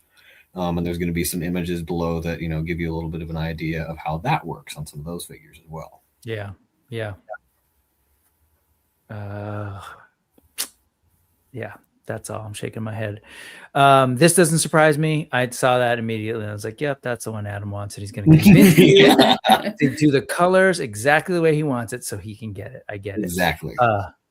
And there's going to be some images below that, you know, give you a little bit of an idea of how that works on some of those figures as well. Yeah. That's all. I'm shaking my head. This doesn't surprise me. I saw that immediately. I was like, yep, that's the one Adam wants, and he's going to convince me to do the colors exactly the way he wants it so he can get it. I get it. Exactly.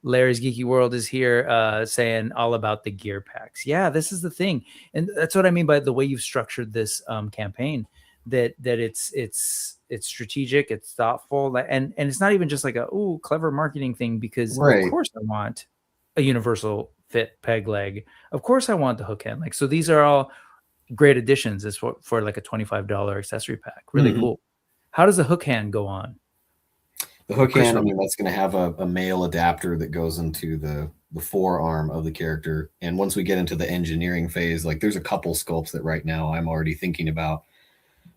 Larry's Geeky World is here saying all about the gear packs. Yeah, this is the thing. And that's what I mean by the way you've structured this campaign, that it's strategic, it's thoughtful, and it's not even just like a clever marketing thing, because of course I want a universal fit peg leg. Of course I want the hook hand. Like, so these are all great additions. It's for like a $25 accessory pack. Really cool. How does the hook hand go on? The hook hand, I mean, that's going to have a male adapter that goes into the forearm of the character. And once we get into the engineering phase, like there's a couple sculpts that right now I'm already thinking about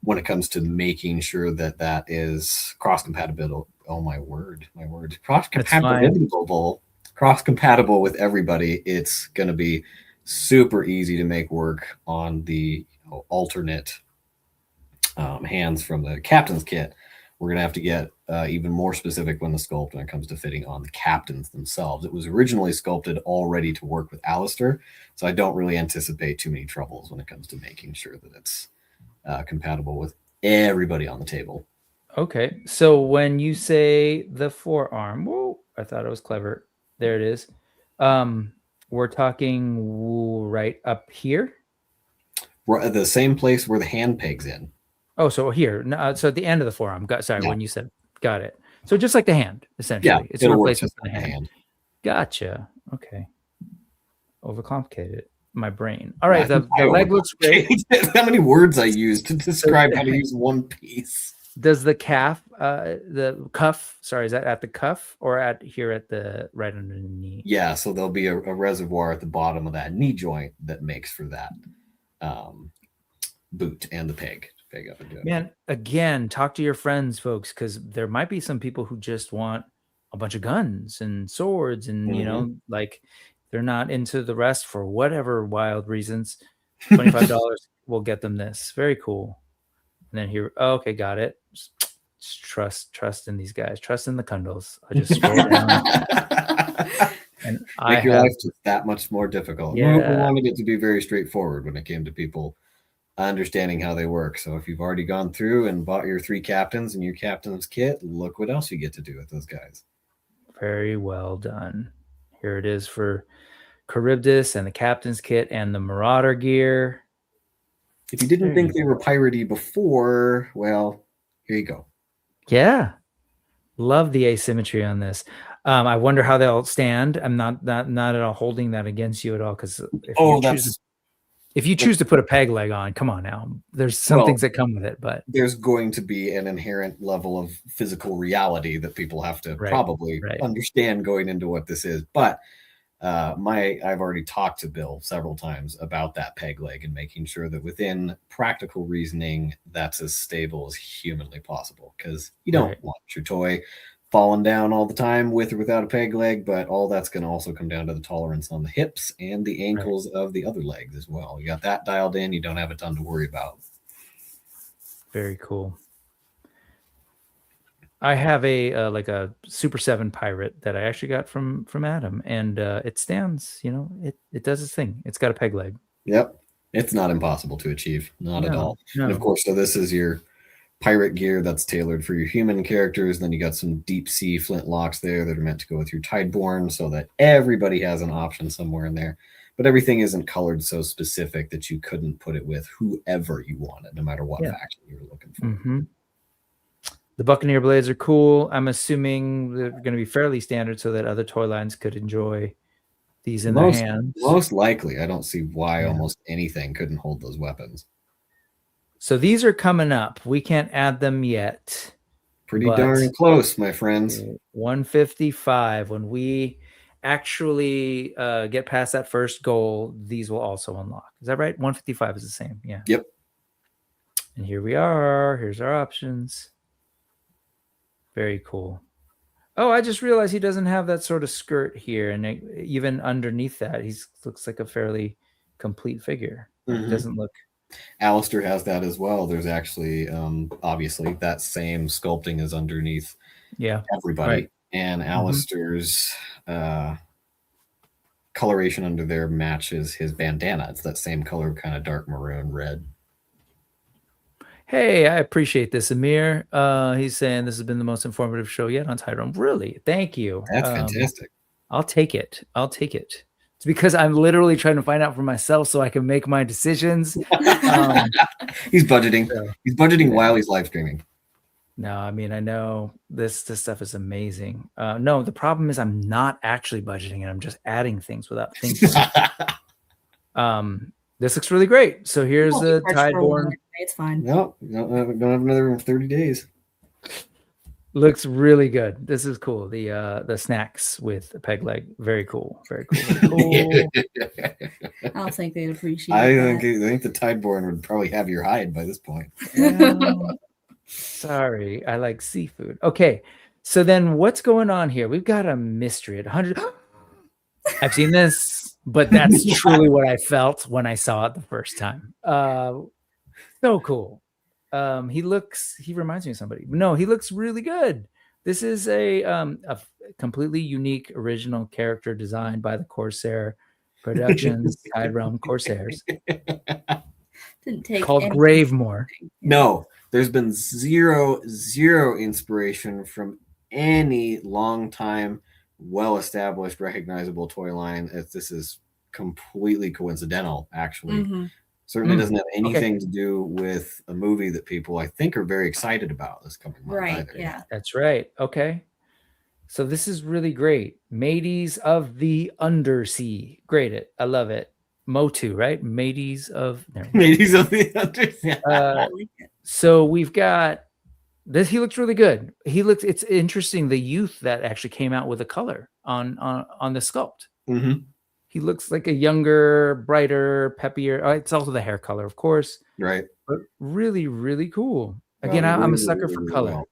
when it comes to making sure that is cross-compatible. Oh, my word. Cross-compatible with everybody. It's going to be super easy to make work on the alternate hands from the captain's kit. We're going to have to get even more specific when it comes to fitting on the captains themselves. It was originally sculpted all ready to work with Alistair, so I don't really anticipate too many troubles when it comes to making sure that it's compatible with everybody on the table. Okay, so when you say the forearm, whoa, I thought it was clever. There it is. We're talking right up here. We're at the same place where the hand peg's in. Oh, so here, so at the end of the forearm. Sorry, when you said, got it. So just like the hand, essentially. Yeah, it's a replacement for the hand. Gotcha. Okay. Overcomplicated my brain. All right, the leg looks great. How many words I used to describe how to use one piece? Does the calf, the cuff, sorry, is that at the cuff or at here at the right under the knee? Yeah, so there'll be a reservoir at the bottom of that knee joint that makes for that boot and the peg up into it. Man, again, talk to your friends, folks, because there might be some people who just want a bunch of guns and swords and, you know, like they're not into the rest for whatever wild reasons. $25 will get them this. Very cool. And then here, okay, got it. Just trust in these guys. Trust in the Kundals. I just scroll down. And Make your life just that much more difficult. Yeah. We wanted it to be very straightforward when it came to people understanding how they work. So if you've already gone through and bought your 3 captains and your captain's kit, look what else you get to do with those guys. Very well done. Here it is for Charybdis and the captain's kit and the marauder gear. If you didn't think they were piratey before, well, here you go. Yeah. Love the asymmetry on this. I wonder how they'll stand. I'm not at all holding that against you at all, because if you choose to put a peg leg on, come on now. There's some things that come with it, but there's going to be an inherent level of physical reality that people have to probably understand going into what this is. But I've already talked to Bill several times about that peg leg and making sure that within practical reasoning, that's as stable as humanly possible, because you don't want your toy falling down all the time with or without a peg leg, but all that's going to also come down to the tolerance on the hips and the ankles of the other legs as well. You got that dialed in, you don't have a ton to worry about. Very cool. I have a like a Super 7 pirate that I actually got from Adam, and it stands, you know, it does its thing. It's got a peg leg. Yep. It's not impossible to achieve. Not at all. No. And of course, so this is your pirate gear that's tailored for your human characters. Then you got some deep sea flintlocks there that are meant to go with your Tideborn, so that everybody has an option somewhere in there. But everything isn't colored so specific that you couldn't put it with whoever you wanted, no matter what faction you were looking for. The Buccaneer blades are cool. I'm assuming they're going to be fairly standard so that other toy lines could enjoy these in their hands. Most likely. I don't see why almost anything couldn't hold those weapons. So these are coming up. We can't add them yet. Pretty darn close, my friends. 155. When we actually get past that first goal, these will also unlock. Is that right? 155 is the same. Yeah. Yep. And here we are. Here's our options. Very cool. Oh, I just realized he doesn't have that sort of skirt here. And even underneath that, he looks like a fairly complete figure. It doesn't look... Alistair has that as well. There's actually, obviously, that same sculpting is underneath everybody. And Alistair's coloration under there matches his bandana. It's that same color, kind of dark maroon red. Hey, I appreciate this, Amir. He's saying this has been the most informative show yet on Tide-Realm. Really? Thank you. That's fantastic. I'll take it. It's because I'm literally trying to find out for myself so I can make my decisions. He's budgeting. He's budgeting while he's live streaming. No, I mean, I know this stuff is amazing. No, the problem is I'm not actually budgeting, and I'm just adding things without thinking. This looks really great. So here's the Tideborn. It's fine. No, don't have another 30 days. Looks really good. This is cool. The snacks with a peg leg. Very cool. Very cool. Very cool. I don't think they'd appreciate I think the Tideborn would probably have your hide by this point. Sorry, I like seafood. Okay, so then what's going on here? We've got a mystery at 100. I've seen this, but that's truly what I felt when I saw it the first time. So cool. He reminds me of somebody. No, he looks really good. This is a completely unique original character designed by the Corsair Productions Tide-Realm Corsairs Didn't take called any- Gravemore. No, there's been zero inspiration from any long time, well-established, recognizable toy line. This is completely coincidental, actually. Mhm. Certainly doesn't have anything to do with a movie that people, I think, are very excited about this coming month. Right, either. yeah. That's right. Okay. So this is really great. Mateys of the Undersea. Great it. I love it. Motu, right? Mateys of Ladies of the Undersea. I like it. So we've got this. He looks really good. It's interesting. The youth that actually came out with a color on the sculpt. Mm-hmm. He looks like a younger, brighter, peppier. It's also the hair color, of course. Right. But really, really cool. Again, I'm a sucker for color. Well.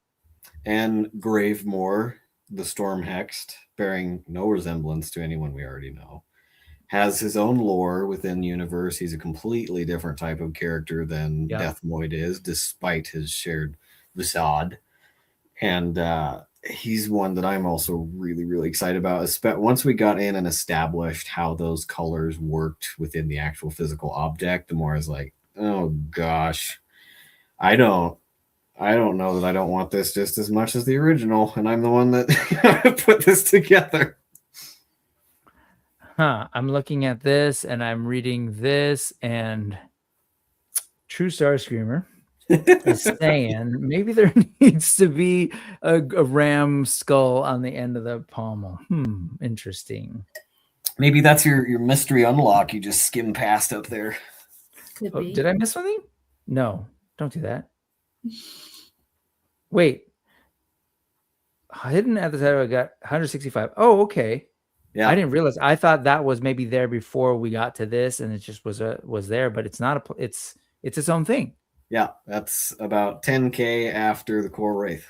And Gravemore, the Storm Hexed, bearing no resemblance to anyone we already know, has his own lore within the universe. He's a completely different type of character than Deathmoid is, despite his shared facade. And he's one that I'm also really, really excited about. Once we got in and established how those colors worked within the actual physical object, the more I was like, oh gosh, I don't know that I don't want this just as much as the original, and I'm the one that put this together. I'm looking at this and I'm reading this, and True Starscreamer is saying maybe there needs to be a ram skull on the end of the pommel. Interesting. Maybe that's your mystery unlock you just skim past up there. Could be. Did I miss something? No, don't do that. Wait. Hidden at the title, I got 165. Oh, okay. Yeah. I didn't realize. I thought that was maybe there before we got to this, and it just was there, but it's not it's its own thing. Yeah, that's about 10K after the core wraith.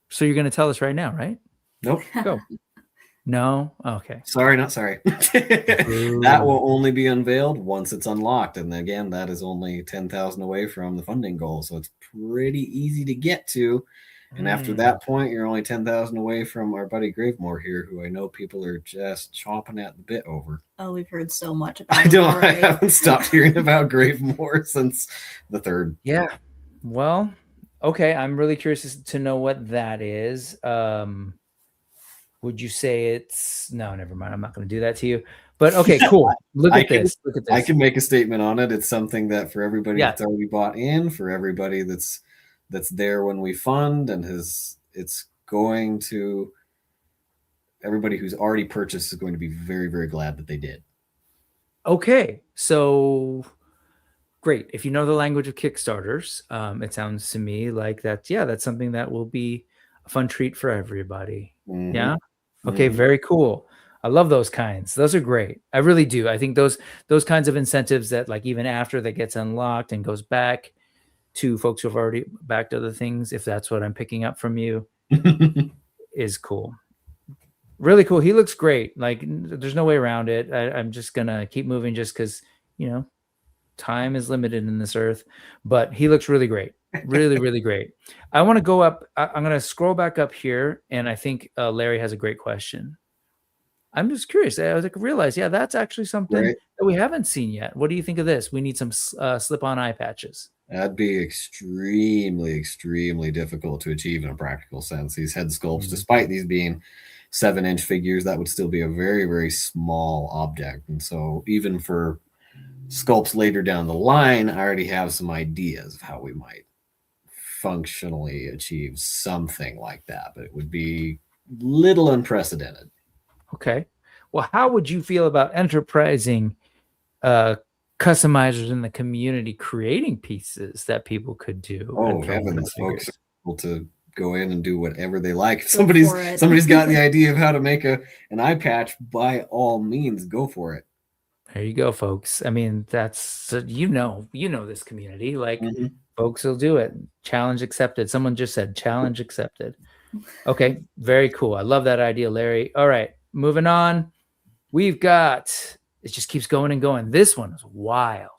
So you're going to tell us right now, right? Nope. Go. No. Okay. Sorry, not sorry. That will only be unveiled once it's unlocked, and again, that is only 10,000 away from the funding goal, so it's pretty easy to get to. And after that point, you're only 10,000 away from our buddy Gravemore here, who I know people are just chomping at the bit over. Oh, we've heard so much about him I haven't stopped hearing about Gravemore since the third. Yeah. Well, okay. I'm really curious to know what that is. Would you say it's... No, never mind. I'm not going to do that to you. But okay, cool. Look at this. I can make a statement on it. It's something that for everybody that's already bought in, for everybody that's there when we fund, and it's going to... Everybody who's already purchased is going to be very, very glad that they did. Okay. So great. If you know the language of Kickstarters, it sounds to me like that's something that will be a fun treat for everybody. Mm-hmm. Yeah. Okay. Mm-hmm. Very cool. I love those kinds. Those are great. I really do. I think those kinds of incentives that, like, even after that gets unlocked and goes back to folks who have already backed other things, if that's what I'm picking up from you, is cool. Really cool. He looks great. Like, there's no way around it. I'm just going to keep moving just because, time is limited in this earth, but he looks really great. Really, really great. I want to go up. I'm going to scroll back up here, and I think Larry has a great question. I'm just curious. I realized, that's actually something that we haven't seen yet. What do you think of this? We need some slip-on eye patches. That'd be extremely, extremely difficult to achieve in a practical sense. These head sculpts, despite these being 7-inch figures, that would still be a very, very small object. And so even for sculpts later down the line, I already have some ideas of how we might functionally achieve something like that, but it would be little unprecedented. Okay. Well, how would you feel about enterprising customizers in the community creating pieces that people could do? Oh, heavens, folks are able to go in and do whatever they like. If somebody's got the idea of how to make an eye patch, by all means, go for it. There you go, folks. I mean, that's this community. Like, folks will do it. Challenge accepted. Someone just said challenge accepted. Okay, very cool. I love that idea, Larry. All right, moving on. We've got, it just keeps going and going. This one is wild.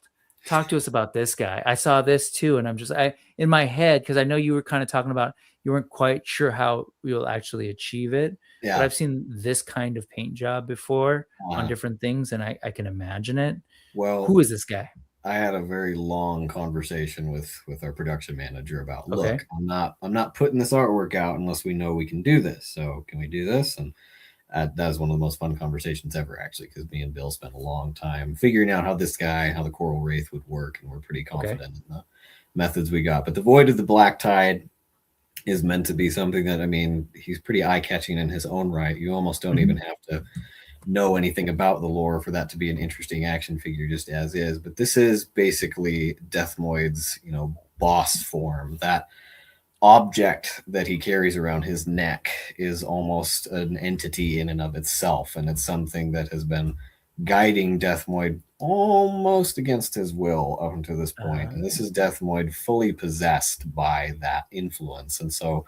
talk to us about this guy. I saw this too, and I'm just in my head, because I know you were kind of talking about you weren't quite sure how you'll actually achieve it. Yeah. But I've seen this kind of paint job before on Uh, different things, and I can imagine it. well, Who is this guy? I had a very long conversation with our production manager about, Okay. look, I'm not putting this artwork out unless we know we can do this. So can we do this? And that was one of the most fun conversations ever, actually, because me and Bill spent a long time figuring out how the Coral Wraith would work, and we're pretty confident in the methods we got. But the Void of the Black Tide is meant to be something that, I mean, he's pretty eye-catching in his own right. You almost don't even have to know anything about the lore for that to be an interesting action figure just as is. But this is basically Deathmoid's, boss form. That object that he carries around his neck is almost an entity in and of itself, and it's something that has been guiding Deathmoid almost against his will up until this point. And this is Deathmoid fully possessed by that influence. And so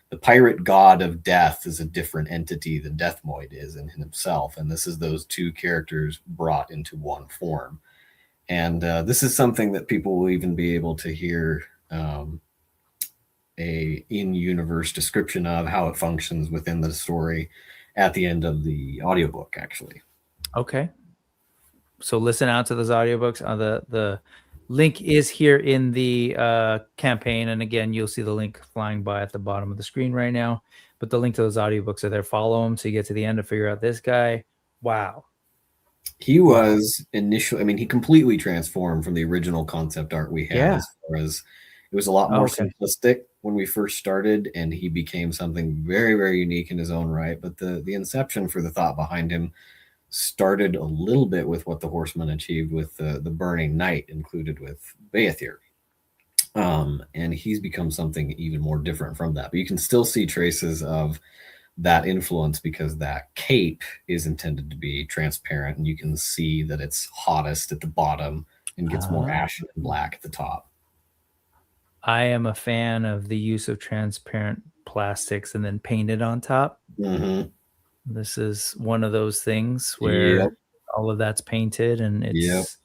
the pirate god of death is a different entity than Deathmoid is in himself. And this is those two characters brought into one form. And this is something that people will even be able to hear a in-universe description of how it functions within the story at the end of the audiobook, actually. Okay. So listen out to those audiobooks. The link is here in the campaign. And again, you'll see the link flying by at the bottom of the screen right now. But the link to those audiobooks are there. Follow them so you get to the end to figure out this guy. Wow. He was initially, I mean, he completely transformed from the original concept art we had, as far as it was a lot more simplistic when we first started, and he became something very, very unique in his own right. But the inception for the thought behind him started a little bit with what the Horsemen achieved with the Burning Knight included with Beathir. And he's become something even more different from that. But you can still see traces of that influence because that cape is intended to be transparent, and you can see that it's hottest at the bottom and gets more ashen and black at the top. I am a fan of the use of transparent plastics and then painted on top. Mm-hmm. This is one of those things where all of that's painted, and it's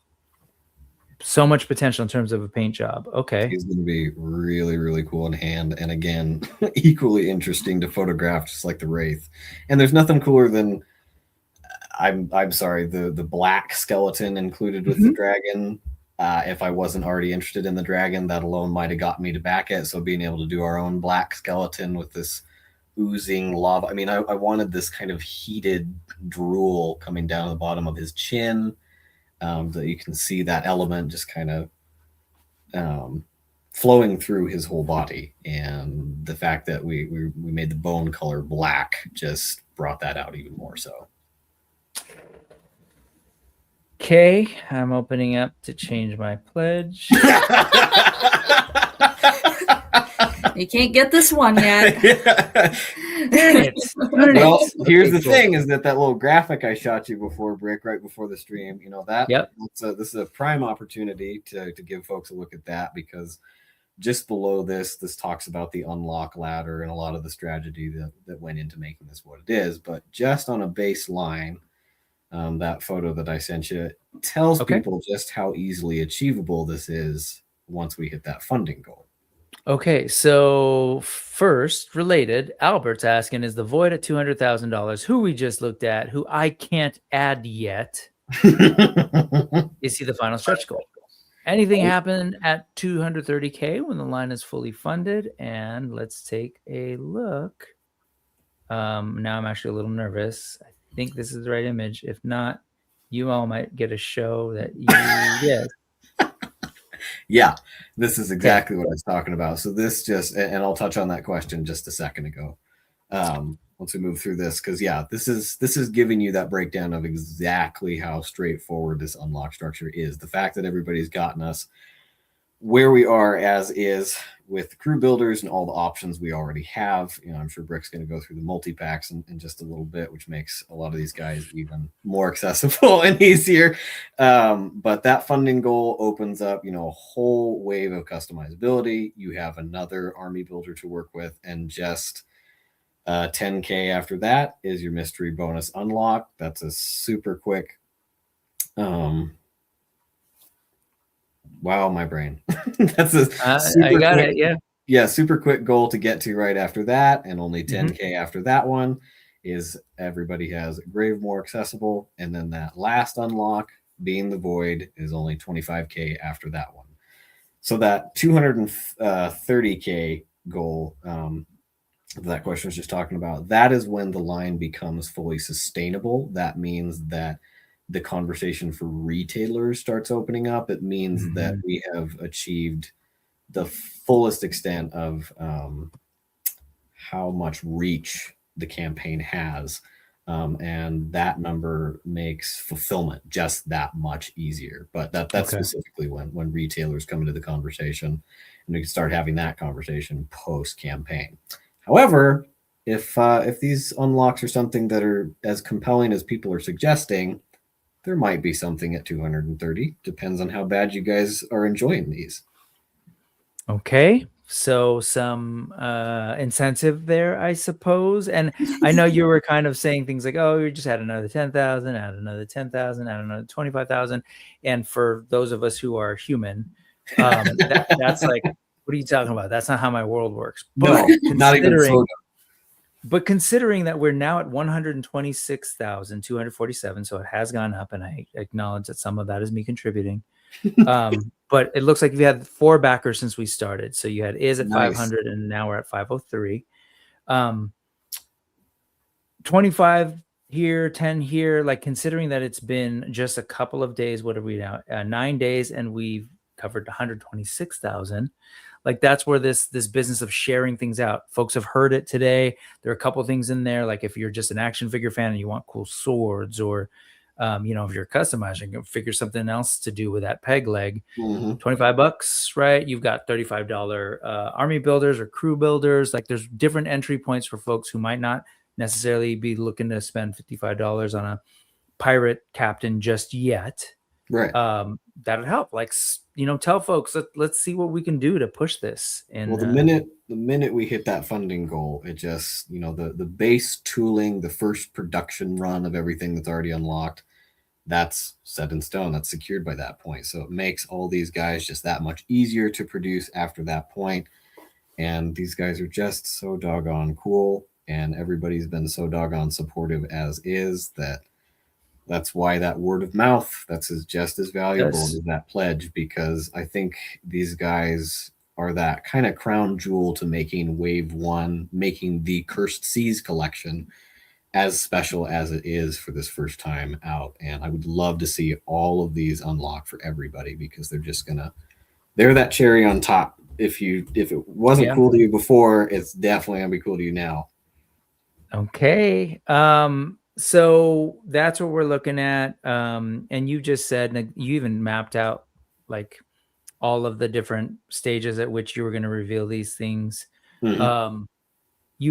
so much potential in terms of a paint job. Okay. He's going to be really, really cool in hand. And again, equally interesting to photograph, just like the Wraith. And there's nothing cooler than, I'm sorry, the black skeleton included with the dragon. If I wasn't already interested in the dragon, that alone might have got me to back it. So being able to do our own black skeleton with this oozing lava. I mean, I wanted this kind of heated drool coming down the bottom of his chin. That you can see that element just kind of flowing through his whole body. And the fact that we made the bone color black just brought that out even more so. Okay, I'm opening up to change my pledge. You can't get this one yet. Well, here's the thing: is that little graphic I shot you before, Brick, right before the stream. This is a prime opportunity to give folks a look at that, because just below this talks about the unlock ladder and a lot of the strategy that went into making this what it is. But just on a baseline, that photo that I sent you tells people just how easily achievable this is once we hit that funding goal. Okay, so first, related, Albert's asking, is the Void at $200,000, who we just looked at, who I can't add yet, is he the final stretch goal? Anything happen at 230K when the line is fully funded? And let's take a look. Now I'm actually a little nervous. I think this is the right image. If not, you all might get a show that you get. Yeah, this is exactly what I was talking about. So this just, and I'll touch on that question just a second ago. Once we move through this, because this is giving you that breakdown of exactly how straightforward this unlock structure is. The fact that everybody's gotten us where we are as is with the crew builders and all the options we already have. I'm sure Brick's going to go through the multi-packs in just a little bit, which makes a lot of these guys even more accessible and easier. But that funding goal opens up, a whole wave of customizability. You have another army builder to work with, and just 10K after that is your mystery bonus unlock. That's a super quick Wow, my brain. That's a I super got quick, it. Yeah. yeah, super quick goal to get to right after that, and only Mm-hmm. 10K after that one is everybody has Grave more accessible, and then that last unlock, being the Void, is only 25K after that one. So that 230K goal that question was just talking about, that is when the line becomes fully sustainable. That means that the conversation for retailers starts opening up. It means that we have achieved the fullest extent of how much reach the campaign has. And that number makes fulfillment just that much easier. But that's Okay. specifically when retailers come into the conversation, and we can start having that conversation post campaign. However, if these unlocks are something that are as compelling as people are suggesting, there might be something at 230. Depends on how bad you guys are enjoying these. Okay. So some incentive there, I suppose. And I know you were kind of saying things like, oh, you just had another 10,000, add another 10,000, add another 25,000. And for those of us who are human, that's like, what are you talking about? That's not how my world works. But no, not even so. But considering that we're now at 126,247, so it has gone up, and I acknowledge that some of that is me contributing. But it looks like we had 4 backers since we started. So you had Is at 500, and now we're at 503. 25 here, 10 here. Like, considering that it's been just a couple of days, what are we now? 9 days, and we've covered 126,000. Like, that's where this business of sharing things out. Folks have heard it today. There are a couple things in there, like if you're just an action figure fan and you want cool swords, or if you're customizing, you figure something else to do with that peg leg. $25, right? You've got $35 army builders or crew builders. Like, there's different entry points for folks who might not necessarily be looking to spend $55 on a pirate captain just yet. Right. That'd help. Like, tell folks, let's see what we can do to push this. And well, the minute we hit that funding goal, it just, the base tooling, the first production run of everything that's already unlocked, that's set in stone. That's secured by that point. So it makes all these guys just that much easier to produce after that point. And these guys are just so doggone cool. And everybody's been so doggone supportive as is, that's why that word of mouth, that's just as valuable as that pledge, because I think these guys are that kind of crown jewel to making Wave 1, making the Cursed Seas collection as special as it is for this first time out. And I would love to see all of these unlock for everybody, because they're that cherry on top. If it wasn't cool to you before, it's definitely gonna be cool to you now. Okay. So that's what we're looking at. And you just said, you even mapped out like all of the different stages at which you were going to reveal these things. You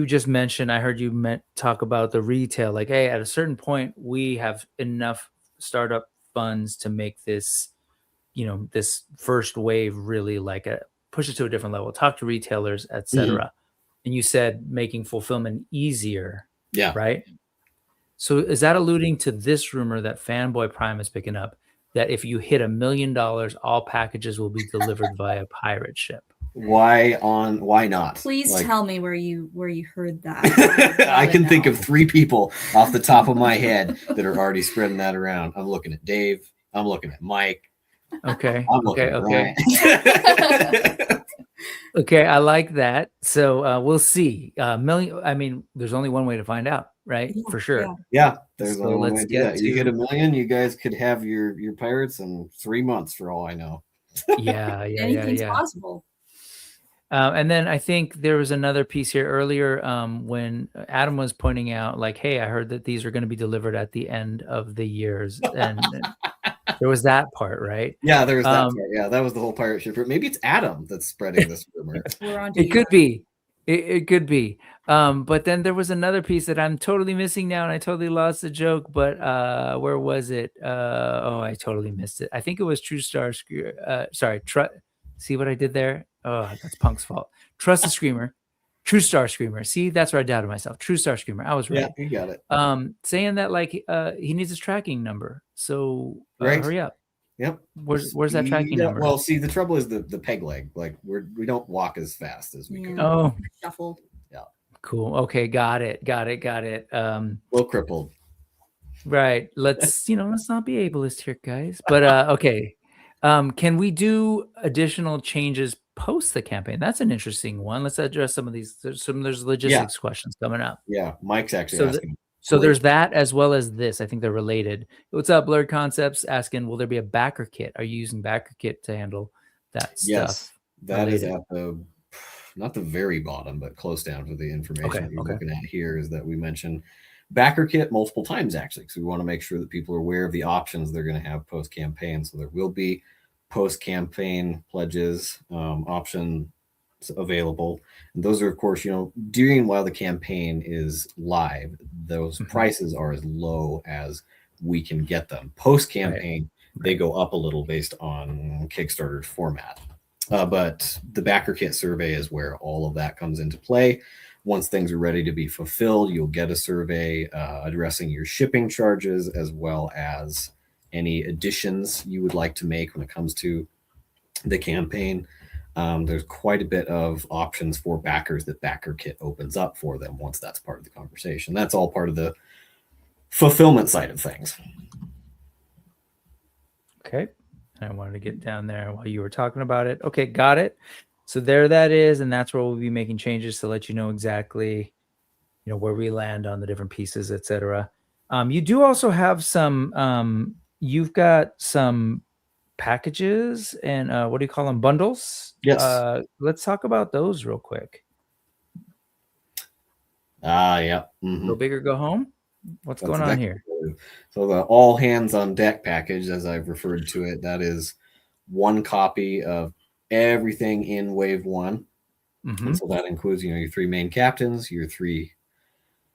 just mentioned, I heard you talk about the retail, like, hey, at a certain point, we have enough startup funds to make this, this first wave really push it to a different level, talk to retailers, etc. And you said making fulfillment easier. Yeah. Right. So is that alluding to this rumor that Fanboy Prime is picking up, that if you hit $1 million, all packages will be delivered via pirate ship? Why not? Please tell me where you heard that. I can think of 3 people off the top of my head that are already spreading that around. I'm looking at Dave. I'm looking at Mike. Okay. I'm looking at Ryan. Okay, I like that. So we'll see. Million. I mean, there's only one way to find out, right? Yeah, For sure. Yeah, there's So only one way let's to do that. get You to- hit 1 million, you guys could have your pirates in 3 months for all I know. Yeah. Anything's possible. And then I think there was another piece here earlier when Adam was pointing out, like, hey, I heard that these are going to be delivered at the end of the years. And there was that part, right? Yeah, there was that part. Yeah, that was the whole pirate ship. Maybe it's Adam that's spreading this rumor. It could be. It could be. But then there was another piece that I'm totally missing now, and I totally lost the joke. But where was it? I totally missed it. I think it was True Star. See what I did there? Oh, that's Punk's fault. Trust the Screamer. True Star Screamer. See, that's where I doubted myself. True Star Screamer. I was right. Yeah, you got it. Saying that, like, he needs his tracking number. So right. Hurry up. Yep. Where's that tracking number? Well, see, the trouble is the peg leg. Like we don't walk as fast as we could. Oh, Shuffle. Yeah. Cool. Okay, got it. A little crippled. Right. Let's not be ableist here, guys. But okay. Can we do additional changes post the campaign? That's an interesting one. Let's address some of these. There's logistics questions coming up. Yeah, Mike's actually asking. So there's that as well as this. I think they're related. What's up, Blurred Concepts? Asking, will there be a backer kit? Are you using backer kit to handle that Yes, stuff? that is at the not the very bottom, but close down to the information that you're looking at here is that we mentioned backer kit multiple times actually, because we want to make sure that people are aware of the options they're going to have post campaign. So there will be post campaign pledges options available, and those are of course during while the campaign is live, those prices are as low as we can get them. Post campaign, they go up a little based on Kickstarter's format. But the backer kit survey is where all of that comes into play. Once things are ready to be fulfilled, you'll get a survey addressing your shipping charges as well as any additions you would like to make when it comes to the campaign. There's quite a bit of options for backers that backer kit opens up for them once that's part of the conversation. That's all part of the fulfillment side of things. Okay. I wanted to get down there while you were talking about it. Okay, got it. So there that is, and that's where we'll be making changes to let you know exactly, where we land on the different pieces, etc. You do also have some. You've got some packages and what do you call them? Bundles. Yes. Let's talk about those real quick. Yeah. Go big or go home. What's going on here? So the all hands on deck package, as I've referred to it, that is one copy of everything in wave one. And so that includes, your 3 main captains, your 3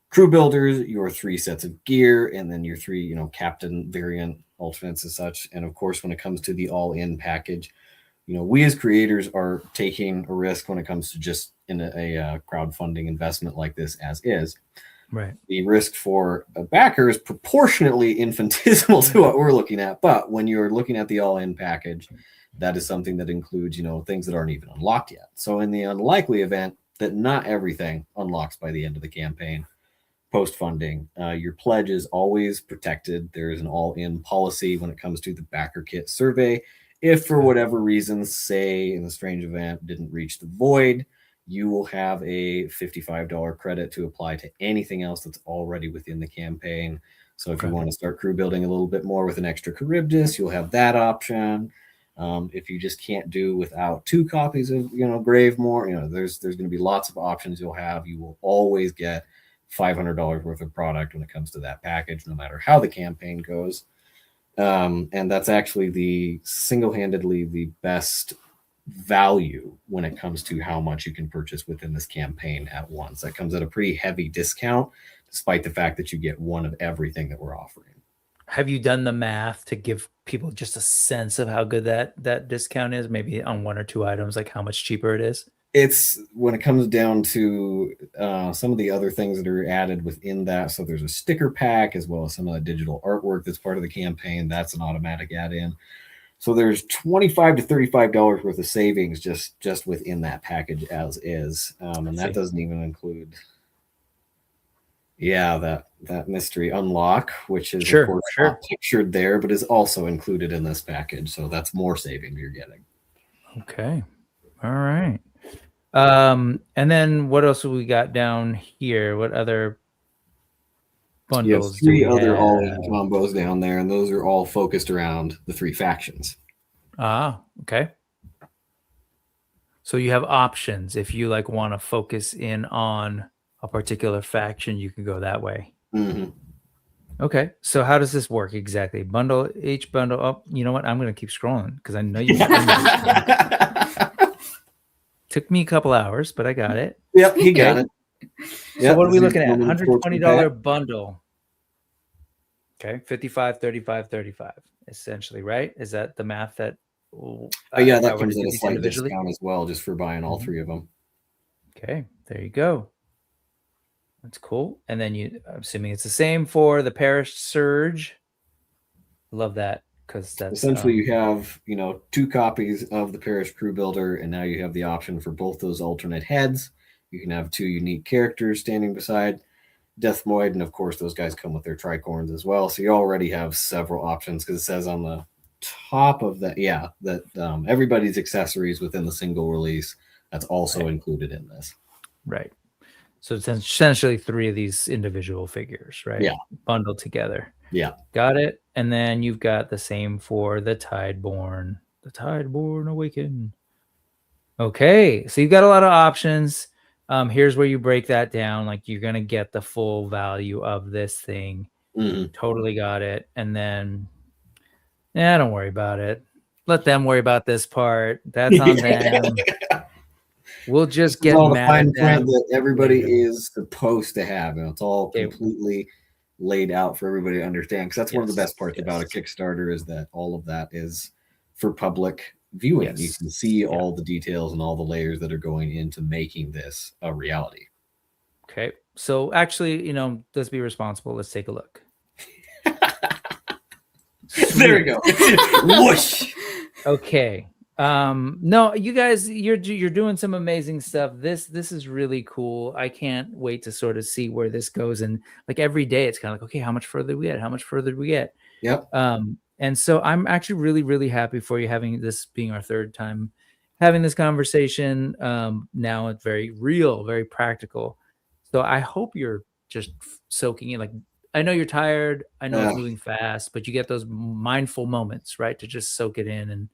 crew builders, your 3 sets of gear, and then your 3, captain variant alternates and such. And of course, when it comes to the all in package, we as creators are taking a risk when it comes to just in a crowdfunding investment like this as is. Right. The risk for a backer is proportionately infinitesimal to what we're looking at. But when you're looking at the all-in package, that is something that includes, things that aren't even unlocked yet. So in the unlikely event that not everything unlocks by the end of the campaign, post-funding, your pledge is always protected. There is an all-in policy when it comes to the backer kit survey. If for whatever reason, say in the strange event, didn't reach the void, you will have a $55 credit to apply to anything else that's already within the campaign. So if you want to start crew building a little bit more with an extra Charybdis, you'll have that option. If you just can't do without 2 copies of, Gravemore, there's going to be lots of options you'll have. You will always get $500 worth of product when it comes to that package, no matter how the campaign goes. And that's actually the single-handedly the best value when it comes to how much you can purchase within this campaign at once. That comes at a pretty heavy discount, despite the fact that you get one of everything that we're offering. Have you done the math to give people just a sense of how good that discount is? Maybe on 1 or 2 items, like how much cheaper it is? It's when it comes down to some of the other things that are added within that. So there's a sticker pack as well as some of the digital artwork that's part of the campaign. That's an automatic add-in. So there's $25 to $35 worth of savings just within that package as is. And that doesn't even include, that mystery unlock, which is of course not pictured there, but is also included in this package. So that's more savings you're getting. Okay. All right. And then what else have we got down here? What other bundles? You have 3 other all-in combos down there, and those are all focused around the 3 factions. Okay. So you have options. If you want to focus in on a particular faction, you can go that way. Okay. So how does this work exactly? Bundle each bundle up. You know what? I'm going to keep scrolling because I know you. Took me a couple hours, but I got it. Yep, he got it. So what are we looking at? $120 bundle. Okay, 55, 35, 35, essentially, right? Is that the math that? That comes at a slight discount as well, just for buying all 3 of them. Okay, there you go. That's cool. And then I'm assuming it's the same for the Perished Surge. Love that because that's essentially you have, 2 copies of the Parish Crew Builder, and now you have the option for both those alternate heads. You can have 2 unique characters standing beside Deathmoid, and of course those guys come with their tricorns as well. So you already have several options, because it says on the top of that, that everybody's accessories within the single release, that's also included in this. Right. So it's essentially 3 of these individual figures, right? Yeah. Bundled together. Yeah. Got it. And then you've got the same for the Tideborn. The Tideborn Awaken. Okay. So you've got a lot of options. Here's where you break that down. Like, you're going to get the full value of this thing. Mhm. Totally got it. And then, don't worry about it. Let them worry about this part. That's on them. We'll just get all the mad fine at them. print that everybody is supposed to have, and it's all completely laid out for everybody to understand. Because that's one of the best parts about a Kickstarter, is that all of that is for public viewing. You can see all the details and all the layers that are going into making this a reality. Okay, so actually, let's be responsible. Let's take a look. There we go. Whoosh. Okay. No, you guys, you're doing some amazing stuff. This is really cool. I can't wait to sort of see where this goes. And like every day, it's kind of like, okay, how much further do we get? How much further do we get? Yep. And so I'm actually really, really happy for you, having this being our 3rd time having this conversation. Now it's very real, very practical. So I hope you're just soaking in. Like, I know you're tired. I know it's moving fast, but you get those mindful moments, right? To just soak it in and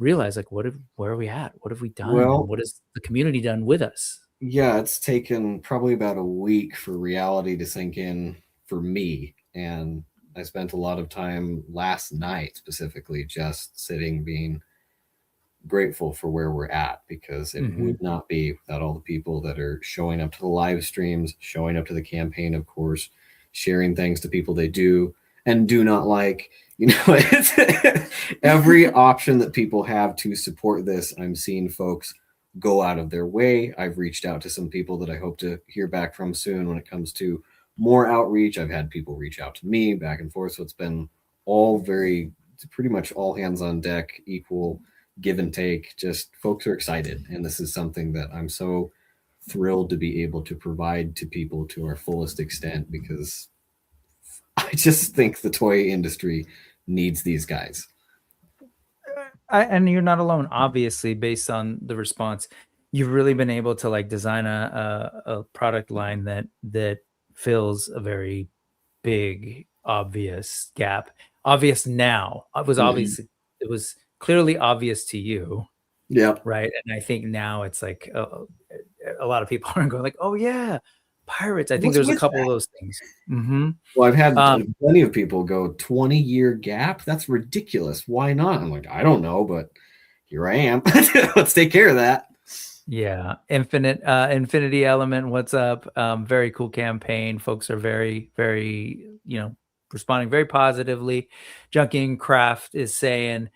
realize, like, where are we at? What have we done? Well, what has the community done with us? Yeah, it's taken probably about a week for reality to sink in for me. And I spent a lot of time last night specifically just sitting, being grateful for where we're at, because it would not be without all the people that are showing up to the live streams, showing up to the campaign, of course, sharing things to people they do and do not like. It's every option that people have to support this. I'm seeing folks go out of their way. I've reached out to some people that I hope to hear back from soon when it comes to more outreach. I've had people reach out to me back and forth. So it's been pretty much all hands on deck, equal give and take. Just folks are excited. And this is something that I'm so thrilled to be able to provide to people to our fullest extent, because I just think the toy industry needs these guys. And you're not alone, obviously, based on the response. You've really been able to like design a product line that fills a very big, obvious gap. Obvious now. It was obviously, it was clearly obvious to you. Yeah. Right. And I think now it's like a lot of people are going like, oh yeah, pirates. I think there's a couple of those things. Well, I've had plenty of people go 20-year gap. That's ridiculous. Why not? I'm like, I don't know, but here I am. Let's take care of that. Yeah. Infinity Element. What's up? Very cool campaign. Folks are very, very, responding very positively. Junkie Craft is saying,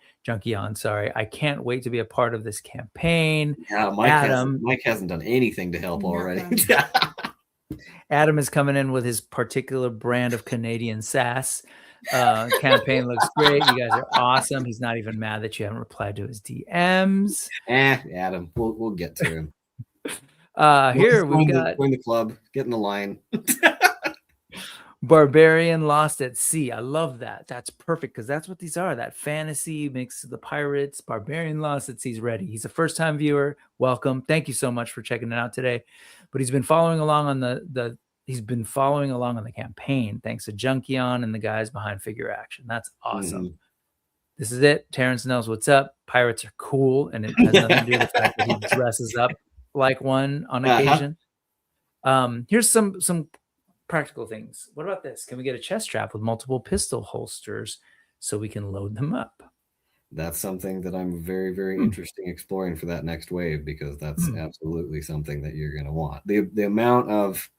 sorry, I can't wait to be a part of this campaign. Yeah, Mike hasn't done anything to help already. Adam is coming in with his particular brand of Canadian sass. Campaign looks great. You guys are awesome. He's not even mad that you haven't replied to his DMs. Adam, we'll get to him. Here we've got join the club, get in the line. Barbarian Lost at Sea. I love that. That's perfect, because that's what these are. That fantasy mixed with the pirates. Barbarian Lost at Sea's ready. He's a first-time viewer. Welcome. Thank you so much for checking it out today. But he's been following along on the campaign, thanks to Junkion and the guys behind Figure Action. That's awesome. This is it. Terrence knows what's up. Pirates are cool, and it has nothing to do with the fact that he dresses up like one on occasion. Here's some practical things. What about this? Can we get a chest strap with multiple pistol holsters so we can load them up? That's something that I'm very, very interested in exploring for that next wave, because that's absolutely something that you're going to want. The amount of,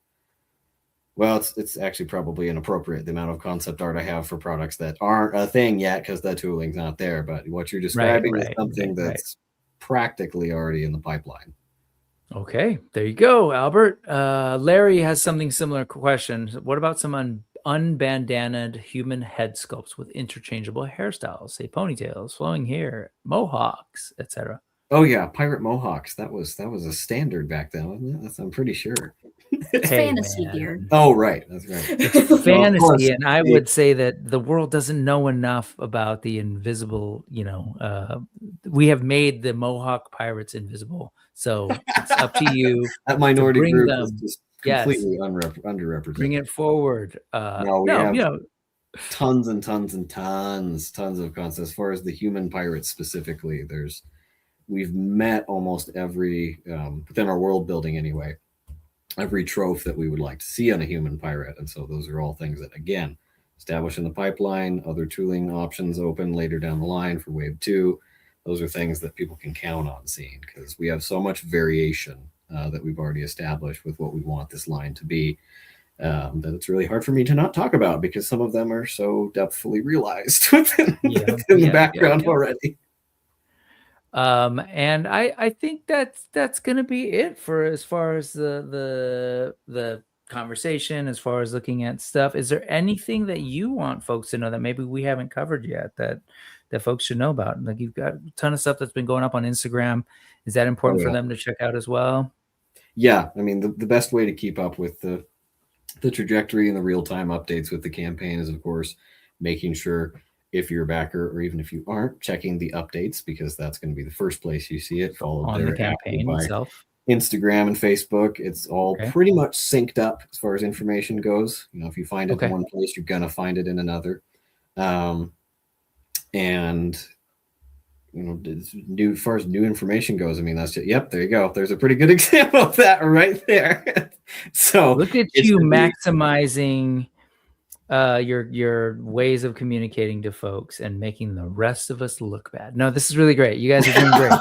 well, it's actually probably inappropriate, the amount of concept art I have for products that aren't a thing yet, because the tooling's not there. But what you're describing is something that's practically already in the pipeline. Okay, there you go, Albert. Larry has something similar question. What about some unbandanaed human head sculpts with interchangeable hairstyles, say ponytails, flowing hair, mohawks, etc. Oh yeah, pirate mohawks. That was a standard back then, wasn't it? I'm pretty sure. It's Hey, fantasy man. gear. Oh right, that's right. It's Well, of fantasy, course, and I would say that the world doesn't know enough about the invisible. We have made the Mohawk pirates invisible, so it's up to you that minority bring group them. is just Yes. completely underrepresented. Bring it forward. No, we have you know, tons and tons and tons of concepts. As far as the human pirates specifically, we've met almost every within our world building anyway, every trope that we would like to see on a human pirate. And so those are all things that, again, establish in the pipeline, other tooling options open later down the line for wave 2. Those are things that people can count on seeing, because we have so much variation that we've already established with what we want this line to be, that it's really hard for me to not talk about, because some of them are so depthfully realized within the background already. And I think that's gonna be it for as far as the conversation, as far as looking at stuff. Is there anything that you want folks to know that maybe we haven't covered yet that folks should know about? Like, you've got a ton of stuff that's been going up on Instagram. Is that important for them to check out as well? Yeah, I mean, the best way to keep up with the trajectory and the real-time updates with the campaign is, of course, making sure, if you're a backer or even if you aren't, checking the updates, because that's going to be the first place you see it, followed on the campaign itself. Instagram and Facebook. It's all pretty much synced up as far as information goes. If you find it in one place, you're going to find it in another. And as far as new information goes, I mean, that's yep, there you go. There's a pretty good example of that right there. So look at you maximizing your ways of communicating to folks and making the rest of us look bad. No, this is really great. You guys are doing great.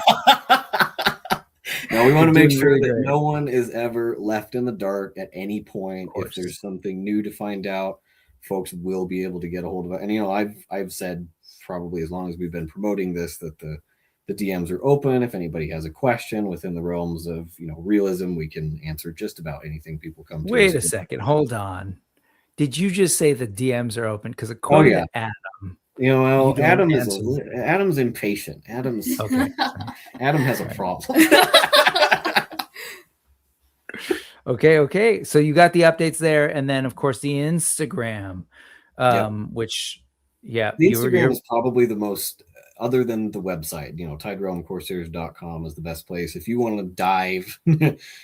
Now we want to make sure that no one is ever left in the dark at any point. If there's something new to find out, folks will be able to get a hold of it. And I've said, probably as long as we've been promoting this, that the DMs are open. If anybody has a question within the realms of realism, we can answer just about anything people come to. Wait a second, hold on. Did you just say the DMs are open? Because according to Adam, Adam's impatient. Adam has a problem. Okay. So you got the updates there, and then of course the Instagram, which the Instagram is probably the most, other than the website. Tide-Realm Corsairs.com is the best place. If you want to dive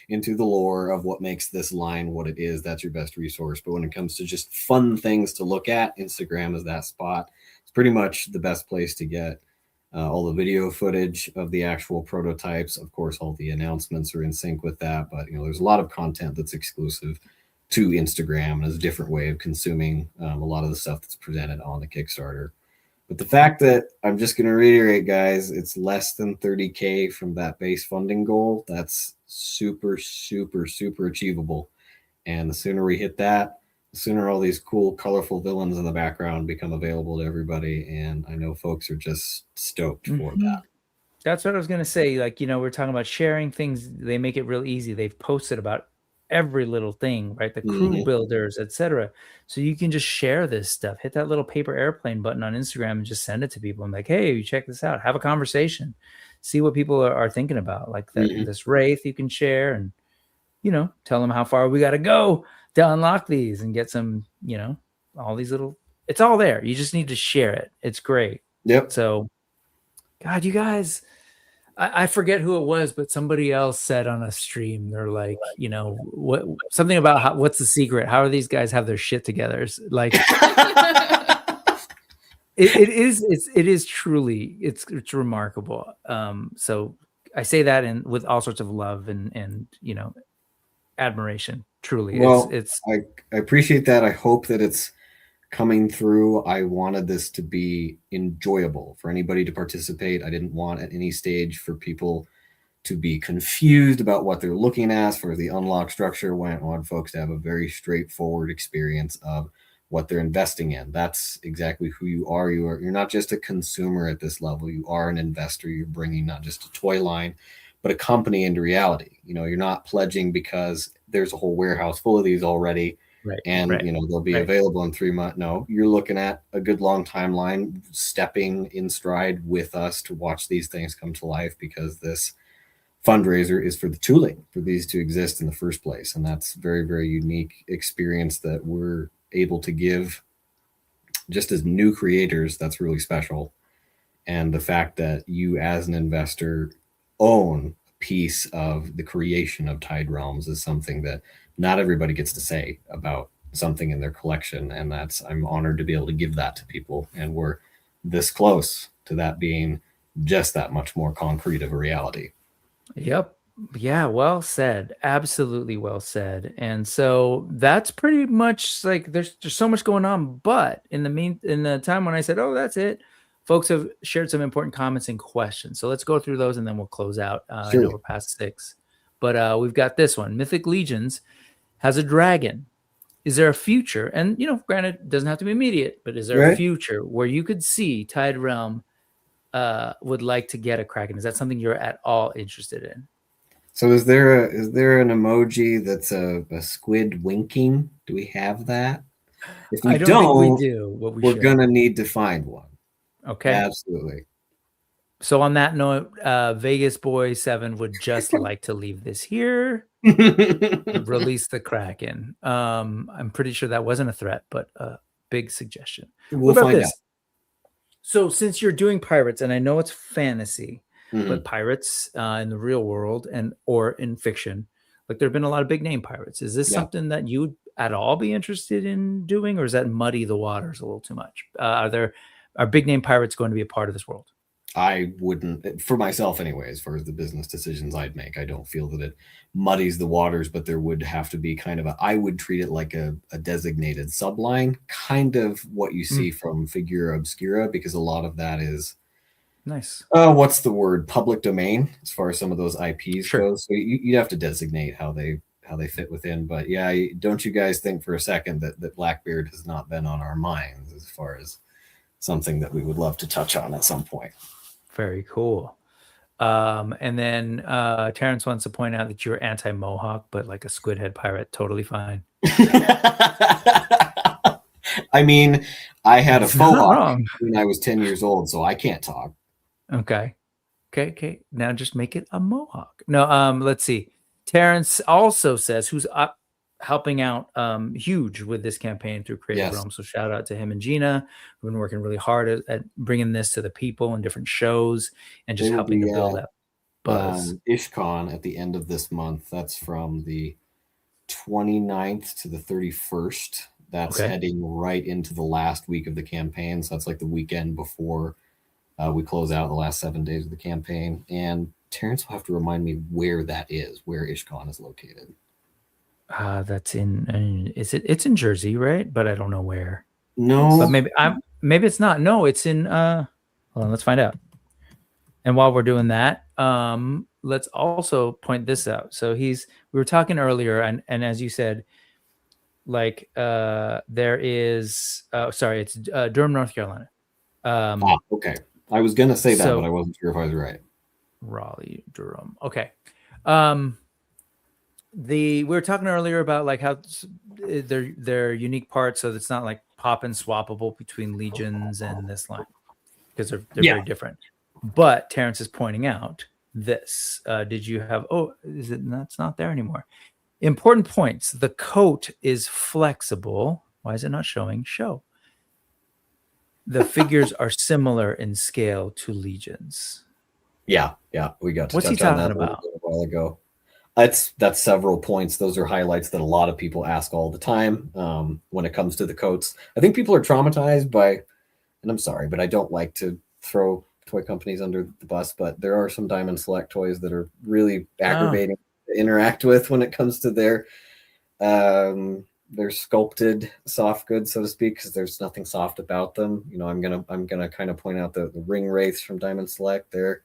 into the lore of what makes this line what it is, that's your best resource. But when it comes to just fun things to look at, Instagram is that spot. It's pretty much the best place to get all the video footage of the actual prototypes. Of course, all the announcements are in sync with that, but there's a lot of content that's exclusive to Instagram, and is a different way of consuming a lot of the stuff that's presented on the Kickstarter. But the fact that, I'm just going to reiterate, guys, it's less than 30K from that base funding goal. That's super, super, super achievable. And the sooner we hit that, the sooner all these cool, colorful villains in the background become available to everybody. And I know folks are just stoked for that. That's what I was going to say. Like, we're talking about sharing things. They make it real easy. They've posted about every little thing, right? The crew builders, etc. So you can just share this stuff. Hit that little paper airplane button on Instagram and just send it to people. I'm like, hey, you check this out. Have a conversation. See what people are thinking about. Like this Wraith you can share, and tell them how far we got to go to unlock these and get some, all these little. It's all there. You just need to share it. It's great. Yep. So, God, you guys. I forget who it was, but somebody else said on a stream, they're like, something about what's the secret? How do these guys have their shit together? It's like, it is truly, it's remarkable. So I say that with all sorts of love and admiration. Truly, well, I appreciate that. I hope that it's coming through. I wanted this to be enjoyable for anybody to participate. I didn't want at any stage for people to be confused about what they're looking at as far as the unlock structure. I want folks to have a very straightforward experience of what they're investing in. That's exactly who you are. You're not just a consumer at this level. You are an investor. You're bringing not just a toy line, but a company into reality. You're not pledging because there's a whole warehouse full of these already. and they'll be available in 3 months. No, you're looking at a good long timeline, stepping in stride with us to watch these things come to life, because this fundraiser is for the tooling, for these to exist in the first place. And that's very, very unique experience that we're able to give just as new creators. That's really special. And the fact that you as an investor own a piece of the creation of Tide Realms is something that not everybody gets to say about something in their collection. And I'm honored to be able to give that to people. And we're this close to that being just that much more concrete of a reality. Yep. Yeah, well said. Absolutely well said. And so that's pretty much like there's so much going on. But in the time when I said, oh, that's it, folks have shared some important comments and questions. So let's go through those and then we'll close out. I know we're past 6. But we've got this one. Mythic Legions has a dragon. Is there a future? And granted, it doesn't have to be immediate, but is there a future where you could see Tide Realm would like to get a Kraken? Is that something you're at all interested in? So is there an emoji that's a squid winking? Do we have that? If we don't think we do. We're gonna need to find one. Okay. Absolutely. So on that note, Vegas Boy 7 would just like to leave this here. Release the Kraken. I'm pretty sure that wasn't a threat, but a big suggestion. We'll find out. So since you're doing pirates, and I know it's fantasy, but pirates in the real world or in fiction, like there have been a lot of big name pirates. Is this something that you would at all be interested in doing, or is that muddy the waters a little too much? Are big name pirates going to be a part of this world? I wouldn't, for myself anyway, as far as the business decisions I'd make. I don't feel that it muddies the waters, but there would have to be I would treat it like a designated subline, kind of what you see from Figura Obscura, because a lot of that is nice. What's the word? Public domain, as far as some of those IPs go. So you have to designate how they fit within. But yeah, don't you guys think for a second that Blackbeard has not been on our minds as far as something that we would love to touch on at some point. Very cool. And then Terrence wants to point out that you're anti-Mohawk, but like a squid head pirate, totally fine. I mean, I had a faux hawk when I was 10 years old, so I can't talk. Okay. Now just make it a Mohawk. No, let's see. Terrence also says, who's helping out huge with this campaign through Creative Realm. So shout out to him and Gina, who've been working really hard at bringing this to the people in different shows and just helping to build that buzz. IshCon at the end of this month. That's from the 29th to the 31st. That's heading right into the last week of the campaign. So that's like the weekend before we close out the last 7 days of the campaign. And Terrence will have to remind me where that is, where IshCon is located. That's it's in Jersey, right? But I don't know where. No, but maybe it's not. No, it's in hold on, let's find out. And while we're doing that, let's also point this out. So we were talking earlier, and as you said, like there is it's Durham, North Carolina. Okay. I was gonna say that, but I wasn't sure if I was right. Raleigh, Durham. Okay. We were talking earlier about like how they're unique parts, so it's not like pop and swappable between legions and this line, because they're very different. But Terrence is pointing out this. Did you have? Oh, is it? That's not there anymore. Important points. The coat is flexible. Why is it not showing? Show. The figures are similar in scale to legions. Yeah, we got to What's he talking about? A while ago. That's several points. Those are highlights that a lot of people ask all the time when it comes to the coats. I think people are traumatized by, and I'm sorry, but I don't like to throw toy companies under the bus, but there are some Diamond Select toys that are really aggravating to interact with when it comes to their sculpted soft goods, so to speak, because there's nothing soft about them. I'm gonna kind of point out the ring wraiths from Diamond Select. They're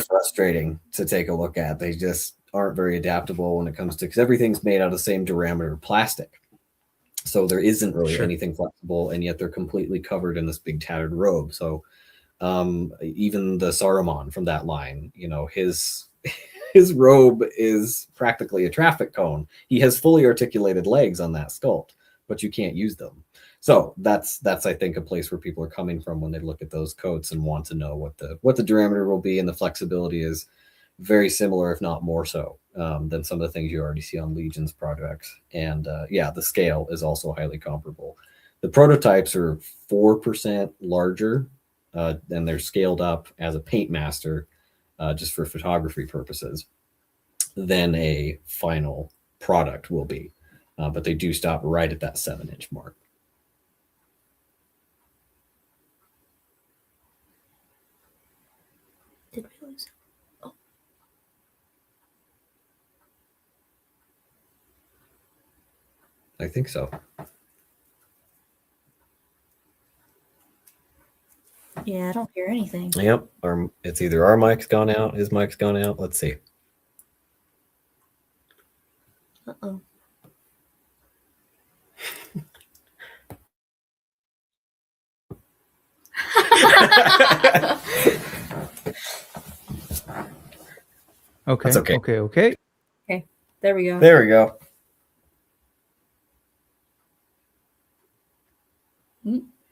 frustrating to take a look at. They just aren't very adaptable when it comes to, because everything's made out of the same diameter plastic. So there isn't really anything flexible, and yet they're completely covered in this big tattered robe. So even the Saruman from that line, his his robe is practically a traffic cone. He has fully articulated legs on that sculpt, but you can't use them. So that's I think a place where people are coming from when they look at those coats and want to know what the diameter will be, and the flexibility is very similar, if not more so, than some of the things you already see on Legion's projects. And yeah, the scale is also highly comparable. The prototypes are 4% larger, and they're scaled up as a paint master, just for photography purposes, than a final product will be. But they do stop right at that 7-inch mark. Did we lose? Oh. I think so. Yeah, I don't hear anything. Yep. It's either our mic's gone out, his mic's gone out. Let's see. Uh-oh. Okay. That's okay. Okay. Okay, there we go. There we go.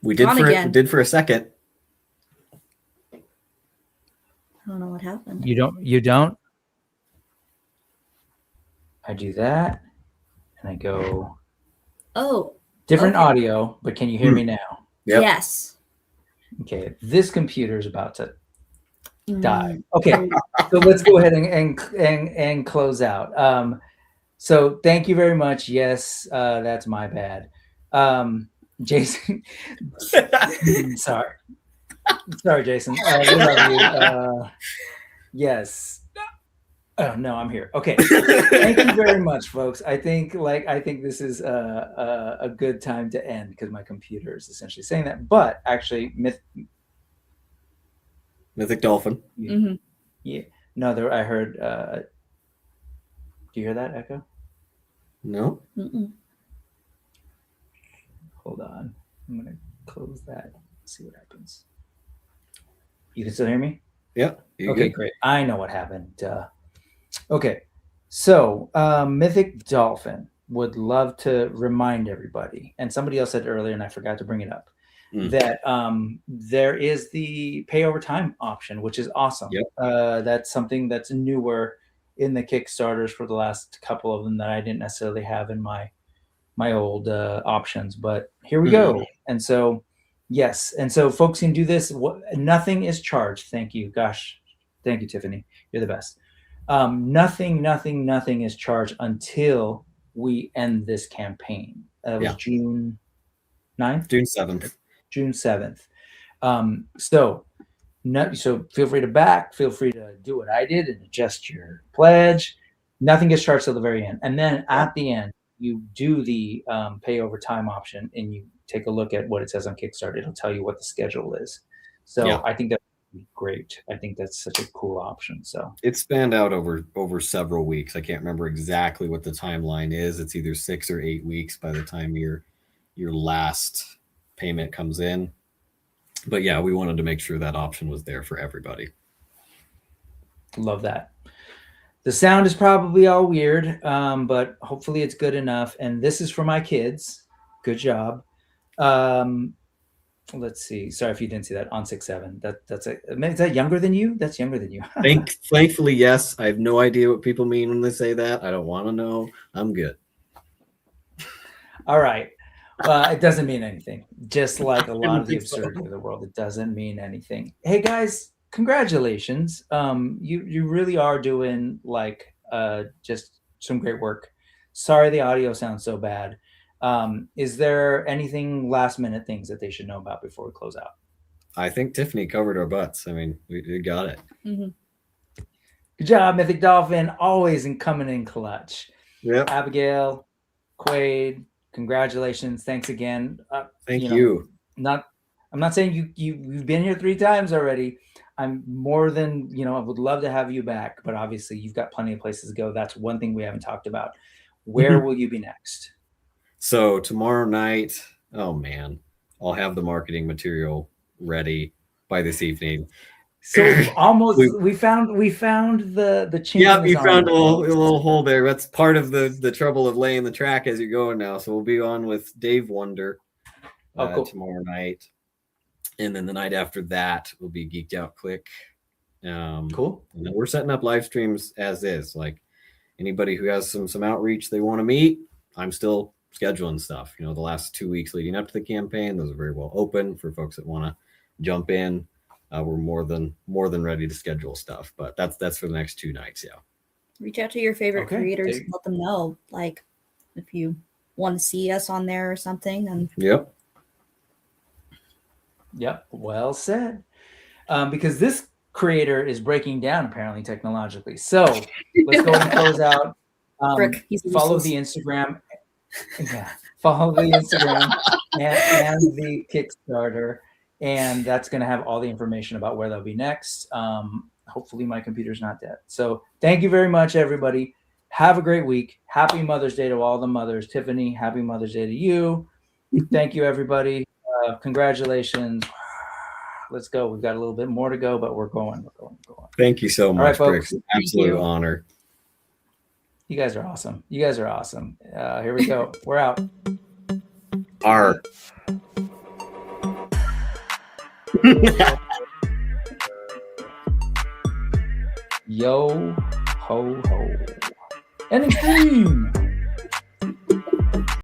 We did for a second. I don't know what happened. You don't? I do that, and I go. Oh. Different okay. audio, but can you hear me now? Yep. Yes. Okay, this computer is about to die. Okay, so let's go ahead and close out. So thank you very much. Yes, that's my bad. Jason, sorry, Jason. We love you. Yes. Oh no, I'm here. Okay, thank you very much, folks. I think this is a good time to end because my computer is essentially saying that. But actually, Mythic Dolphin. Mm-hmm. Yeah. No, I heard. Do you hear that echo? No. Mm-mm. Hold on. I'm gonna close that. See what happens. You can still hear me? Yeah. Okay, great. I know what happened. Okay, so Mythic Dolphin would love to remind everybody, and somebody else said earlier, and I forgot to bring it up, that there is the pay over time option, which is awesome. Yep. That's something that's newer in the Kickstarters for the last couple of them that I didn't necessarily have in my old options, but here we go. And so, yes, and so folks can do this. Nothing is charged. Thank you. Gosh, thank you, Tiffany. You're the best. Nothing is charged until we end this campaign. It was June 9th? June 7th. June 7th. So feel free to back. Feel free to do what I did and adjust your pledge. Nothing gets charged till the very end. And then at the end, you do the pay over time option and you take a look at what it says on Kickstarter. It'll tell you what the schedule is. So I think that's great. I think that's such a cool option. So it's spanned out over several weeks. I can't remember exactly what the timeline is. It's either 6 or 8 weeks by the time your last payment comes in. But yeah, we wanted to make sure that option was there for everybody. Love that. The sound is probably all weird, but hopefully it's good enough. And this is for my kids. Good job. Let's see. Sorry if you didn't see that on 6-7. Is that younger than you? That's younger than you. Thankfully, yes. I have no idea what people mean when they say that. I don't want to know. I'm good. All right. It doesn't mean anything. Just like a lot of the absurdity of the world, it doesn't mean anything. Hey guys, congratulations. You really are doing just some great work. Sorry the audio sounds so bad. Is there anything last minute things that they should know about before we close out? I think Tiffany covered our butts. I mean, we got it. Mm-hmm. Good job, Mythic Dolphin. Always coming in clutch. Yeah. Abigail, Quaid, congratulations. Thanks again. Thank you. I'm not saying you've been here 3 times already. I'm more than, I would love to have you back, but obviously you've got plenty of places to go. That's one thing we haven't talked about. Where will you be next? So tomorrow night, oh man, I'll have the marketing material ready by this evening. So almost we found the chink. Yep, in his you found armor. a little hole there. That's part of the trouble of laying the track as you're going now. So we'll be on with Dave Wonder Cool. tomorrow night. And then the night after that will be Geeked Out Click. Cool. And then we're setting up live streams as is. Like anybody who has some outreach they want to meet, I'm still scheduling stuff. You know, the last 2 weeks leading up to the campaign, those are very well open for folks that want to jump in. We're more than ready to schedule stuff, but that's for the next 2 nights. Yeah. Reach out to your favorite creators and let them know, like, if you want to see us on there or something. And Yep. Well said. Because this creator is breaking down apparently technologically. So let's go and close out. Brick, follow the Instagram. Yeah. Follow the Instagram and the Kickstarter. And that's going to have all the information about where they'll be next. Hopefully my computer's not dead. So thank you very much, everybody. Have a great week. Happy Mother's Day to all the mothers. Tiffany, happy Mother's Day to you. Thank you, everybody. Congratulations. Let's go. We've got a little bit more to go, but we're going. Thank you so much, right, Bricks. Absolute honor. You guys are awesome. Here we go. We're out. R. Yo ho ho. And extreme.